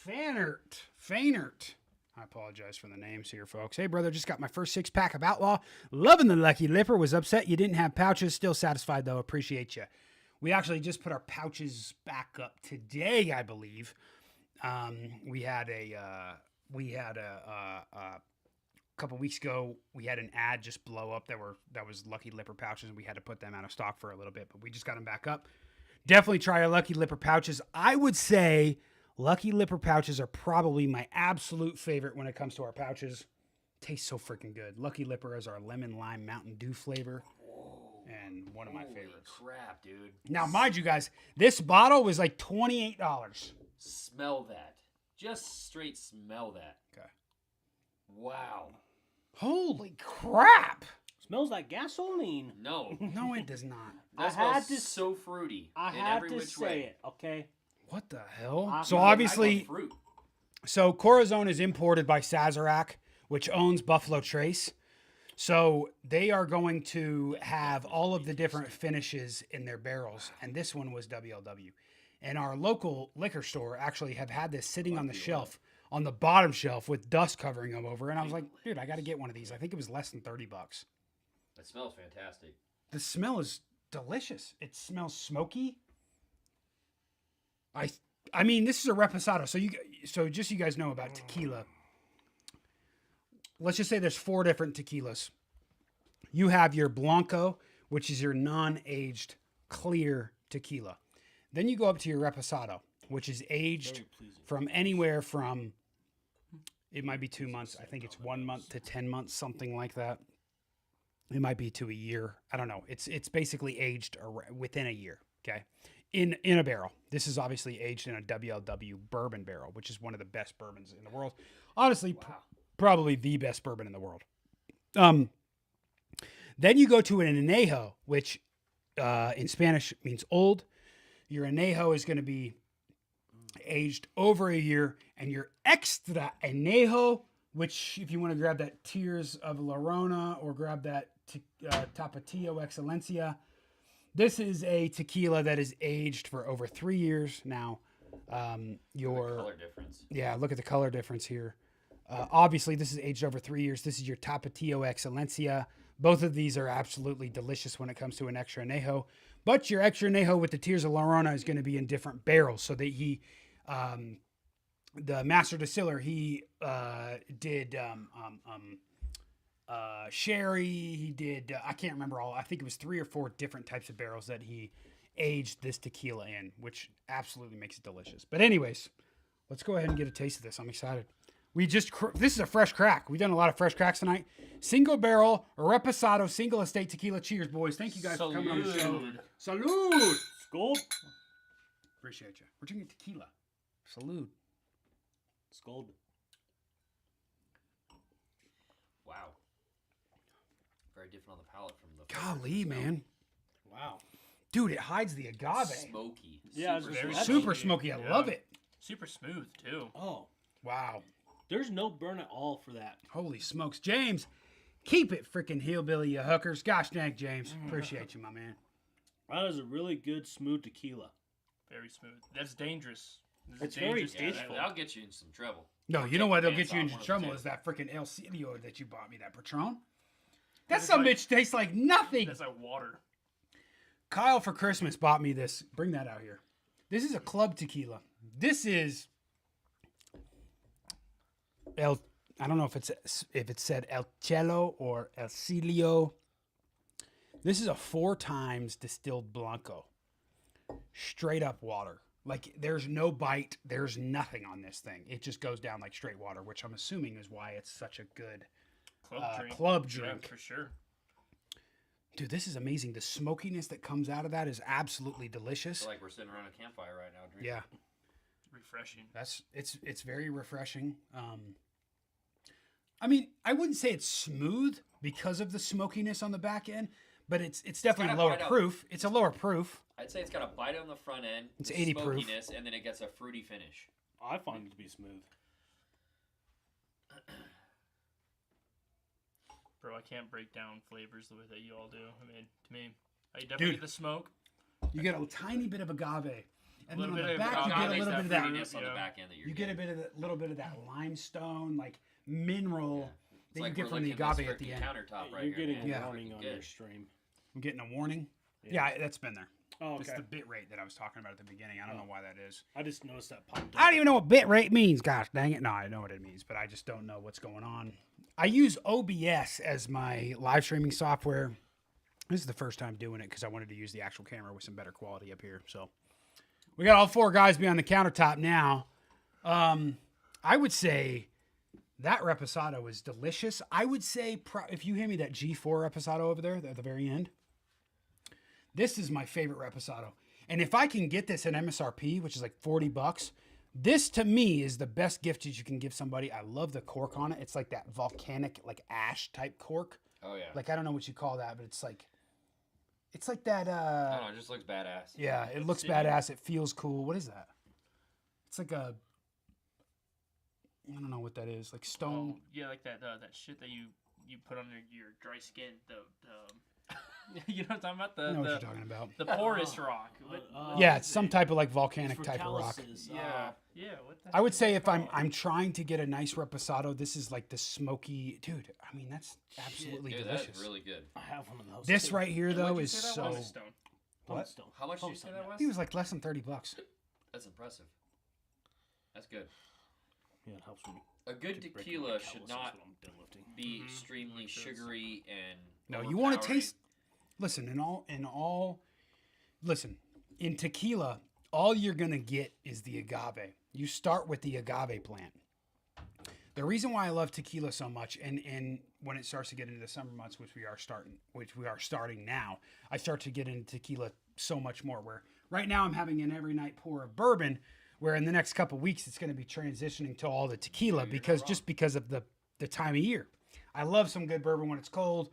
Fainert. I apologize for the names here, folks. Hey, brother, just got my first 6-pack of Outlaw. Loving the Lucky Lipper. Was upset you didn't have pouches. Still satisfied, though. Appreciate you. We actually just put our pouches back up today, I believe. We had a couple weeks ago. We had an ad just blow up that was Lucky Lipper pouches, and we had to put them out of stock for a little bit, but we just got them back up. Definitely try our Lucky Lipper pouches. I would say Lucky Lipper pouches are probably my absolute favorite when it comes to our pouches. Tastes so freaking good. Lucky Lipper is our lemon lime Mountain Dew flavor. And one of my favorites. Crap, dude. Now, mind you guys, this bottle was like $28. Smell that. Just straight smell that. Okay. Wow. Holy crap! Smells like gasoline. No. No, it does not. That smells so fruity. I in had every to which say way. it, okay? What the hell? I So love- obviously, I love fruit. so Corazon is imported by Sazerac, which owns Buffalo Trace. So they are going to have all of the different finishes in their barrels, and this one was WLW. And our local liquor store actually have had this sitting on the shelf, on the bottom shelf with dust covering them over. And I was like, dude, I got to get one of these. I think it was less than $30. It smells fantastic. The smell is delicious. It smells smoky. I mean, this is a reposado. So just so you guys know about tequila. Let's just say there's 4 different tequilas. You have your Blanco, which is your non-aged clear tequila. Then you go up to your reposado, which is aged from anywhere from, it might be 2 months. I think it's 1 month to 10 months, something like that. It might be to a year. I don't know. It's basically aged within a year. Okay. in a barrel. This is obviously aged in a WLW bourbon barrel, which is one of the best bourbons in the world. Honestly, probably the best bourbon in the world. Then you go to an añejo, which in Spanish means old. Your añejo is going to be aged over a year, and your extra añejo, which if you want to grab that Tears of La Llorona or grab that Tapatio Excelencia, this is a tequila that is aged for over 3 years now. Your color difference. Yeah, look at the color difference here. Obviously, this is aged over 3 years. This is your Tapatio Excelencia. Both of these are absolutely delicious when it comes to an extra añejo. But your extra añejo with the Tears of La Llorona is going to be in different barrels, so that the master distiller, he did sherry. He did I can't remember all. I think it was 3 or 4 different types of barrels that he aged this tequila in, which absolutely makes it delicious. But anyways, let's go ahead and get a taste of this. I'm excited. This is a fresh crack. We've done a lot of fresh cracks tonight. Single barrel reposado single estate tequila. Cheers, boys! Thank you guys for coming on the show. Salud. Skol. Appreciate you. We're drinking tequila. Salud. Skol. Wow. Very different on the palate from the. Golly, man. Wow. Dude, it hides the agave. Smoky. Yeah, Super very smoky. Super smoky. I love it. Super smooth too. Oh, Wow. there's no burn at all for that. Holy smokes. James, keep it freaking hillbilly, you hookers. Gosh dang, James. Appreciate you, my man. That is a really good smooth tequila. Very smooth. That's dangerous. This is It's very dangerous. tasteful. That'll get you in some trouble. No, you know what? They'll pants get you off into one of trouble the is that freaking El Cilio that you bought me, that Patron. That It's some like- bitch tastes like nothing. That's like water. Kyle for Christmas bought me this. Bring that out here. This is a club tequila. This is I don't know if it said El Cielo or El Cilio. This is a 4 times distilled Blanco. Straight up water. Like there's no bite, there's nothing on this thing. It just goes down like straight water, which I'm assuming is why it's such a good club drink. Yeah, for sure. Dude, this is amazing. The smokiness that comes out of that is absolutely I delicious. feel like we're sitting around a campfire right now drinking. Yeah. Refreshing. It's very refreshing. I mean, I wouldn't say it's smooth because of the smokiness on the back end, but it's definitely got a lower bite out. proof. It's a lower proof. I'd say it's got a bite on the front end. It's the 80 proof. smokiness, and then it gets a fruity finish. I find it to be smooth. Bro, I can't break down flavors the way that you all do. I mean, to me, I definitely get the smoke. You get a tiny bit of agave, and then on Little the bit of back you agave get a makes little that bit of that. fruitiness on the Yeah. back end that you're You get a getting. bit of little bit of that limestone, like mineral It's that like you get we're from the licking this agave at the freaking end. countertop right You're here, getting man. a Yeah. warning on Good. your stream. I'm getting a warning. Yeah, that's been there. Oh, It's okay. the bit rate that I was talking about at the beginning. I don't know why that is. I just noticed that popped up. I don't even know what bit rate means. Gosh dang it. No, I know what it means, but I just don't know what's going on. I use OBS as my live streaming software. This is the first time doing it because I wanted to use the actual camera with some better quality up here. So we got all 4 guys behind the countertop now. I would say that reposado is delicious. I would say if you hand me that G4 reposado over there at the very end, this is my favorite reposado. And if I can get this at MSRP, which is like $40, this to me is the best gift that you can give somebody. I love the cork on it. It's like that volcanic, like ash type cork. Oh yeah. Like I don't know what you call that, but it's like that. I don't know. It just looks badass. Yeah, it looks badass. It feels cool. What is that? It's like a. I don't know what that is. Like stone. Oh, yeah, like that shit that you put on your dry skin. The you know what I'm talking about? I know what you're talking about. The porous rock. Yeah, it's some type of like volcanic For type of rock. calluses, Yeah. Yeah. What the I would say if I'm trying to get a nice reposado, this is like the smoky dude. I mean, that's absolutely Dude, delicious. that's really good. I have one of those. This too. right here though What'd you is say that so. was? Stone. What? Stone. How much did you say Stone, that yeah. was? He was like less than $30. That's impressive. That's good. Yeah, it helps me. A good keep breaking my tequila should calluses not when I'm deadlifting. be extremely Makes sense. sugary and No, you want to overpowering. taste. Listen, listen, in tequila, all you're gonna get is the agave. You start with the agave plant. The reason why I love tequila so much, and when it starts to get into the summer months, which we are starting now, I start to get into tequila so much more. Where Right now, I'm having an every night pour of bourbon, where in the next couple weeks, it's going to be transitioning to all the tequila because of the time of year. I love some good bourbon when it's cold.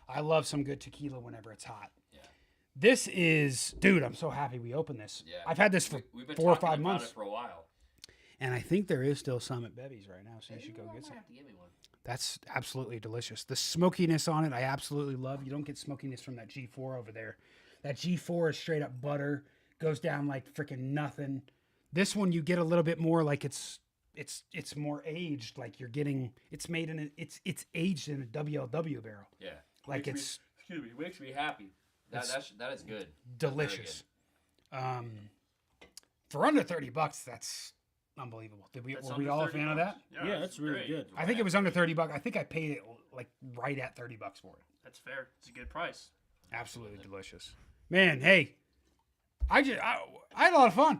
I love some good tequila whenever it's hot. Yeah. This is, dude, I'm so happy we opened this. Yeah. I've had this for We've been 4 or 5 months. It for a while. And I think there is still some at Bevy's right now, so you should go get some. Have to give me one. That's absolutely delicious. The smokiness on it, I absolutely love. You don't get smokiness from that G4 over there. That G4 is straight up butter, goes down like freaking nothing. This one you get a little bit more like it's more aged, like you're getting it's aged in a WLW barrel. Yeah. Like makes me happy. That is good. Delicious. Good. For under $30, that's unbelievable. Were we all a fan of that? Yeah, that's really good. I think it was under $30. I think I paid it like right at $30 for it. That's fair. It's a good price. Absolutely delicious. Man, hey, I had a lot of fun.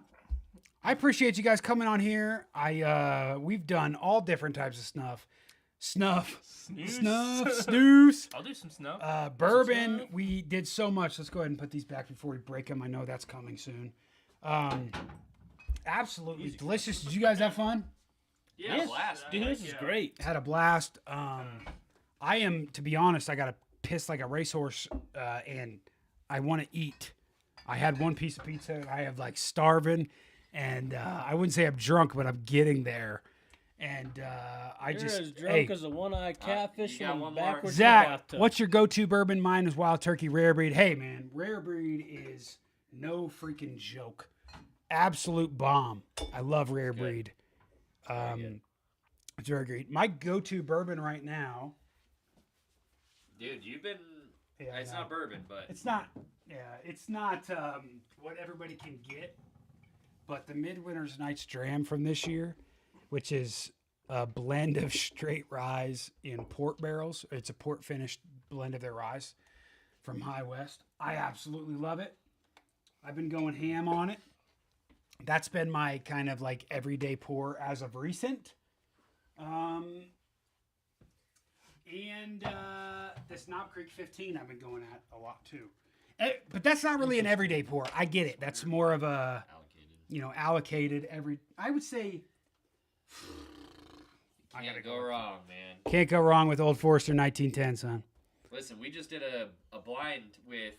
I appreciate you guys coming on here. We've done all different types of snus. I'll do some snuff. Bourbon. We did so much. Let's go ahead and put these back before we break them. I know that's coming soon. Absolutely delicious. Did you guys have fun? Yeah, blast. Dude, this is great. Had a blast. I am, to be honest, I got to piss like a racehorse, and I want to eat. I had one piece of pizza. I have like starving, and I wouldn't say I'm drunk, but I'm getting there. And You're as drunk as a one-eyed catfish got from one more. backwards. Zach, what's your go-to bourbon? Mine is Wild Turkey Rare Breed. Hey, man, Rare Breed is no freaking joke. Absolute bomb. I love Rare Breed. It's very great. My go-to bourbon right now. Dude, you've been. Yeah, it's not bourbon, but it's not. Yeah, it's not what everybody can get. But the Midwinter's Night's Dram from this year, which is a blend of straight rye in port barrels. It's a port finished blend of their rye from High West. I absolutely love it. I've been going ham on it. That's been my kind of like everyday pour as of recent. And this Knob Creek 15 I've been going at a lot too. But that's not really an everyday pour. I get it. That's more of a allocated every. I would say. Can't go wrong, man. Can't go wrong with Old Forester 1910, son. Listen, we just did a blind with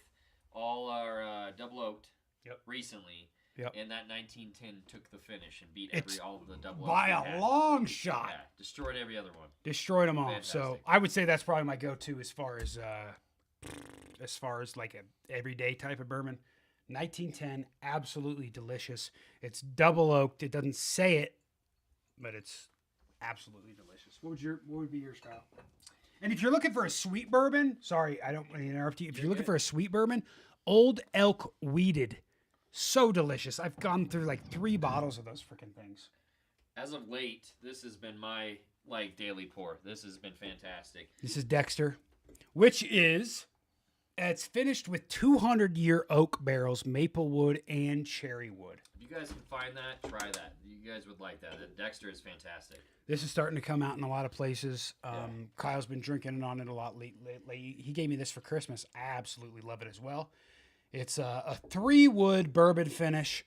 all our double oaked recently. Yep. And that 1910 took the finish and beat all of the double by a long shot. Yeah, destroyed every other one. Destroyed them all. Fantastic. So I would say that's probably my go-to as far as like a everyday type of bourbon. 1910, absolutely delicious. It's double oaked. It doesn't say it, but it's absolutely delicious. What would be your style? And if you're looking for a sweet bourbon, sorry, I don't want to interrupt you. If you're looking for a sweet bourbon, Old Elk Weeded. So delicious. I've gone through like 3 bottles of those freaking things. As of late, this has been my daily pour. This has been fantastic. This is Dexter, which is it's finished with 200-year oak barrels, maple wood and cherry wood. If you guys can find that, try that. You guys would like that. Dexter is fantastic. This is starting to come out in a lot of places. Kyle's been drinking on it a lot lately. He gave me this for Christmas. I absolutely love it as well. It's a 3-wood bourbon finish,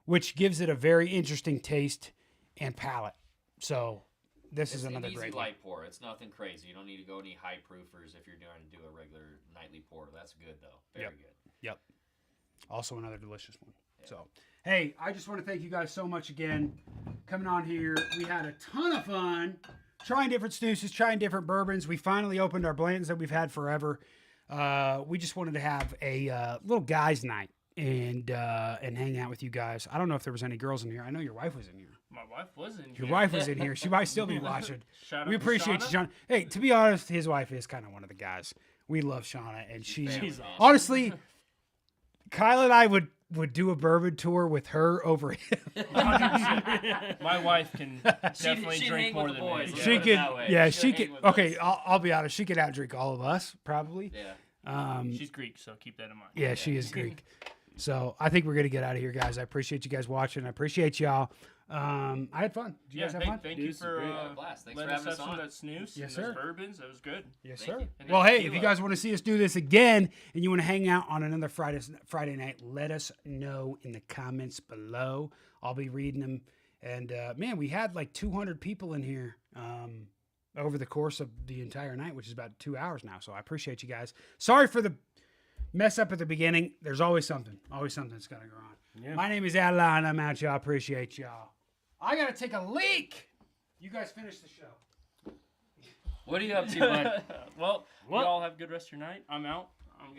which gives it a very interesting taste and palate. So this is another great light pour. It's nothing crazy. You don't need to go any high proofers if you're going to do a regular nightly pour. That's good though. Very good. Yep. Also another delicious one. Yeah. So hey, I just want to thank you guys so much again coming on here. We had a ton of fun trying different snoozes, trying different bourbons. We finally opened our Blantons that we've had forever. We just wanted to have a little guys' night and hang out with you guys. I don't know if there was any girls in here. I know your wife was in here. My wife was in here. Your wife was in here. She might still be watching. We appreciate you, Shauna. John. Hey, to be honest, his wife is kind of one of the guys. We love Shauna, and she's awesome. honestly, Kyle and I would do a bourbon tour with her over him. 100%. My wife can definitely she'd drink hang more with than the boys. me. Yeah. She put it could, that way. yeah, She'll she hang could. with Okay, us. I'll be honest. She could outdrink all of us, probably. Yeah. She's Greek, so keep that in mind. Yeah, she is Greek. So I think we're going to get out of here, guys. I appreciate you guys watching. I appreciate y'all. I had fun. Did you guys have fun? Thank you for a blast. Thanks for letting us having us have some on. of that snooze Yes, and sir. those bourbons. That was good. Yes, Thank sir. you. And Well, hey, tequila. if you guys want to see us do this again and you want to hang out on another Friday night, let us know in the comments below. I'll be reading them. And man, we had like 200 people in here over the course of the entire night, which is about 2 hours now. So I appreciate you guys. Sorry for the mess up at the beginning. There's always something that's got to go on. Yeah. My name is Adeline. I'm out, y'all. Appreciate y'all. I got to take a leak. You guys finish the show. What are you up to, bud? Well, What? you all have a good rest of your night. I'm out. I'm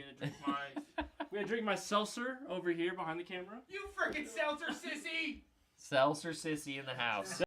gonna drink my seltzer over here behind the camera. You freaking seltzer sissy! Seltzer sissy in the house.